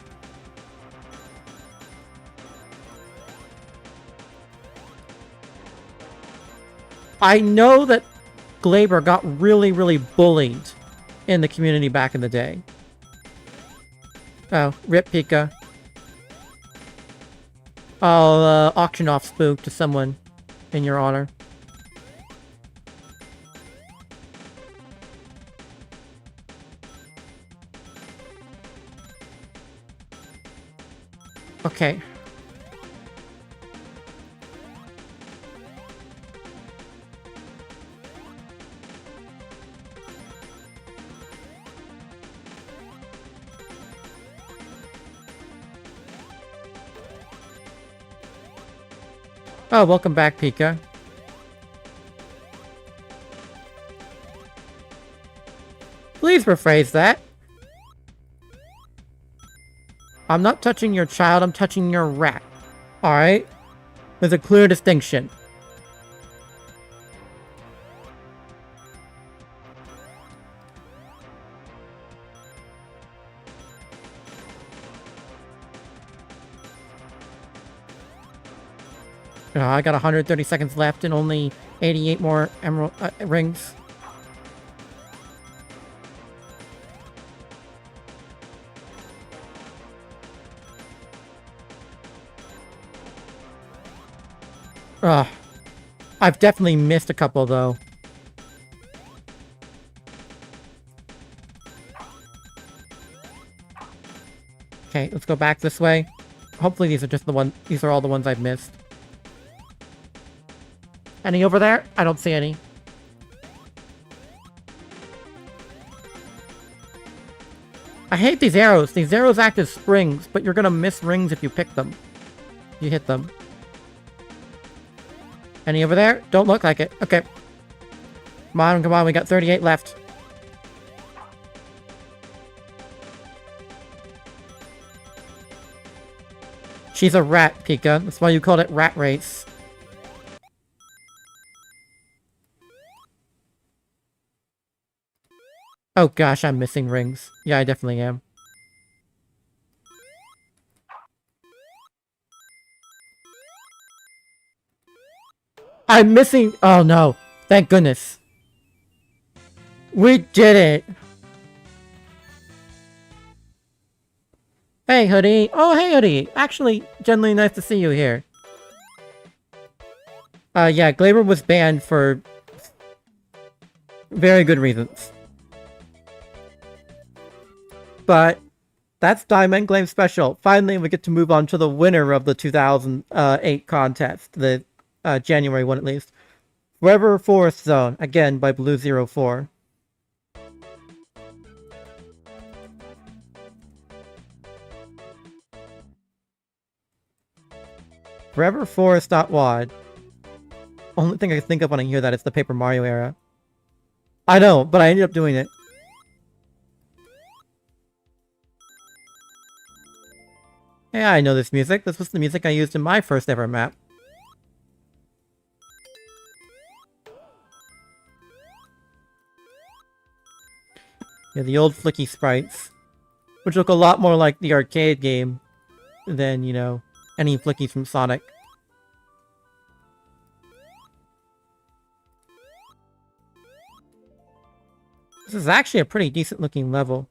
I know that Glaver got really, really bullied in the community back in the day. Oh, rip Pika. I'll auction off Spook to someone in your honor. Okay. Oh, welcome back, Pika. Please rephrase that. I'm not touching your child, I'm touching your rat. Alright? There's a clear distinction. I got 130 seconds left and only 88 more emerald rings. I've definitely missed a couple, though. Okay, let's go back this way. Hopefully these are just the ones. These are all the ones I've missed. Any over there? I don't see any. I hate these arrows. These arrows act as springs, but you're gonna miss rings if you pick them. You hit them. Any over there? Don't look like it. Okay. Come on, come on. We got 38 left. She's a rat, Pika. That's why you called it Rat Race. Oh gosh, I'm missing rings. Yeah, I definitely am. I'm missing... Oh no. Thank goodness. We did it! Hey, Hoodie. Oh, hey, Hoodie. Actually, genuinely nice to see you here. Yeah, Glaver was banned for very good reasons. But that's Diamond Glaive Special. Finally, we get to move on to the winner of the 2008 contest. The January one, at least. Forever Forest Zone. Again, by Blue04. Forever Forest.wad. Only thing I can think of when I hear that is the Paper Mario era. I know, but I ended up doing it. Yeah, I know this music. This was the music I used in my first ever map. Yeah, the old flicky sprites. Which look a lot more like the arcade game than, you know, any flickies from Sonic. This is actually a pretty decent looking level.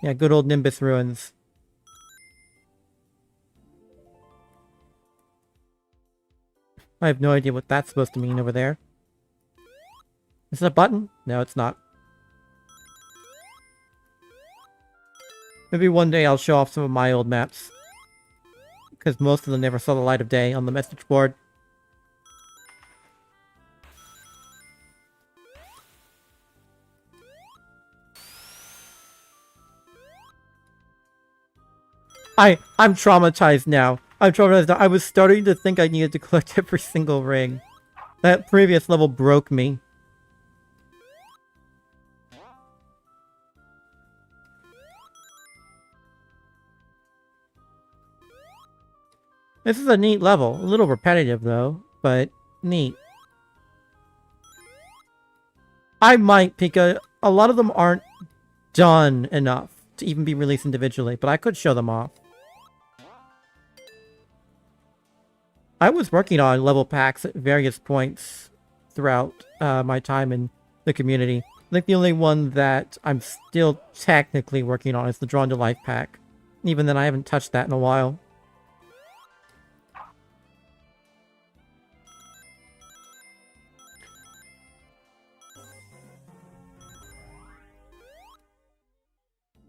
Yeah, good old Nimbus Ruins. I have no idea what that's supposed to mean over there. Is it a button? No, it's not. Maybe one day I'll show off some of my old maps. Because most of them never saw the light of day on the message board. I'm traumatized now. I'm traumatized now. I was starting to think I needed to collect every single ring. That previous level broke me. This is a neat level. A little repetitive though, but neat. I might pick a lot of them aren't done enough to even be released individually, but I could show them off. I was working on level packs at various points throughout my time in the community. I think the only one that I'm still technically working on is the Drawn to Life pack. Even then, I haven't touched that in a while.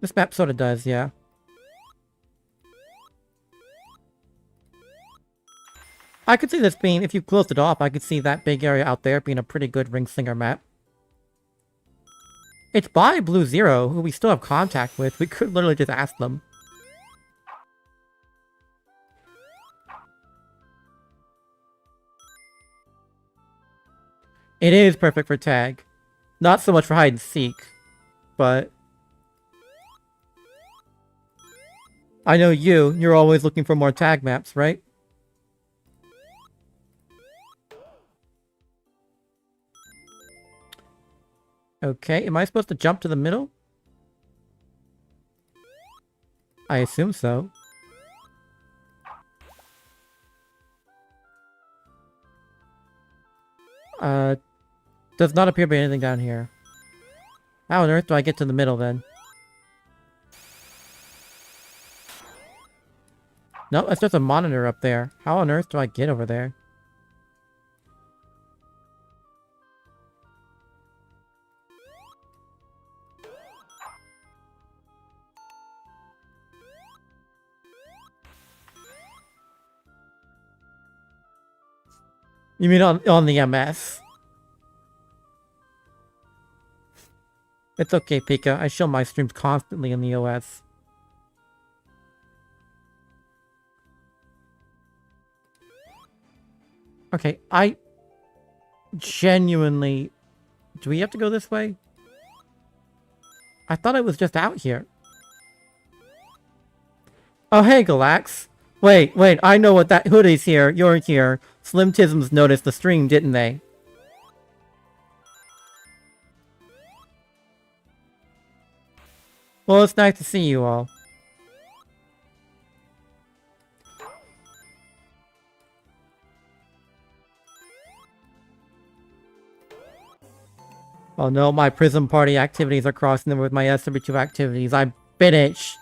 This map sort of does, yeah. I could see this being, if you closed it off, I could see that big area out there being a pretty good Ring Slinger map. It's by Blue Zero, who we still have contact with. We could literally just ask them. It is perfect for tag. Not so much for hide and seek, but... I know you're always looking for more tag maps, right? Okay, am I supposed to jump to the middle? I assume so. Does not appear to be anything down here. How on earth do I get to the middle then? No, that's just a monitor up there. How on earth do I get over there? You mean on the MS? It's okay, Pika. I show my streams constantly in the OS. Okay, I genuinely... Do we have to go this way? I thought it was just out here. Oh, hey, Galax. Wait, I know what that... Hoodie's here, you're here. Slim Tisms noticed the stream, didn't they? Well, it's nice to see you all. Oh no, my Prism Party activities are crossing over with my SRB2 activities. I'm finished!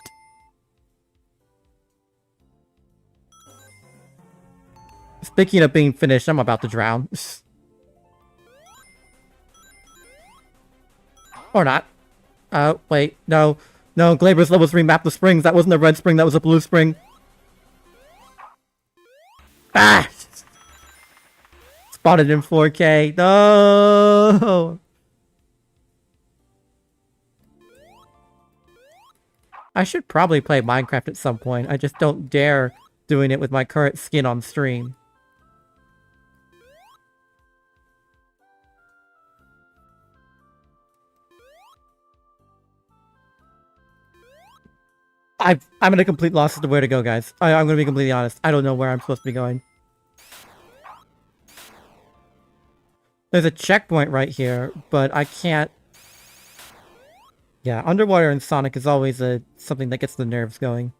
Speaking of being finished, I'm about to drown. Or not. Wait, no. No, Glaver's levels remapped the springs. That wasn't a red spring, that was a blue spring. Ah! Spotted in 4K. No! I should probably play Minecraft at some point. I just don't dare doing it with my current skin on stream. I'm at a complete loss as to where to go, guys. I'm gonna be completely honest. I don't know where I'm supposed to be going. There's a checkpoint right here, but I can't... Yeah, underwater and Sonic is always something that gets the nerves going.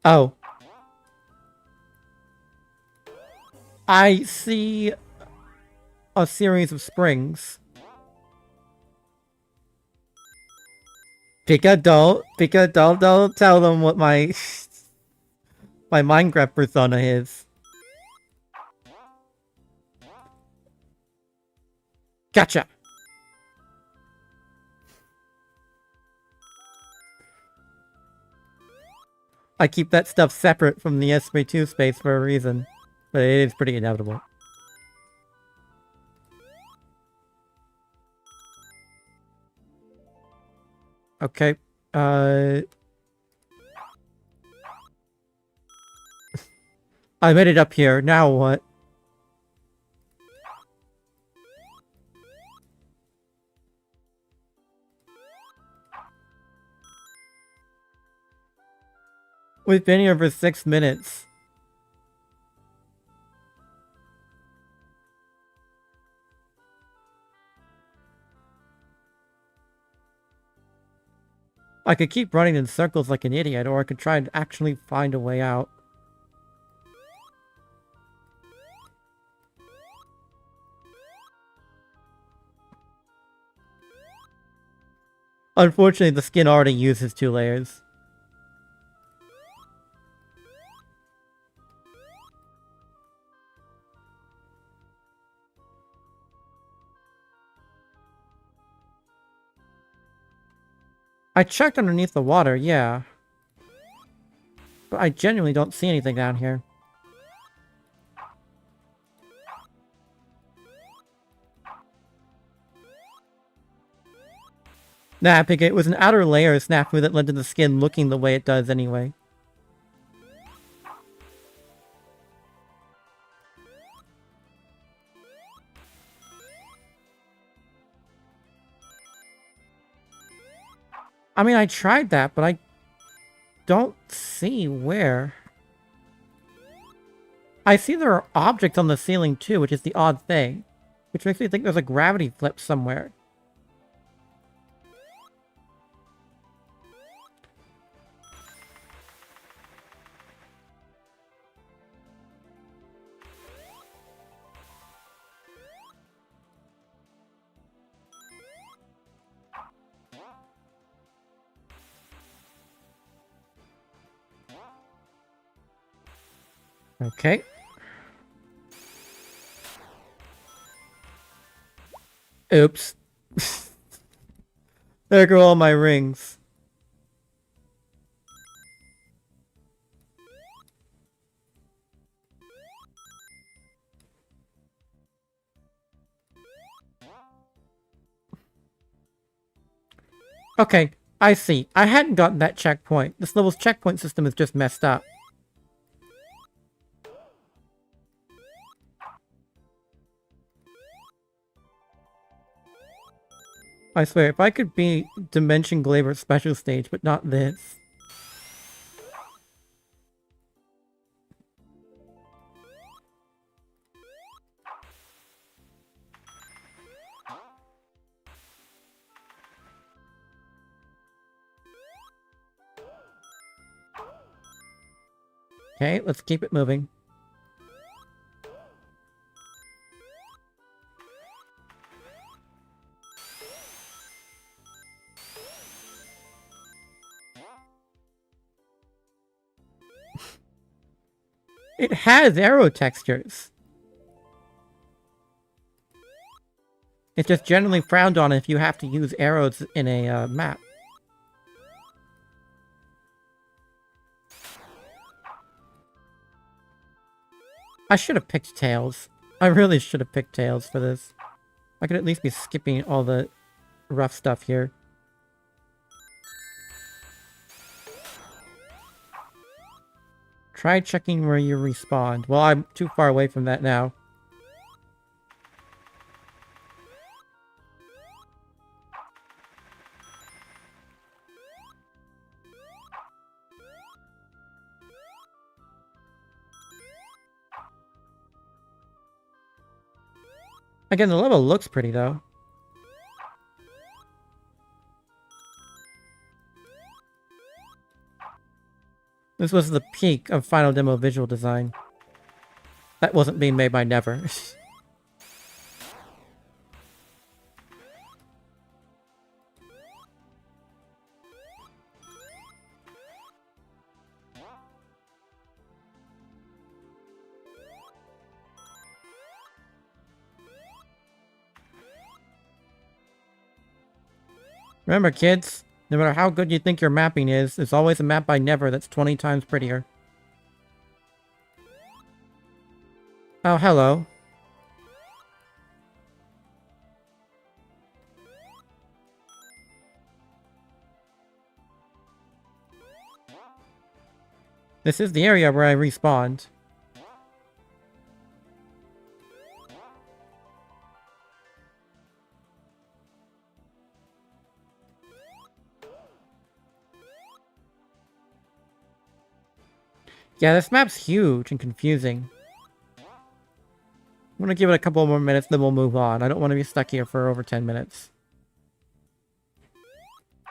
Oh. I see a series of springs. Pika, don't tell them what my my Minecraft persona is. Gotcha. I keep that stuff separate from the SRB2 space for a reason, but it is pretty inevitable. Okay, I made it up here, now what? We've been here for 6 minutes. I could keep running in circles like an idiot, or I could try and actually find a way out. Unfortunately, the skin already uses 2 layers. I checked underneath the water, yeah. But I genuinely don't see anything down here. Nah, Pika, it was an outer layer of snafu that led to the skin looking the way it does anyway. I mean, I tried that, but I don't see where. I see there are objects on the ceiling too, which is the odd thing. Which makes me think there's a gravity flip somewhere. Okay. Oops. There go all my rings. Okay, I see. I hadn't gotten that checkpoint. This level's checkpoint system is just messed up. I swear, if I could be Dimension Glaver's special stage, but not this. Okay, let's keep it moving. It has arrow textures. It's just generally frowned on if you have to use arrows in a map. I should have picked Tails. I really should have picked Tails for this. I could at least be skipping all the rough stuff here. Try checking where you respawned. Well, I'm too far away from that now. Again, the level looks pretty, though. This was the peak of Final Demo visual design. That wasn't being made by Never. Remember, kids, no matter how good you think your mapping is, there's always a map by Never that's 20 times prettier. Oh, hello. This is the area where I respawned. Yeah, this map's huge and confusing. I'm gonna give it a couple more minutes, then we'll move on. I don't want to be stuck here for over 10 minutes.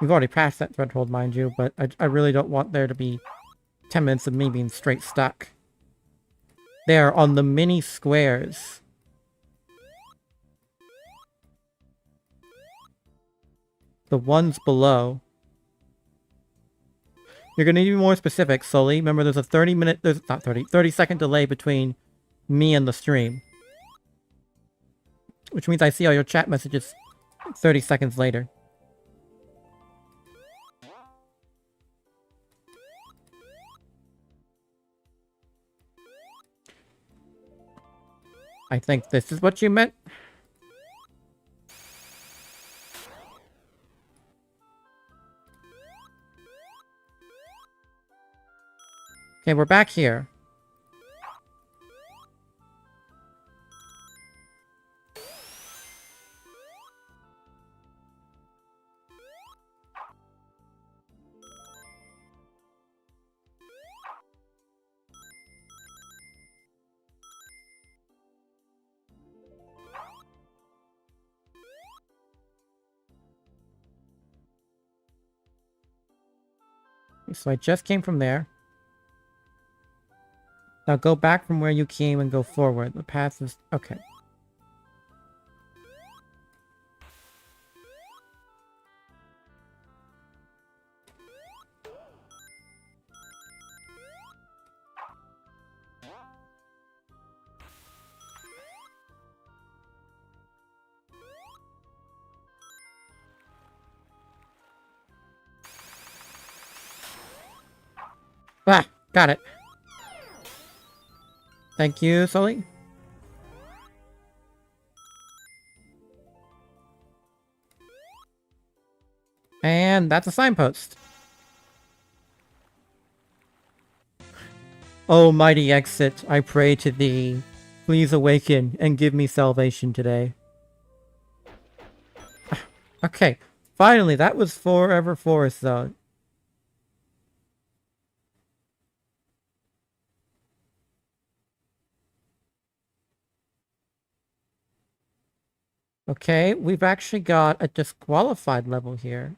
We've already passed that threshold, mind you, but I really don't want there to be 10 minutes of me being straight stuck. There, on the mini squares. The ones below. You're going to need to be more specific, Sully. Remember, there's a 30-second delay between me and the stream. Which means I see all your chat messages 30 seconds later. I think this is what you meant. Okay, we're back here. So I just came from there. Now go back from where you came and go forward. The path is... okay. Ah, got it. Thank you, Sully. And that's a signpost. O mighty exit, I pray to thee. Please awaken and give me salvation today. Okay, finally, that was Forever Forest Zone. Okay, we've actually got a disqualified level here.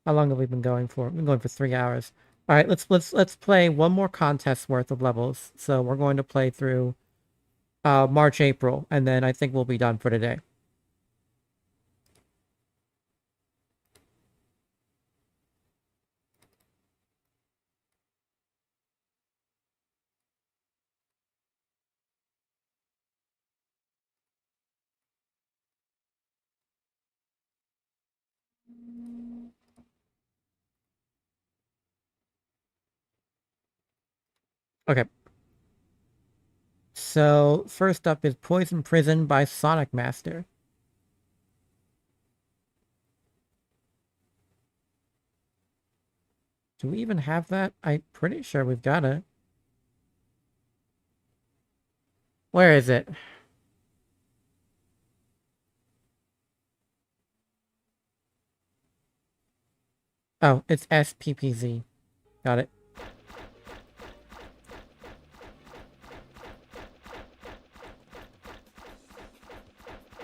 How long have we been going for? We've been going for 3 hours. All right, let's play one more contest worth of levels. So we're going to play through March, April, and then I think we'll be done for today. Okay. So first up is Poison Prison by Sonic Master. Do we even have that? I'm pretty sure we've got it. Where is it? Oh, it's SPPZ. Got it.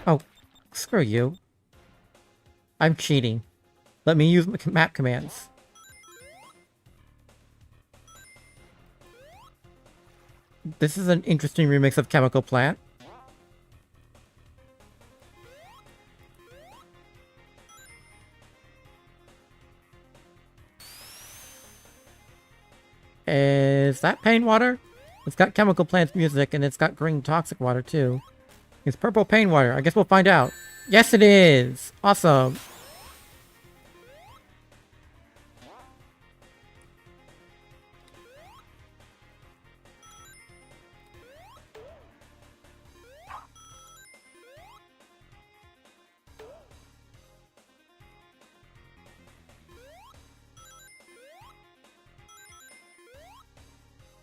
Oh, screw you. I'm cheating. Let me use map commands. This is an interesting remix of Chemical Plant. Is that Pain Water? It's got Chemical Plant's music, and it's got green Toxic Water, too. It's Purple Pain Water. I guess we'll find out. Yes, it is! Awesome!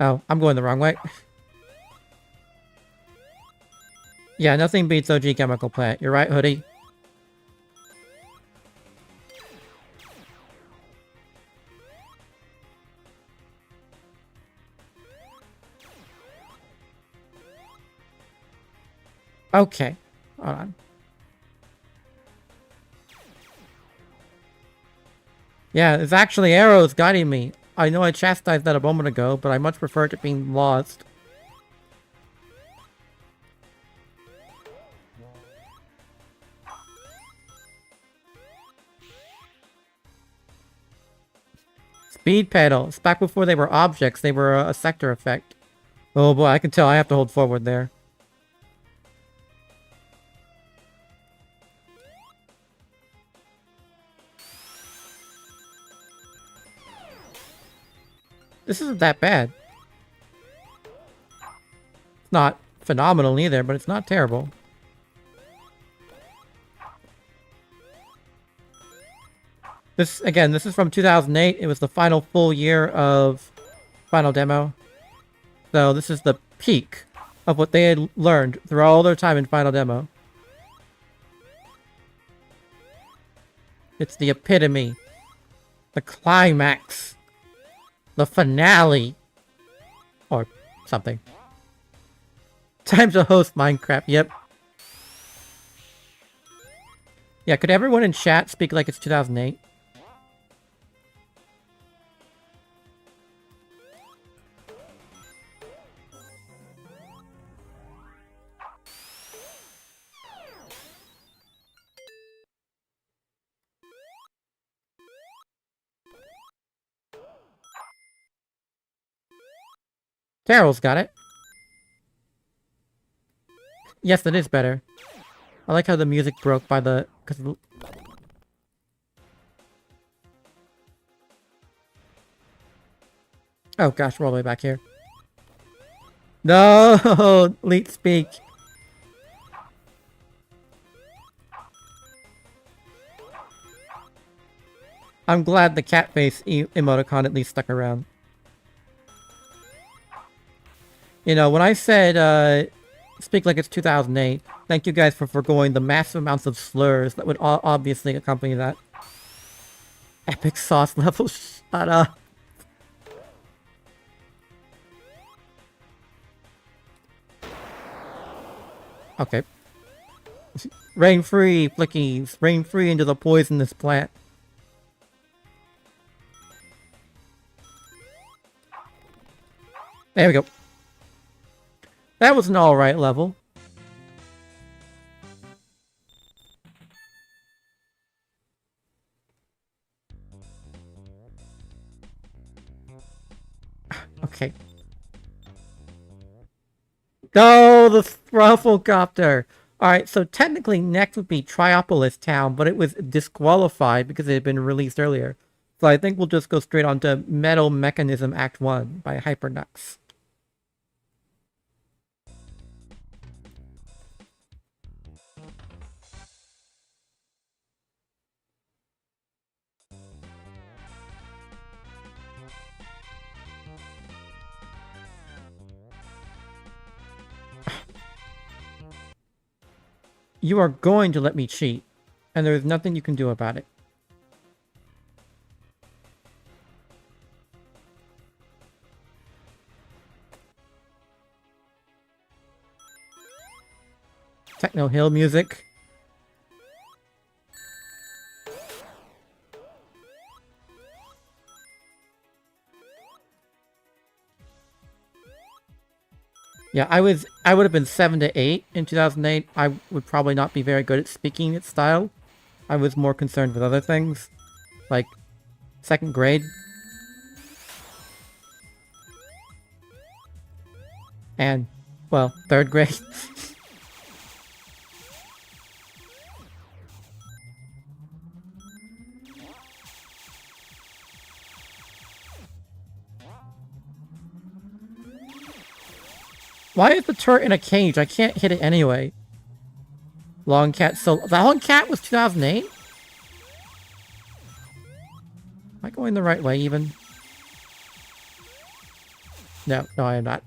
Oh, I'm going the wrong way. Yeah, nothing beats OG Chemical Plant. You're right, Hoodie. Okay. Hold on. Yeah, it's actually arrows guiding me. I know I chastised that a moment ago, but I much prefer it to being lost. Speed pedals. Back before they were objects, they were a sector effect. Oh boy, I can tell I have to hold forward there. This isn't that bad. It's not phenomenal either, but it's not terrible. This, again, this is from 2008. It was the final full year of Final Demo. So this is the peak of what they had learned through all their time in Final Demo. It's the epitome. The climax. The finale. Or something. Time to host Minecraft. Yep. Yeah, could everyone in chat speak like it's 2008? Carol's got it. Yes, that is better. I like how the music broke by the... Oh gosh, we're all the way back here. No! Leet speak. I'm glad the cat face emoticon at least stuck around. You know, when I said, speak like it's 2008, thank you guys for foregoing the massive amounts of slurs that would obviously accompany that. Epic sauce level, shut up. Okay. Rain free, flickies. Rain free into the poisonous plant. There we go. That was an alright level. Okay. Oh, the Rufflecopter! Alright, so technically next would be Triopolis Town, but it was disqualified because it had been released earlier. So I think we'll just go straight on to Metal Mechanism Act 1 by Hypernux. You are going to let me cheat, and there's nothing you can do about it. Techno Hill music. Yeah, I would have been 7 to 8 in 2008. I would probably not be very good at speaking its style. I was more concerned with other things, like second grade. And, well, third grade. Why is the turret in a cage? I can't hit it anyway. Long Cat, so the Long Cat was 2008? Am I going the right way even? No, I am not.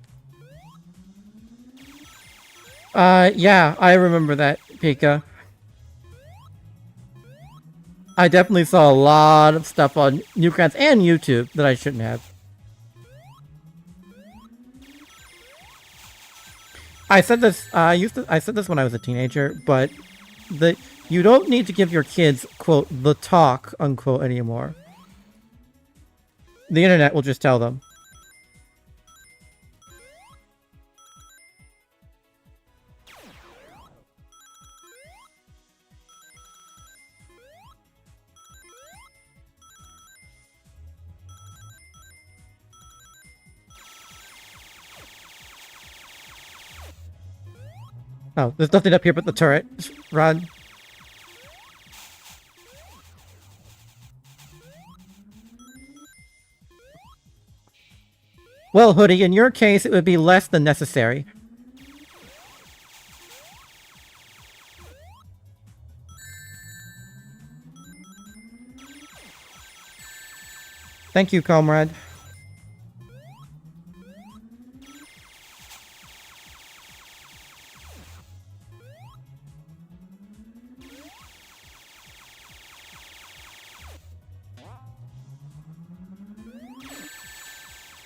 Yeah, I remember that, Pika. I definitely saw a lot of stuff on Newgrounds and YouTube that I shouldn't have. I said this, I said this when I was a teenager, but you don't need to give your kids, quote, the talk, unquote, anymore. The internet will just tell them. Oh, there's nothing up here but the turret. Run. Well, Hoodie, in your case, it would be less than necessary. Thank you, comrade.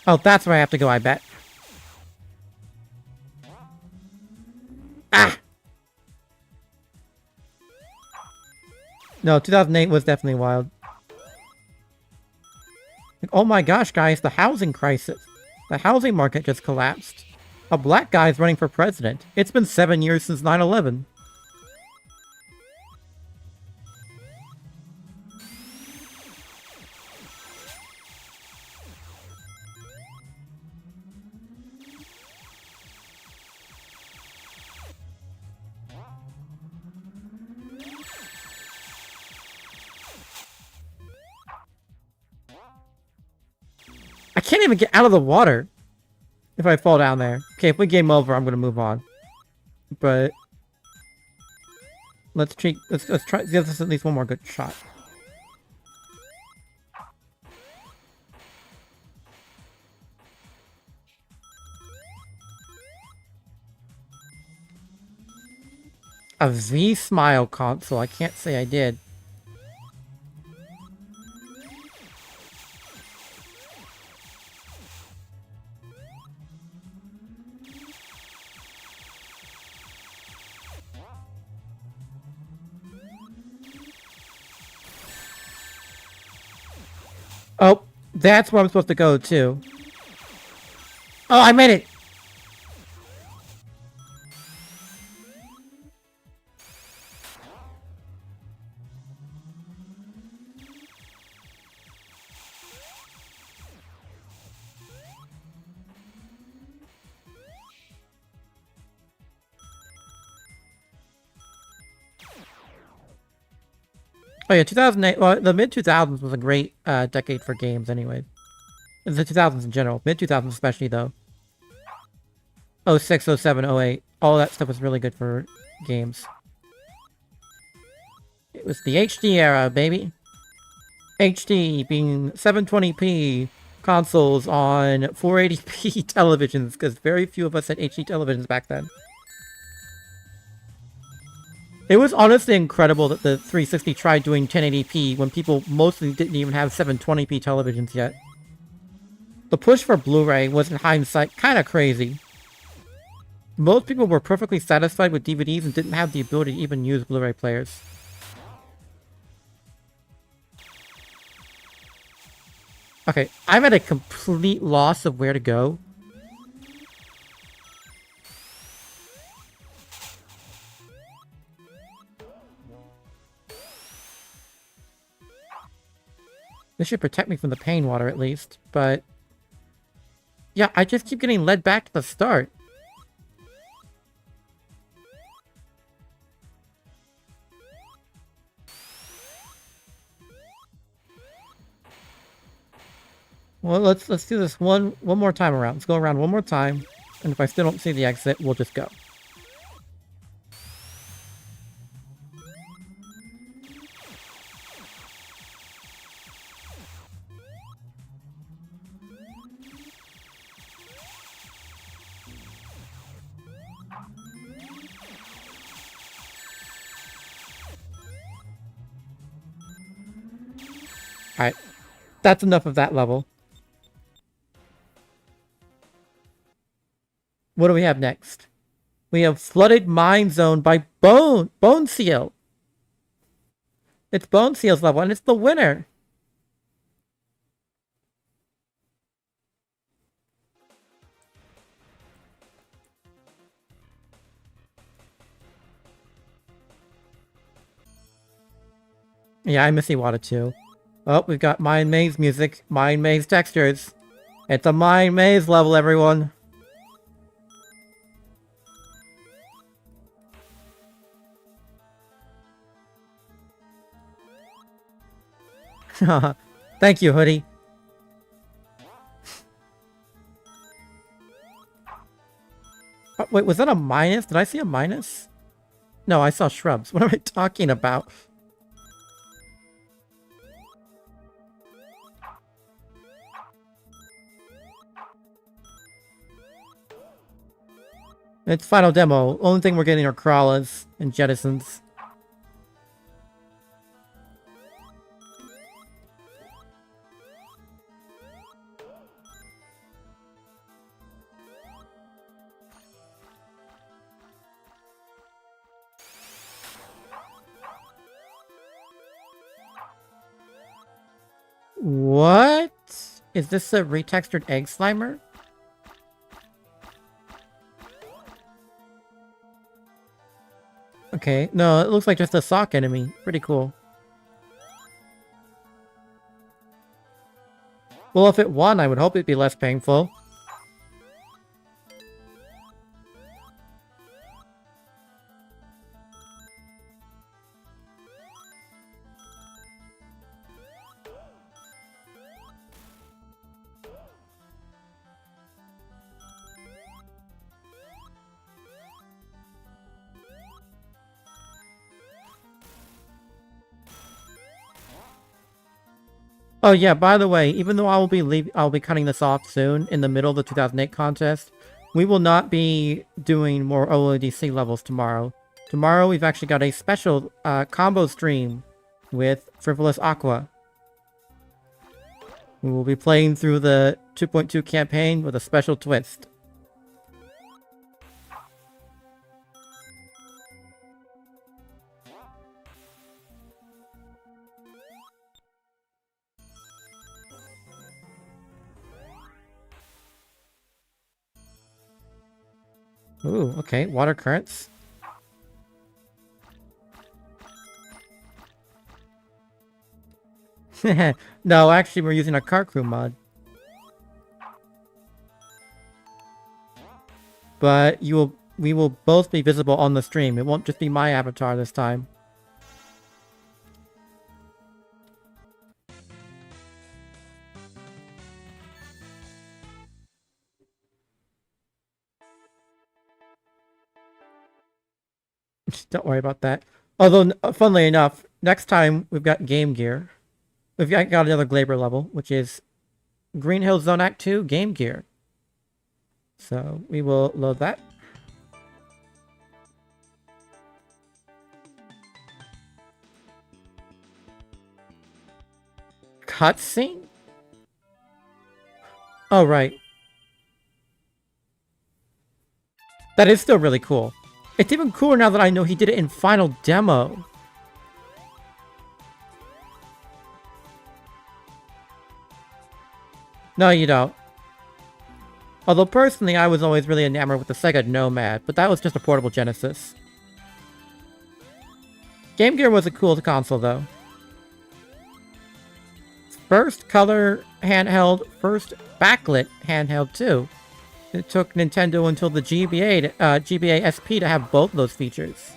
Oh, that's where I have to go, I bet. Ah! No, 2008 was definitely wild. Oh my gosh, guys, the housing crisis. The housing market just collapsed. A black guy's running for president. It's been 7 years since 9/11. I can't even get out of the water if I fall down there. Okay, if we game over, I'm gonna move on. But let's try give this at least one more good shot. A V-Smile console. I can't say I did. Oh, that's where I'm supposed to go, too. Oh, I made it! Oh yeah, 2008. Well, the mid 2000s was a great decade for games, anyway. The 2000s in general, mid 2000s especially though. 06, 07, 08, all that stuff was really good for games. It was the HD era, baby. HD being 720p consoles on 480p televisions, because very few of us had HD televisions back then. It was honestly incredible that the 360 tried doing 1080p when people mostly didn't even have 720p televisions yet. The push for Blu-ray was, in hindsight, kind of crazy. Most people were perfectly satisfied with DVDs and didn't have the ability to even use Blu-ray players. Okay, I'm at a complete loss of where to go. This should protect me from the pain water at least, but... yeah, I just keep getting led back to the start. Well, let's do this one more time around. Let's go around one more time, and if I still don't see the exit, we'll just go. Alright, that's enough of that level. What do we have next? We have Flooded Mine Zone by Bone Seal. It's Bone Seal's level, and it's the winner. Yeah, I miss Iwata too. Oh, we've got Mine Maze music, Mine Maze textures. It's a Mine Maze level, everyone. Thank you, Hoodie. Oh, wait, was that a minus? Did I see a minus? No, I saw shrubs. What am I talking about? It's Final Demo. Only thing we're getting are crawlers and jettisons. What? Is this a retextured egg slimer? Okay, no, it looks like just a sock enemy. Pretty cool. Well, if it won, I would hope it'd be less painful. Oh yeah, by the way, even though I'll be cutting this off soon in the middle of the 2008 contest, we will not be doing more OLDC levels tomorrow. Tomorrow we've actually got a special combo stream with Frivolous Aqua. We will be playing through the 2.2 campaign with a special twist. Ooh, okay. Water currents. No, actually, we're using a cart crew mod. But we will both be visible on the stream. It won't just be my avatar this time. Don't worry about that. Although, funnily enough, next time we've got Game Gear. We've got another Glaber level, which is Green Hill Zone Act 2 Game Gear. So we will load that. Cutscene? Oh, right. That is still really cool. It's even cooler now that I know he did it in Final Demo. No, you don't. Although personally, I was always really enamored with the Sega Nomad, but that was just a portable Genesis. Game Gear was a cool console, though. First color handheld, first backlit handheld, too. It took Nintendo until the GBA SP to have both of those features.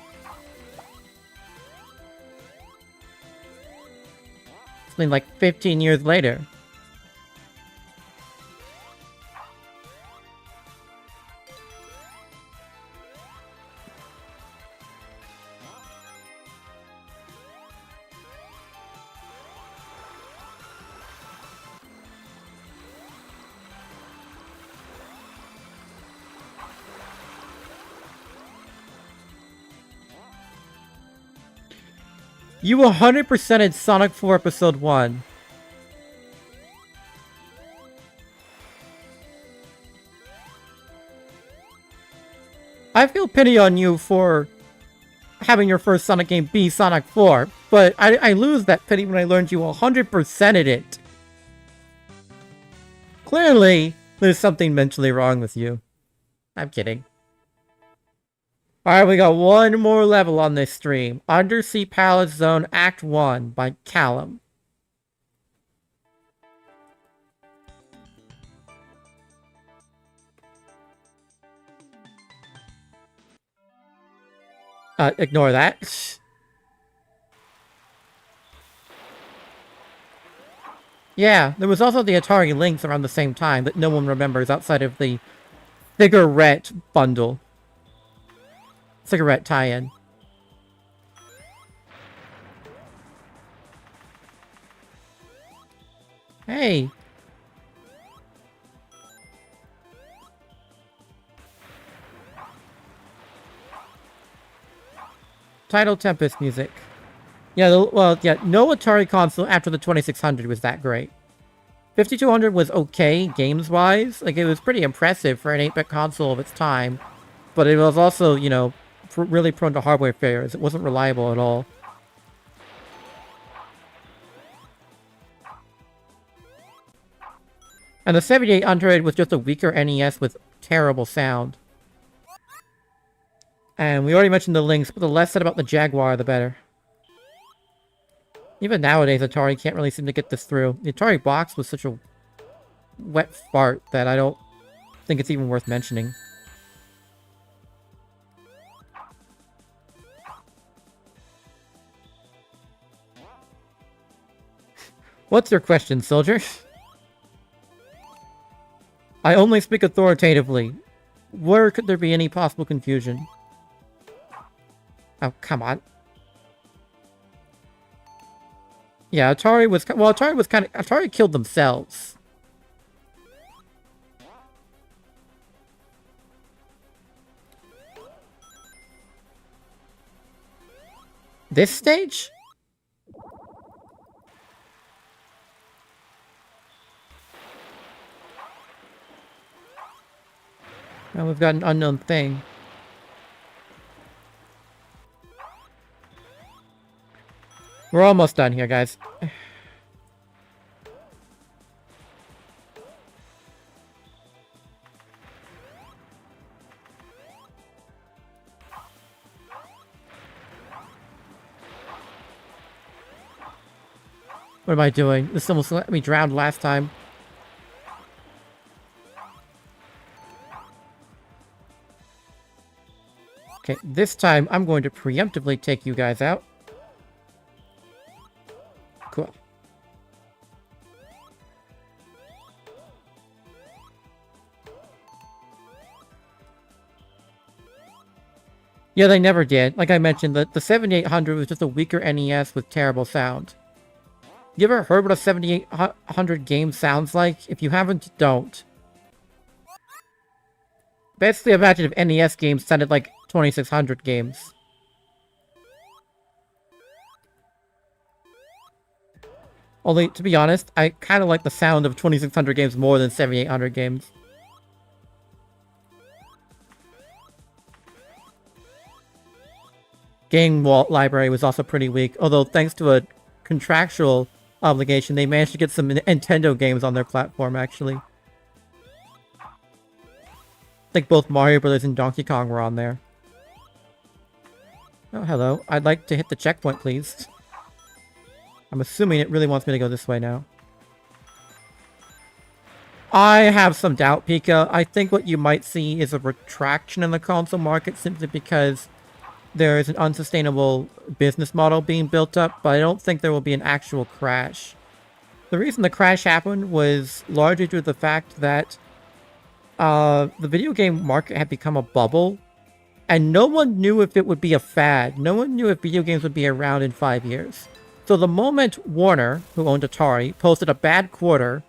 It's been like 15 years later. You 100%ed Sonic 4 Episode 1. I feel pity on you for having your first Sonic game be Sonic 4, but I lose that pity when I learned you 100%ed it. Clearly, there's something mentally wrong with you. I'm kidding. Alright, we got one more level on this stream. Undersea Palace Zone Act 1 by Callum. Ignore that. Yeah, there was also the Atari Lynx around the same time that no one remembers outside of the cigarette bundle. Cigarette tie-in. Hey! Tidal Tempest music. Yeah, no Atari console after the 2600 was that great. 5200 was okay, games-wise. Like, it was pretty impressive for an 8-bit console of its time. But it was also, you know, really prone to hardware failures. It wasn't reliable at all. And the 7800 was just a weaker NES with terrible sound. And we already mentioned the Lynx, but the less said about the Jaguar, the better. Even nowadays, Atari can't really seem to get this through. The Atari box was such a wet fart that I don't think it's even worth mentioning. What's your question, soldier? I only speak authoritatively. Where could there be any possible confusion? Oh, come on. Yeah, Atari was... Well, Atari was kind of... Atari killed themselves. This stage? Now we've got an unknown thing. We're almost done here, guys. What am I doing? This almost let me drown last time. Okay, this time I'm going to preemptively take you guys out. Cool. Yeah, they never did. Like I mentioned, the 7800 was just a weaker NES with terrible sound. You ever heard what a 7800 game sounds like? If you haven't, don't. Basically, imagine if NES games sounded like 2600 games. Only, to be honest, I kind of like the sound of 2600 games more than 7800 games. Game library was also pretty weak, although thanks to a contractual obligation, they managed to get some Nintendo games on their platform, actually. I think both Mario Brothers and Donkey Kong were on there. Oh, hello. I'd like to hit the checkpoint, please. I'm assuming it really wants me to go this way now. I have some doubt, Pika. I think what you might see is a retraction in the console market simply because there is an unsustainable business model being built up, but I don't think there will be an actual crash. The reason the crash happened was largely due to the fact that the video game market had become a bubble, and no one knew if it would be a fad. No one knew if video games would be around in 5 years. So the moment Warner, who owned Atari, posted a bad quarter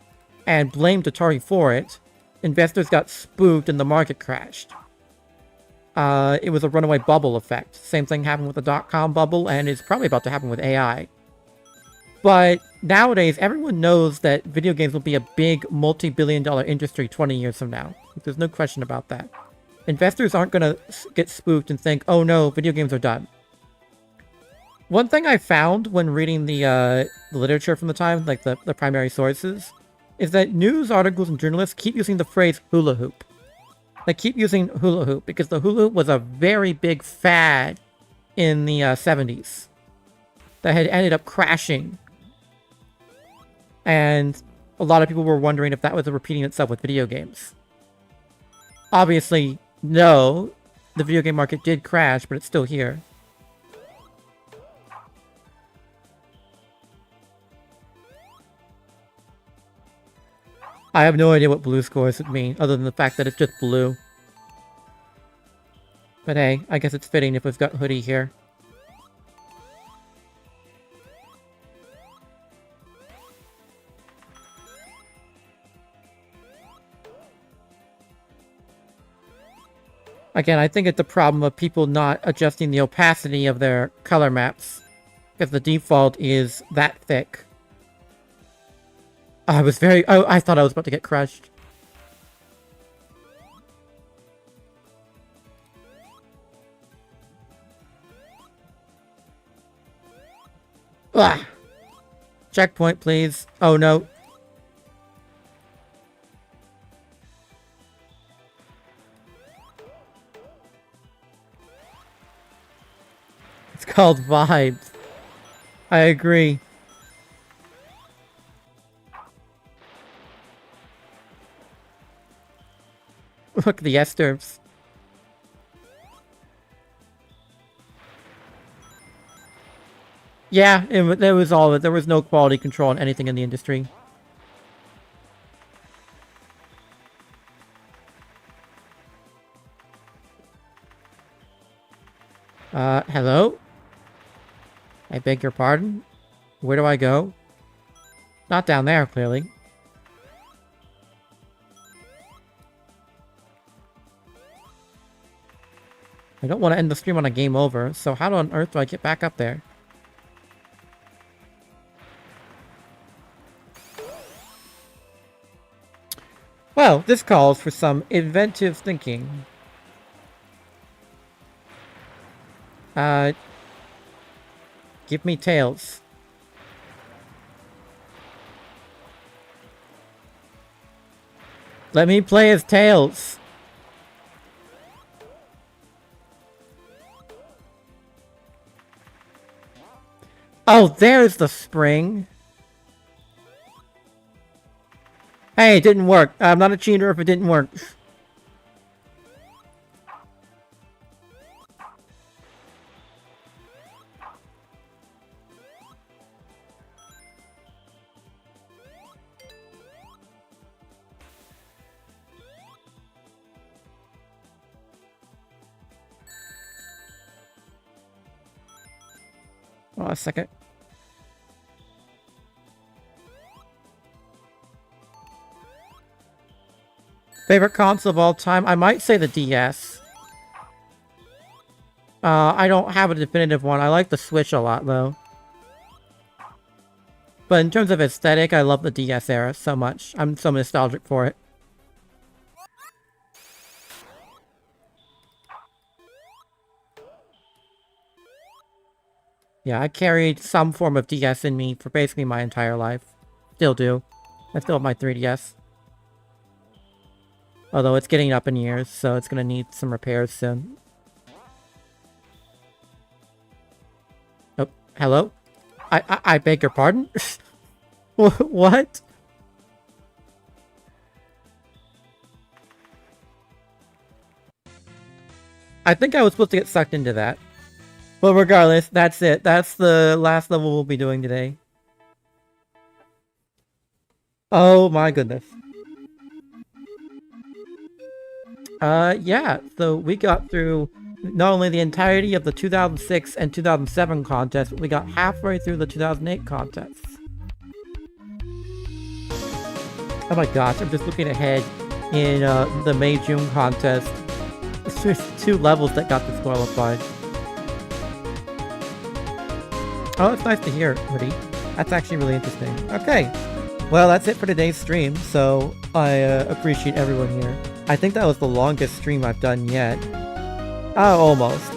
and blamed Atari for it, investors got spooked and the market crashed. It was a runaway bubble effect. Same thing happened with the dot-com bubble, and it's probably about to happen with AI. But nowadays, everyone knows that video games will be a big multi-billion-dollar industry 20 years from now. There's no question about that. Investors aren't going to get spooked and think, oh no, video games are done. One thing I found when reading the literature from the time, like the primary sources, is that news articles and journalists keep using the phrase hula hoop. They keep using hula hoop because the hula hoop was a very big fad in the 70s that had ended up crashing. And a lot of people were wondering if that was repeating itself with video games. Obviously, no. The video game market did crash, but it's still here. I have no idea what blue scores would mean, other than the fact that it's just blue. But hey, I guess it's fitting if we've got Hoodie here. Again, I think it's a problem of people not adjusting the opacity of their color maps, because the default is that thick. I thought I was about to get crushed. Ugh. Checkpoint, please. Oh, no. It's called vibes. I agree. Look, the S-derps. Yeah, there was all of it. There was no quality control on anything in the industry. Hello? I beg your pardon? Where do I go? Not down there, clearly. I don't want to end the stream on a game over, so how on earth do I get back up there? Well, this calls for some inventive thinking. Give me Tails. Let me play as Tails. Oh, there's the spring. Hey, it didn't work. I'm not a cheater if it didn't work. Oh, a second. Favorite console of all time? I might say the DS. I don't have a definitive one. I like the Switch a lot, though. But in terms of aesthetic, I love the DS era so much. I'm so nostalgic for it. Yeah, I carried some form of DS in me for basically my entire life. Still do. I still have my 3DS. Although it's getting up in years, so it's gonna need some repairs soon. Oh, hello? I beg your pardon? What? I think I was supposed to get sucked into that. But regardless, that's it. That's the last level we'll be doing today. Oh my goodness. Yeah, so we got through not only the entirety of the 2006 and 2007 contests, but we got halfway through the 2008 contests. Oh my gosh, I'm just looking ahead in the May-June contest. There's 2 levels that got disqualified. Oh, it's nice to hear, Woody. That's actually really interesting. Okay, well, that's it for today's stream, so I appreciate everyone here. I think that was the longest stream I've done yet. Almost.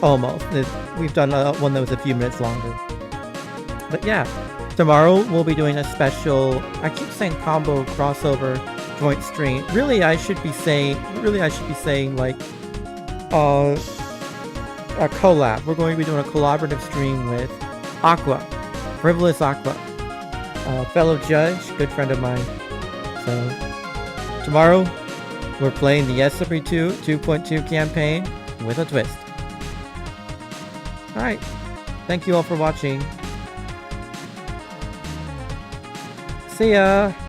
We've done one that was a few minutes longer. But yeah, tomorrow we'll be doing a special, I keep saying combo crossover joint stream. Really, I should be saying like, a collab. We're going to be doing a collaborative stream with Aqua, Frivolous Aqua, fellow judge, good friend of mine. So tomorrow we're playing the SRB2 2.2 campaign with a twist. Alright, thank you all for watching. See ya!